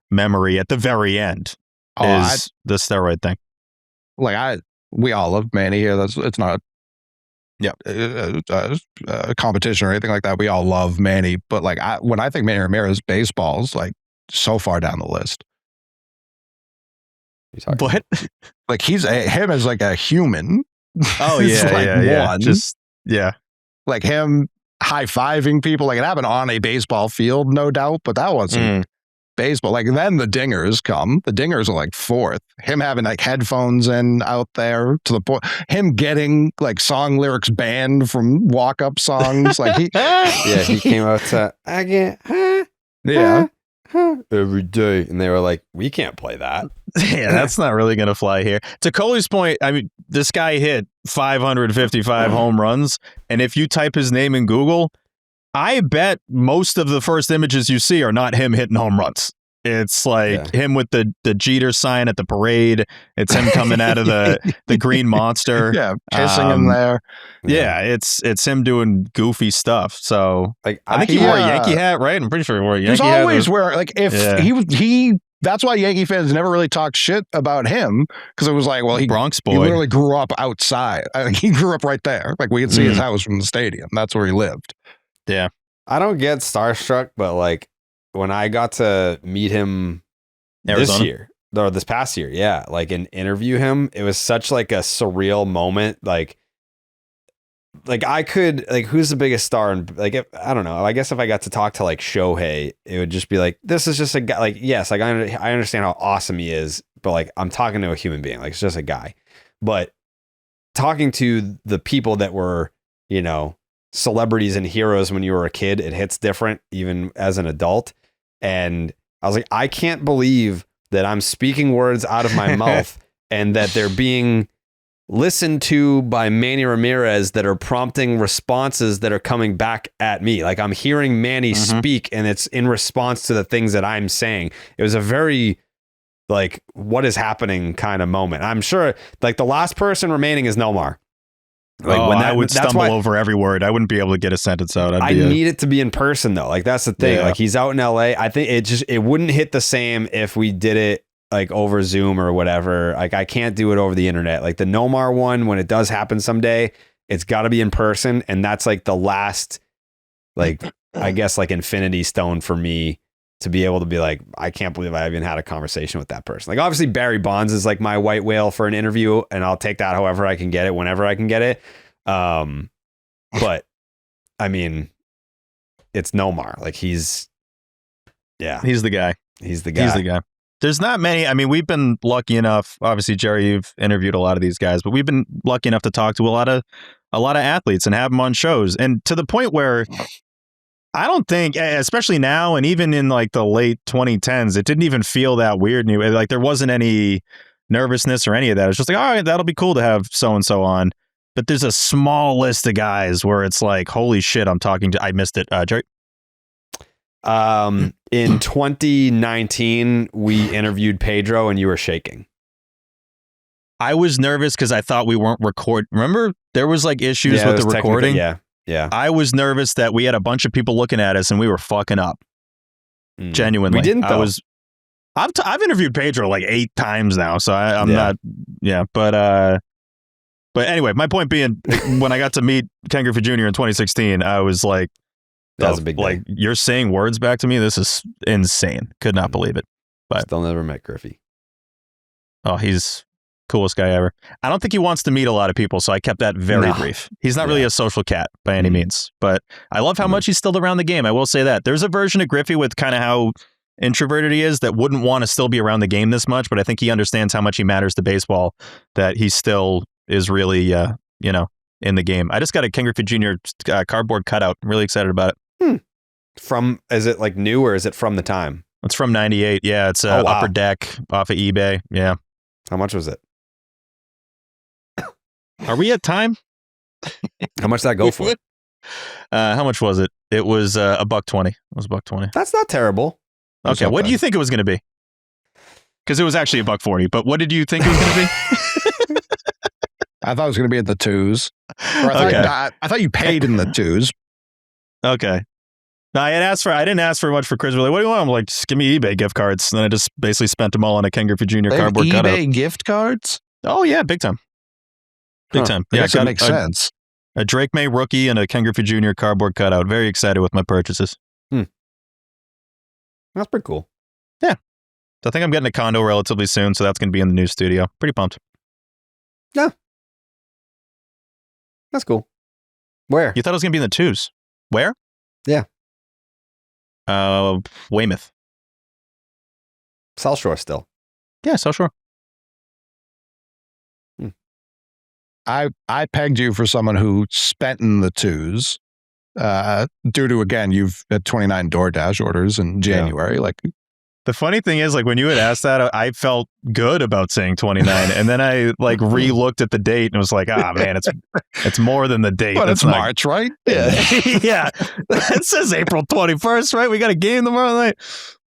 memory at the very end is the steroid thing. Like we all love Manny here. It's not a competition or anything like that. We all love Manny. But like when I think Manny Ramirez, baseball's like so far down the list. What? Like him as like a human. Oh yeah, yeah. Like him high-fiving people. Like it happened on a baseball field, no doubt, but that wasn't baseball. Like then the dingers come. The dingers are like fourth. Him having like headphones in out there to the point. Him getting like song lyrics banned from walk-up songs. Like he came out to every day, and they were like, we can't play that. Yeah, that's not really going to fly here. To Coley's point, I mean, this guy hit 555 home runs, and if you type his name in Google, I bet most of the first images you see are not him hitting home runs. It's like him with the Jeter sign at the parade. It's him coming out of the green monster. Yeah, kissing him there. Yeah, it's him doing goofy stuff. So like I think he wore a Yankee hat, right? I'm pretty sure he wore a Yankee hat. There's always where like if he that's why Yankee fans never really talk shit about him because it was like, well, he Bronx boy. He literally grew up outside. He grew up right there. Like we could see his house from the stadium. That's where he lived. Yeah, I don't get starstruck, but like. When I got to meet him this past year, like and interview him, it was such like a surreal moment. Like I could like, who's the biggest star? And like, I don't know. I guess if I got to talk to like Shohei, it would just be like, this is just a guy. Like, yes, like I understand how awesome he is, but like I'm talking to a human being. Like it's just a guy. But talking to the people that were, you know, celebrities and heroes when you were a kid, it hits different even as an adult. And I was like, I can't believe that I'm speaking words out of my mouth and that they're being listened to by Manny Ramirez that are prompting responses that are coming back at me. Like I'm hearing Manny speak and it's in response to the things that I'm saying. It was a very like, what is happening kind of moment. I'm sure like the last person remaining is Nomar. Like when I would stumble over every word. I wouldn't be able to get a sentence out. I need it to be in person though. Like that's the thing. Like he's out in LA. I think it wouldn't hit the same if we did it like over Zoom or whatever. Like I can't do it over the internet. Like the Nomar one, when it does happen someday, it's got to be in person. And that's like the last, like I guess like infinity stone for me to be able to be like, I can't believe I even had a conversation with that person. Like obviously Barry Bonds is like my white whale for an interview and I'll take that however I can get it, whenever I can get it. But I mean, it's Nomar. Like he's the guy. He's the guy. There's not many. I mean, we've been lucky enough. Obviously, Jerry, you've interviewed a lot of these guys, but we've been lucky enough to talk to a lot of athletes and have them on shows. And to the point where I don't think, especially now and even in like the late 2010s, it didn't even feel that weird. Like there wasn't any nervousness or any of that. It's just like, all right, that'll be cool to have so-and-so on. But there's a small list of guys where it's like, holy shit, I missed it. Jerry? In 2019, we interviewed Pedro and you were shaking. I was nervous because I thought we weren't recording. Remember, there was like issues with the recording. Yeah. I was nervous that we had a bunch of people looking at us and we were fucking up. Genuinely. We didn't, though. I've interviewed Pedro like 8 times now, so I'm not. Yeah, but But anyway, my point being, when I got to meet Ken Griffey Jr. in 2016, I was like, that was a big day. Like, you're saying words back to me? This is insane. Could not believe it. But still never met Griffey. Oh, he's coolest guy ever. I don't think he wants to meet a lot of people, so I kept that very brief. He's not really a social cat by any means, but I love how much he's still around the game. I will say that. There's a version of Griffey with kind of how introverted he is that wouldn't want to still be around the game this much, but I think he understands how much he matters to baseball, that he still is really, in the game. I just got a Ken Griffey Jr. Cardboard cutout. I'm really excited about it. Is it like new or is it from the time? It's from 98. Yeah, it's Upper Deck off of eBay. Yeah. How much was it? Are we at time? How much did that go for? How much was it? It was $120. It was $120. That's not terrible. Okay, what do you think it was going to be? Because it was actually $140. But what did you think it was going to be? I thought it was going to be at the twos. I thought you paid in the twos. Okay. No, I didn't ask for much for Chris. Like, what do you want? I'm like, just give me eBay gift cards. And then I just basically spent them all on a Ken Griffey Jr. cardboard cutout. eBay gift cards? Oh yeah, big time. Big time. Yeah, that makes sense. A Drake May rookie and a Ken Griffey Jr. cardboard cutout. Very excited with my purchases. That's pretty cool. Yeah. So I think I'm getting a condo relatively soon, so that's going to be in the new studio. Pretty pumped. Yeah. That's cool. Where? You thought it was going to be in the twos. Where? Yeah. Weymouth. South Shore still. Yeah, South Shore. I pegged you for someone who spent in the twos due to, again, you've had 29 DoorDash orders in January. Like, the funny thing is, like, when you had asked that, I felt good about saying 29, and then I like re-looked at the date and was like, man, it's more than the date. But it's March, right? Yeah. Yeah. It says April 21st, right? We got a game tomorrow night.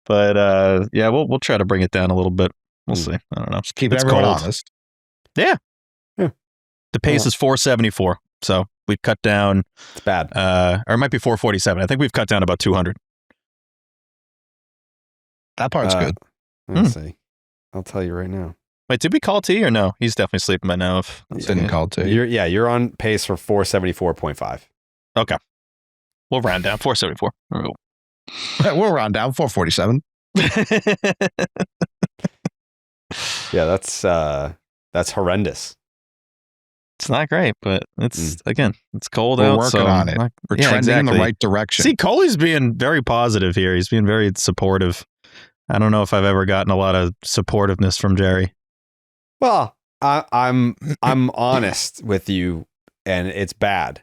But yeah, we'll try to bring it down a little bit. We'll see. I don't know. Just keep everyone honest. Yeah. The pace is 474. So we've cut down. It's bad. Or it might be 447. I think we've cut down about 200. That part's good. Let's see. I'll tell you right now. Wait, did we call T or no? He's definitely sleeping by now. Didn't call T. You're on pace for 474.5. Okay. We'll round down 474. We'll round down 447. Yeah, that's horrendous. It's not great, but it's it's cold out. We're working on it. We're trending in the right direction. See, Coley's being very positive here. He's being very supportive. I don't know if I've ever gotten a lot of supportiveness from Jerry. Well, I'm honest with you, and it's bad.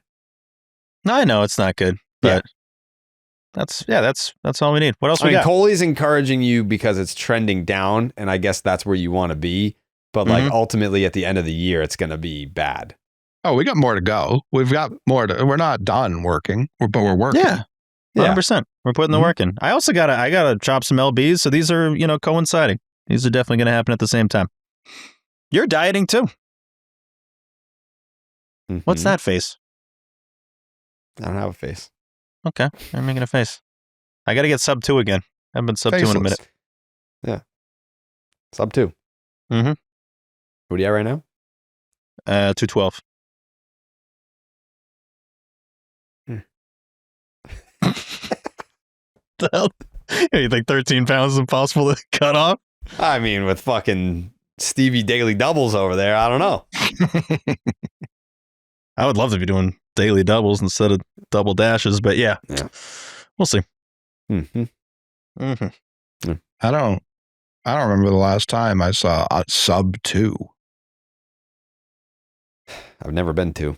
I know it's not good, but that's all we need. What else we got? Coley's encouraging you because it's trending down, and I guess that's where you want to be. But like ultimately, at the end of the year, it's going to be bad. Oh, we got more to go. We've got more to. We're not done working, but we're working. Yeah, 100%. We're putting the work in. I also gotta chop some lbs. So these are coinciding. These are definitely going to happen at the same time. You're dieting too. What's that face? I don't have a face. Okay, I'm making a face. I got to get sub 2 again. I haven't been sub 2 in a minute. Yeah, sub 2. Mm-hmm. What are you at right now? 212. The hell? You think 13 pounds is impossible to cut off? I mean, with fucking Stevie daily doubles over there, I don't know. I would love to be doing daily doubles instead of double dashes, but yeah. We'll see. I don't remember the last time I saw a sub 2. I've never been 2.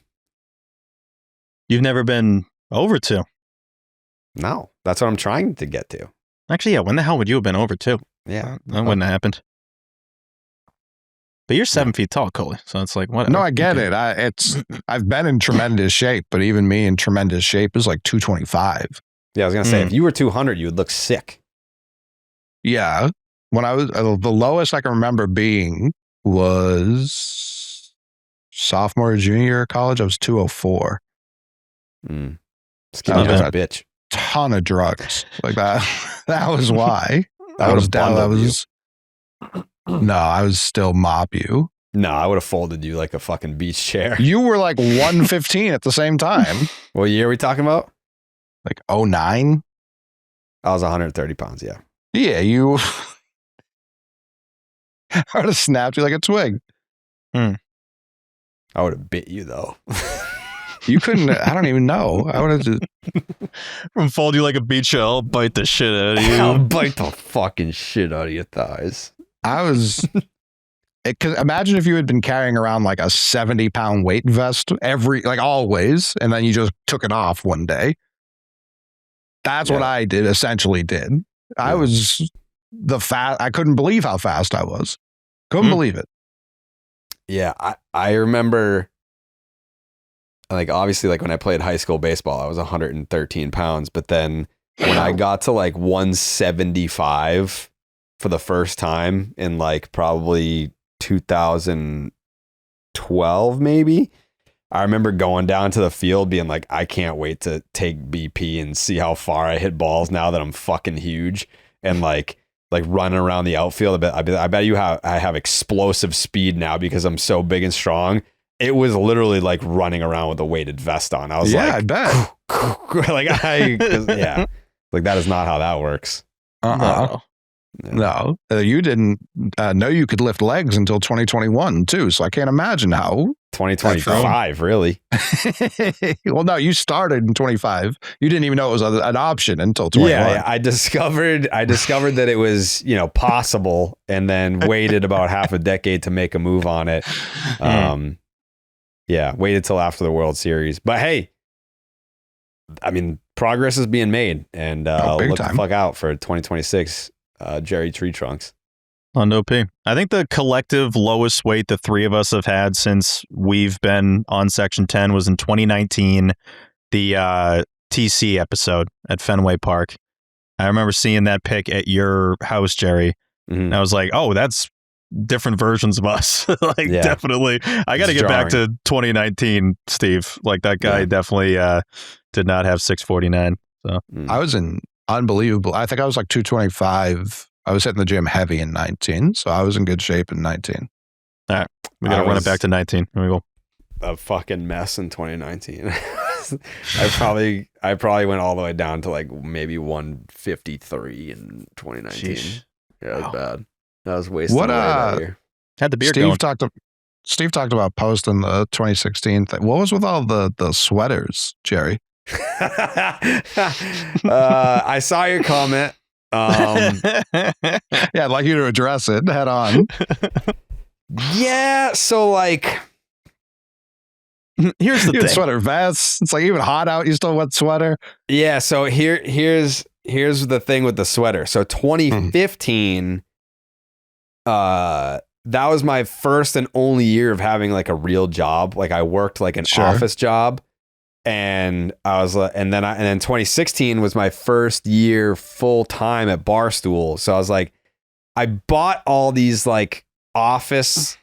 You've never been over 2? No, that's what I'm trying to get to. Actually, yeah. When the hell would you have been over 2? Yeah. That wouldn't have happened. But you're 7 feet tall, Coley. So it's like, what? No, I get it. I've been in tremendous shape, but even me in tremendous shape is like 225. Yeah, I was going to say, if you were 200, you would look sick. Yeah. When I was, the lowest I can remember being was sophomore or junior year of college. I was 204. Skinny as a bitch. Ton of drugs like that. That was why. I was down. I was still mop you. No, I would have folded you like a fucking beach chair. You were like 115 at the same time. What year are we talking about? Like 09? I was 130 pounds, yeah. Yeah, you... I would have snapped you like a twig. I would have bit you, though. You couldn't... I don't even know. I would have just... From fold you like a beach chair, I'll bite the shit out of you. I'll bite the fucking shit out of your thighs. I was... Because imagine if you had been carrying around like a 70-pound weight vest always, and then you just took it off one day. That's what I essentially did. I was I couldn't believe how fast I was. Couldn't believe it. Yeah, I remember, like, obviously, like when I played high school baseball, I was 113 pounds. But then when I got to like 175 for the first time in like probably 2012, maybe, I remember going down to the field being like, I can't wait to take BP and see how far I hit balls now that I'm fucking huge, and like running around the outfield. I bet you I have explosive speed now because I'm so big and strong. It was literally like running around with a weighted vest on. I was like, I bet. like that is not how that works. No, you didn't know you could lift legs until 2021 too. So I can't imagine how. 2025, really? Well, no, you started in 25. You didn't even know it was an option until 21. Yeah, I discovered that it was, possible, and then waited about half a decade to make a move on it. Waited till after the World Series. But hey, I mean, progress is being made, and look the fuck out for 2026. Jerry Tree Trunks. On P. I think the collective lowest weight the three of us have had since we've been on Section 10 was in 2019, the TC episode at Fenway Park. I remember seeing that pic at your house, Jerry. And I was like, oh, that's different versions of us. Definitely. I got to get back to 2019, Steve. Like, that guy definitely did not have 649. So I was in unbelievable. I think I was like 225. I was hitting the gym heavy in 19, so I was in good shape in 19. All right, we got to run it back to 19. Here we go. A fucking mess in 2019. I probably went all the way down to like maybe 153 in 2019. Sheesh. Yeah, it was bad. That was wasting away that year. Had the beer going. Steve talked about posting the 2016 thing. What was with all the sweaters, Jerry? I saw your comment. Yeah, I'd like you to address it head on. Yeah, so like, here's the thing. Sweater vests. It's like even hot out, you still wear sweater. Yeah, so here's the thing with the sweater. So 2015, that was my first and only year of having like a real job. Like I worked like an office job. And I was and then 2016 was my first year full time at Barstool. So I was like, I bought all these like office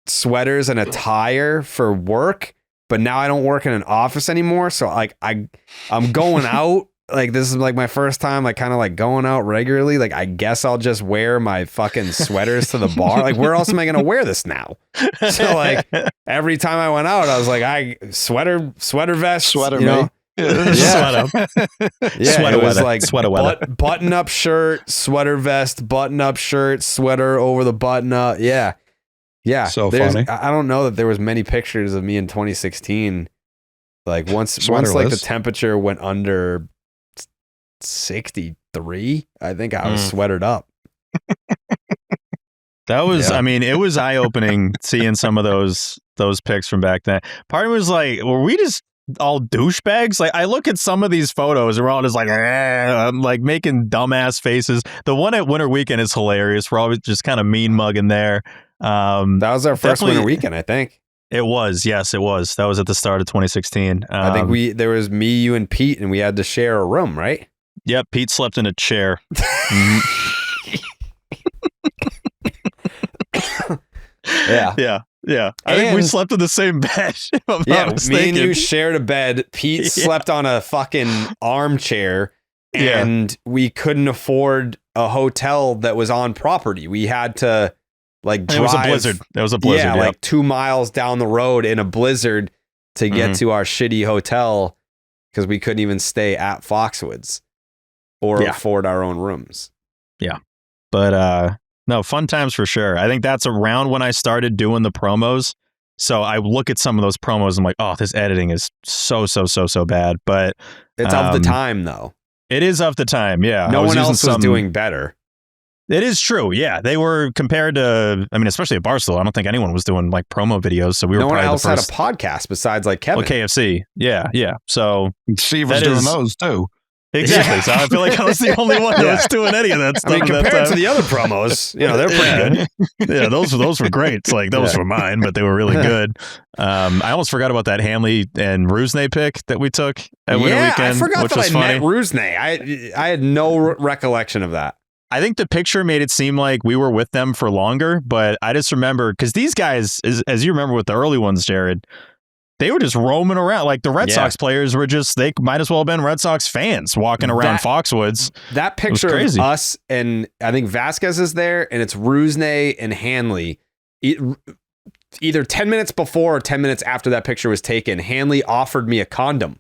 sweaters and attire for work, but now I don't work in an office anymore. So like I'm going out. Like this is like my first time like kind of like going out regularly. Like I guess I'll just wear my fucking sweaters to the bar. Like where else am I gonna wear this now? So like every time I went out, I was like, sweater vest, sweater, Yeah, sweater it was weather. like sweater button up shirt, sweater vest, button up shirt, sweater over the button up. Yeah. So funny. I don't know that there was many pictures of me in 2016. Like once like the temperature went under 63, I think I was sweatered up. That was, I mean, it was eye-opening seeing some of those pics from back then. Part of me was like, were we just all douchebags? Like, I look at some of these photos and we're all just like, I'm like making dumbass faces. The one at Winter Weekend is hilarious. We're always just kind of mean mugging there. That was our first Winter Weekend, I think. It was. Yes, it was. That was at the start of 2016. I think there was me, you, and Pete, and we had to share a room, right? Yep, Pete slept in a chair. Yeah. I think we slept in the same bed. If I'm not mistaken. Me and you shared a bed. Pete slept on a fucking armchair, and we couldn't afford a hotel that was on property. We had to like drive. It was a blizzard. It was a blizzard. Yeah, like 2 miles down the road in a blizzard to get to our shitty hotel because we couldn't even stay at Foxwoods or afford our own rooms. Yeah. But no, fun times for sure. I think that's around when I started doing the promos. So I look at some of those promos and I'm like, oh, this editing is so bad. But it's of the time, though. It is of the time, yeah. No one else was doing better. It is true, yeah. They were compared to, I mean, especially at Barstool, I don't think anyone was doing like promo videos. So we were no probably one else the first. had a podcast besides like Kevin. Well, KFC, yeah. So Steve was doing those too. Exactly. So I feel like I was the only one that was doing any of that stuff. I mean, compared to the other promos, they're pretty good. Yeah, those were great. It's like those were mine, but they were really good. I almost forgot about that Hanley and Rusney pick that we took at Winter Weekend. I forgot which that was funny. Met Rusney. I had no recollection of that. I think the picture made it seem like we were with them for longer, but I just remember because these guys, as you remember with the early ones, Jared, they were just roaming around. Like the Red Sox players were just, they might as well have been Red Sox fans walking around Foxwoods. That picture of us, and I think Vasquez is there, and it's Rusney and Hanley. Either 10 minutes before or 10 minutes after that picture was taken, Hanley offered me a condom.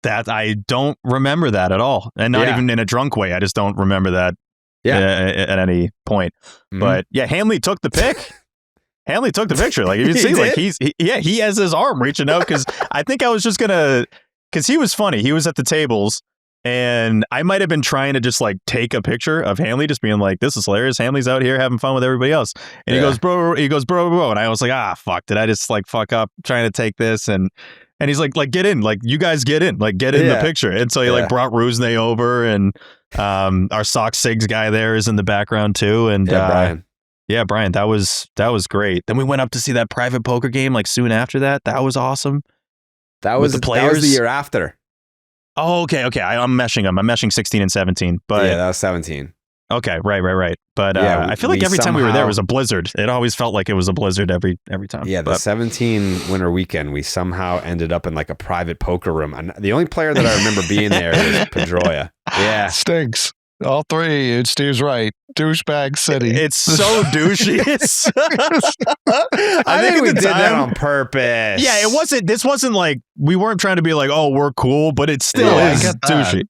That I don't remember that at all. And not even in a drunk way. I just don't remember that at any point. Mm-hmm. But yeah, Hanley took the pic. Hanley took the picture. Like, if you see, like he has his arm reaching out because I think I was just gonna, because he was funny. He was at the tables, and I might have been trying to just like take a picture of Hanley, just being like, "This is hilarious. Hanley's out here having fun with everybody else." And he goes, bro, and I was like, fuck, did I just like fuck up trying to take this? And he's like, get in, like you guys get in, like get in the picture. And so he like brought Rusney over, and our Sox Sigs guy there is in the background too, and Brian. Yeah, Brian, that was great. Then we went up to see that private poker game like soon after that. That was awesome. That was the players. That was the year after. Oh, okay. I'm meshing them. I'm meshing 16 and 17. But yeah, that was 17. Okay, right. But I feel like every time we were there, it was a blizzard. It always felt like it was a blizzard every time. Yeah, the 17 Winter Weekend, we somehow ended up in like a private poker room. And the only player that I remember being there was Pedroia. Yeah, stinks. All three. Steve's right. Douchebag city. It's so douchey. I think we did that on purpose. Yeah, it wasn't. This wasn't like we weren't trying to be like, oh, we're cool, but it still is douchey.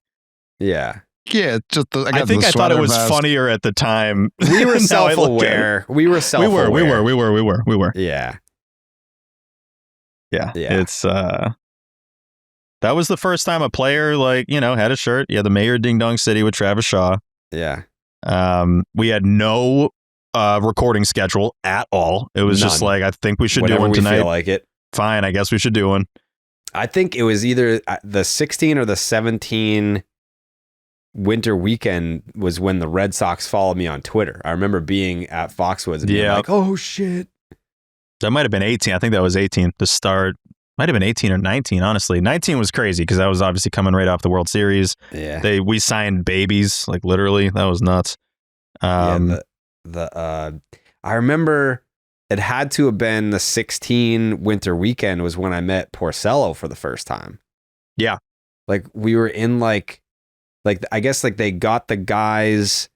Yeah. Yeah, just I think I thought it was funnier at the time. We were self-aware. We were self-aware. We were. Yeah. It's that was the first time a player had a shirt. Yeah, the Mayor of Ding Dong City with Travis Shaw. Yeah. We had no recording schedule at all. It was just like, I think we should do one tonight. We feel like it. Fine, I guess we should do one. I think it was either the 16 or the 17 Winter Weekend was when the Red Sox followed me on Twitter. I remember being at Foxwoods and being like, oh shit. That might have been 18. I think that was 18 to start. Might have been 18 or 19, honestly. 19 was crazy because that was obviously coming right off the World Series. Yeah. We signed babies, like literally. That was nuts. I remember it had to have been the 16 Winter Weekend was when I met Porcello for the first time. Yeah. Like we were in like I guess like they got the guys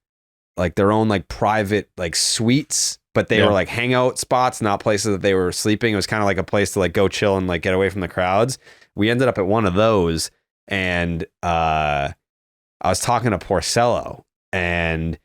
like their own like private like suites, but they were like hangout spots, not places that they were sleeping. It was kind of like a place to like go chill and like get away from the crowds. We ended up at one of those, and I was talking to Porcello, and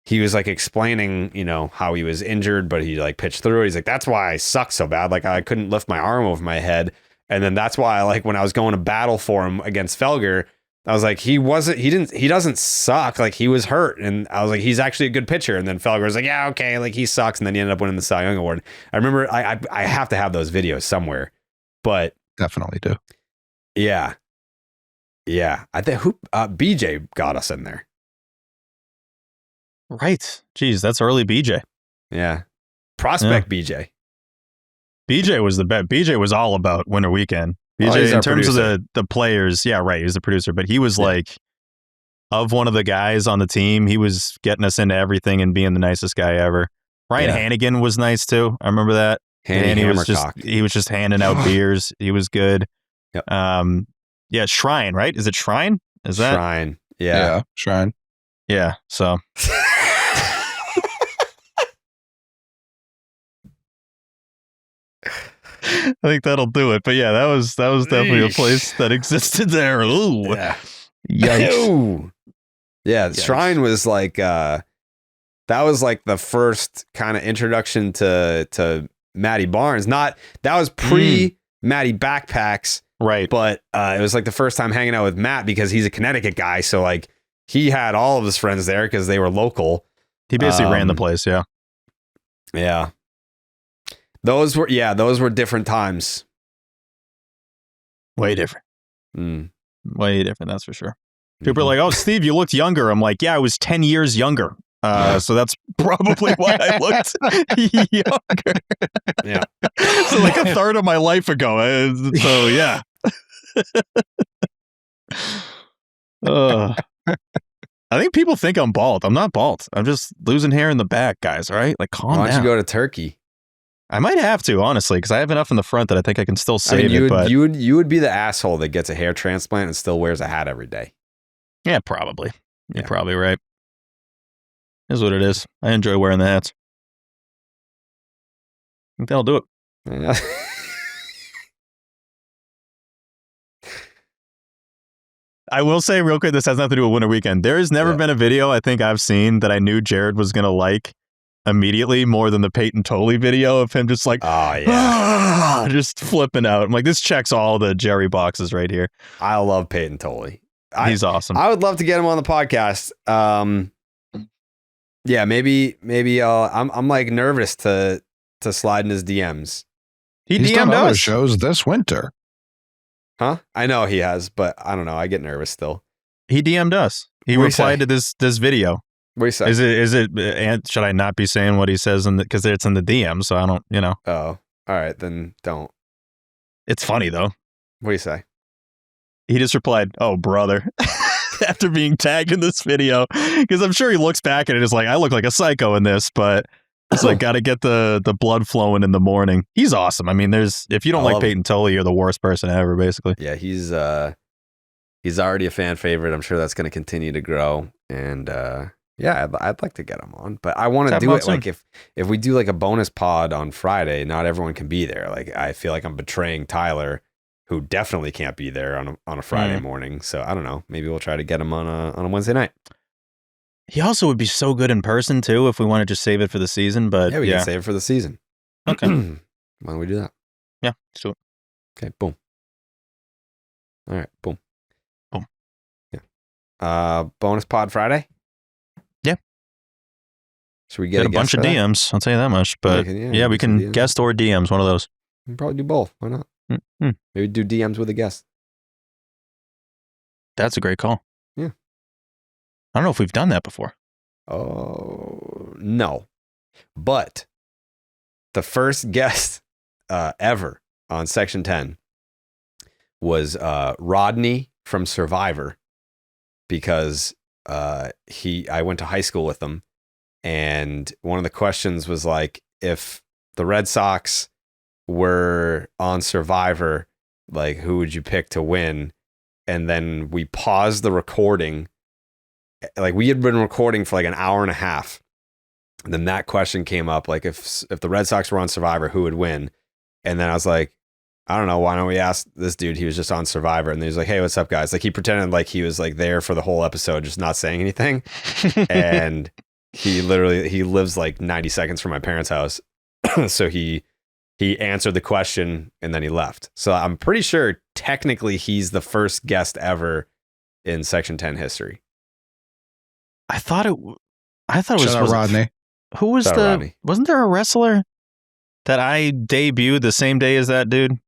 he was like explaining, how he was injured, but he like pitched through it. He's like, that's why I suck so bad. Like I couldn't lift my arm over my head. And then that's why like when I was going to battle for him against Felger, I was like, he doesn't suck. Like he was hurt. And I was like, he's actually a good pitcher. And then Felger was like, yeah, okay. Like he sucks. And then he ended up winning the Cy Young Award. I remember I have to have those videos somewhere, but definitely do. Yeah. Yeah. I think BJ got us in there. Right. Jeez, that's early BJ. Yeah. Prospect BJ. BJ was the bet. BJ was all about Winter Weekend. BJ, in terms producer. Of the players, yeah, right. He was the producer, but he was like, of one of the guys on the team, he was getting us into everything and being the nicest guy ever. Ryan Hannigan was nice too. I remember that. And he was just handing out beers. He was good. Yep. Yeah, Shrine, right? Is it Shrine? Is that Shrine? Yeah, Shrine. Yeah. So I think that'll do it. But yeah, that was definitely a place that existed there. Ooh. Yeah. Yikes. Ooh. Yeah, the Shrine was like that was like the first kind of introduction to Matty Barnes. That was pre Matty Backpacks. Right. But it was like the first time hanging out with Matt because he's a Connecticut guy. So like he had all of his friends there because they were local. He basically ran the place. Yeah. Yeah. Those were different times. Way different. Way different. That's for sure. People are like, "Oh, Steve, you looked younger." I'm like, "Yeah, I was 10 years younger." So that's probably why I looked younger. Yeah. So like a third of my life ago. So yeah. I think people think I'm bald. I'm not bald. I'm just losing hair in the back, guys. All right, like calm down. Why don't you go to Turkey? I might have to, honestly, because I have enough in the front that I think I can still save it. But you would be the asshole that gets a hair transplant and still wears a hat every day. Yeah, probably. You're probably right. Is what it is. I enjoy wearing the hats. I think that'll do it. Yeah. I will say real quick, this has nothing to do with Winter Weekend. There has never been a video I think I've seen that I knew Jared was going to like immediately more than the Peyton Tolle video of him just like, just flipping out. I'm like, this checks all the Jerry boxes right here. I love Peyton Tolle. He's awesome. I would love to get him on the podcast. Yeah, maybe I'm like nervous to slide in his DMs. He's done other shows this winter. Huh? I know he has, but I don't know. I get nervous still. He DM'd us. He replied to this video. What do you say? Is it? Should I not be saying what he says because it's in the DM? So I don't. Oh, all right, then don't. It's funny though. What do you say? He just replied, "Oh, brother," after being tagged in this video, because I'm sure he looks back at it as like, I look like a psycho in this, but it's like, got to get the blood flowing in the morning. He's awesome. I mean, if you don't like Peyton Tolle, you're the worst person ever, basically. Yeah, he's already a fan favorite. I'm sure that's going to continue to grow. And yeah, I'd like to get him on, but I want to do it soon. Like if we do like a bonus pod on Friday, not everyone can be there. Like I feel like I'm betraying Tyler, who definitely can't be there on a Friday morning. So I don't know. Maybe we'll try to get him on a Wednesday night. He also would be so good in person too if we want to just save it for the season. But yeah, we can save it for the season. Okay. Why don't we do that? Yeah, let's do it. Okay, boom. All right, boom. Boom. Yeah. Bonus pod Friday? Yeah. Should we get a bunch of DMs? I'll tell you that much. But yeah, we can guest or DMs, one of those. We can probably do both. Why not? Maybe do DMs with a guest. That's a great call. Yeah. I don't know if we've done that before. Oh, no. But the first guest ever on Section 10 was Rodney from Survivor, because I went to high school with him, and one of the questions was like, if the Red Sox were on Survivor, like who would you pick to win? And then we paused the recording. Like we had been recording for like an hour and a half. And then that question came up, like if the Red Sox were on Survivor, who would win? And then I was like, I don't know, why don't we ask this dude? He was just on Survivor. And he was like, hey, what's up, guys? Like he pretended like he was like there for the whole episode, just not saying anything. And he lives like 90 seconds from my parents' house. So he answered the question and then he left. So I'm pretty sure technically he's the first guest ever in Section 10 history. I thought it was Shoutout Rodney. Who was Rodney. Wasn't there a wrestler that I debuted the same day as that dude?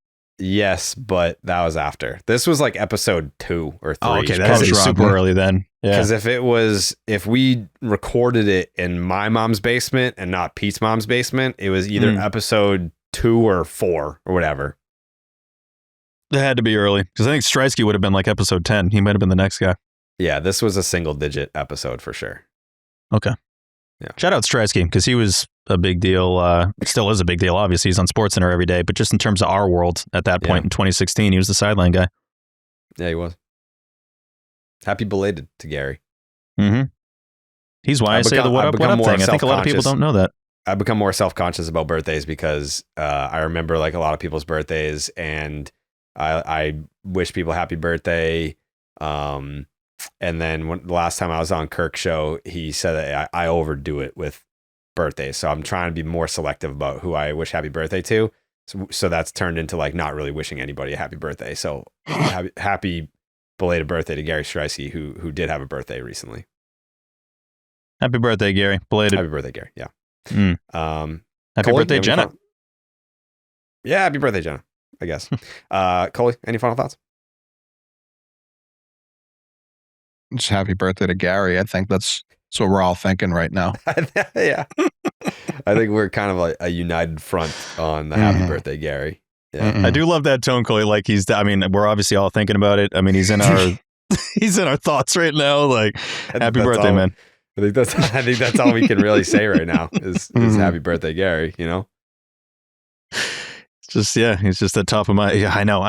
Yes, but that was after. This was like episode 2 or 3. Oh, okay, that's super early then. Yeah. Because if we recorded it in my mom's basement and not Pete's mom's basement, it was either episode 2 or 4 or whatever. It had to be early, because I think Streisky would have been like episode 10. He might have been the next guy. Yeah, this was a single digit episode for sure. Okay. Yeah. Shout out Streisky, because he was a big deal. Still is a big deal. Obviously, he's on SportsCenter every day. But just in terms of our world at that point in 2016, he was the sideline guy. Yeah, he was. Happy belated to Gary. Mm-hmm. He's why I say the what up thing. I think a lot of people don't know that. I've become more self-conscious about birthdays because I remember like a lot of people's birthdays, and I wish people happy birthday. And then the last time I was on Kirk's show, he said that I overdo it with birthdays. So I'm trying to be more selective about who I wish happy birthday to. So that's turned into like not really wishing anybody a happy birthday. So happy belated birthday to Gary Streisky, who did have a birthday recently. Happy birthday, Gary. Belated. Happy birthday, Gary. Yeah. Happy birthday, Jenna. Yeah, happy birthday, Jenna, I guess. Coley, any final thoughts? Just happy birthday to Gary. I think that's what we're all thinking right now. Yeah. I think we're kind of like a united front on the happy birthday, Gary. Yeah. I do love that tone, Coley. Like we're obviously all thinking about it. I mean, he's in our thoughts right now. Like, happy birthday, man. I think that's all we can really say right now is happy birthday, Gary, you know? It's just, he's just at the top of my, I know.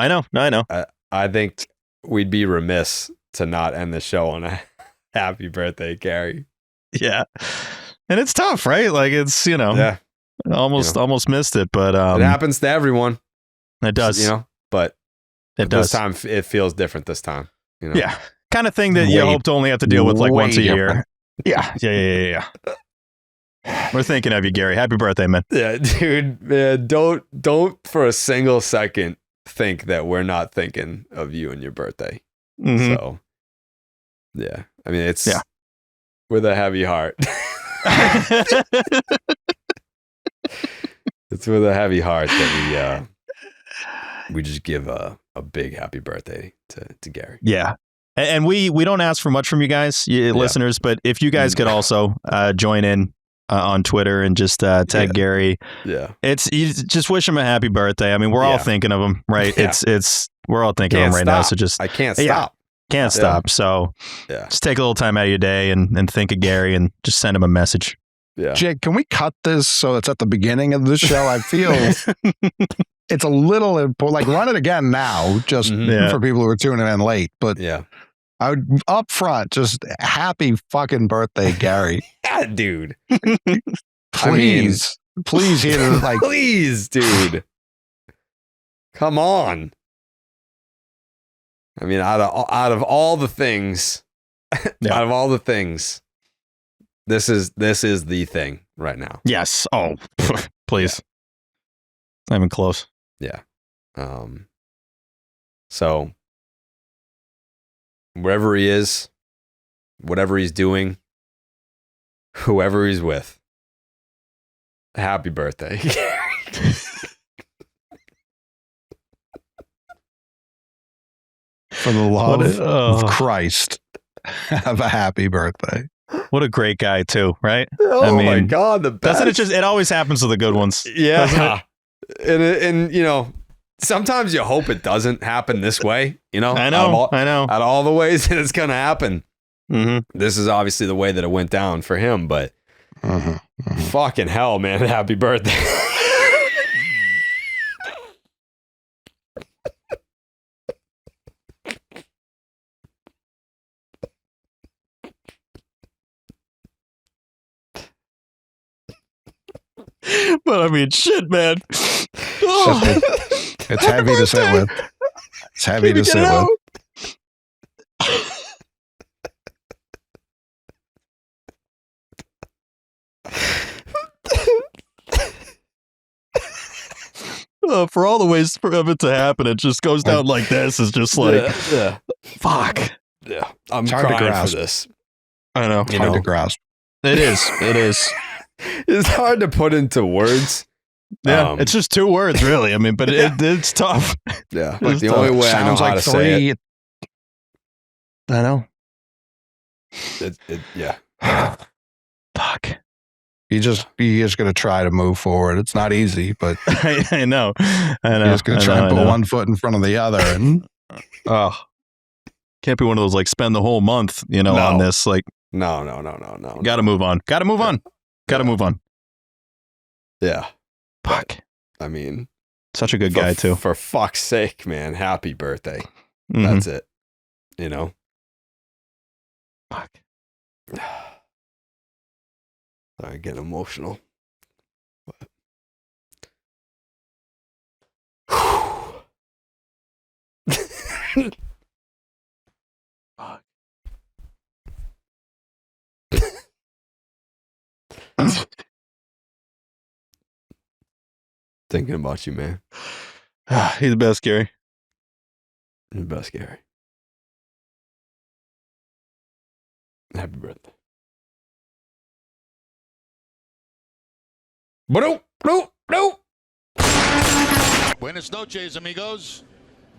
I think we'd be remiss to not end the show on a happy birthday, Gary. Yeah. And it's tough, right? Like it's, almost missed it, but it happens to everyone. It does. But this time it feels different this time, Yeah. Kind of thing that you hope to only have to deal with like once a year. Yeah. We're thinking of you, Gary. Happy birthday, man. Yeah, dude, man, don't for a single second think that we're not thinking of you and your birthday. Mm-hmm. So, yeah. I mean, it's with a heavy heart. It's with a heavy heart that we just give a big happy birthday to Gary. Yeah. And we don't ask for much from you guys, listeners, but if you guys could also join in on Twitter and just tag Gary. Yeah. You just wish him a happy birthday. I mean, we're all thinking of him, right? Yeah. We're all thinking of him right now. So just I can't stop. Can't stop. So just take a little time out of your day and think of Gary and just send him a message. Yeah. Jake, can we cut this so it's at the beginning of the show? I feel it's a little like run it again now, just for people who are tuning in late. But I would up front just happy fucking birthday, Gary. Yeah, dude. Please hear like please, dude. Come on. I mean, out of all the things, this is the thing right now. Yes. Oh, please. Not even close. Yeah. So wherever he is, whatever he's doing, whoever he's with, happy birthday. For the love of Christ, have a happy birthday. What a great guy too, right? Oh my God, the best. Doesn't it always happens to the good ones. Yeah. And sometimes you hope it doesn't happen this way, I know. Out of all the ways that it's going to happen. Mm-hmm. This is obviously the way that it went down for him, but fucking hell, man. Happy birthday. But I mean, shit, man. It's heavy to sit with. It's heavy to sit with. For all the ways for it to happen, it just goes down like this. It's just like, fuck. Yeah, I'm crying for this. I know. It's hard to grasp. It is. It's hard to put into words. Yeah, it's just two words, really. I mean, but it's tough. Yeah, like the only way I know how to say it. I know. Yeah. Fuck. You're just going to try to move forward. It's not easy, but I know. You're just going to try and put one foot in front of the other. And can't be one of those like spend the whole month, on this. Like, no. Got to move on. Got to move on. Yeah. Fuck. I mean, such a good guy too. For fuck's sake, man! Happy birthday. Mm-hmm. That's it. Fuck. I get emotional. Fuck. Thinking about you, man. He's the best, Gary. You're the best, Gary. Happy birthday. Buenas noches, amigos.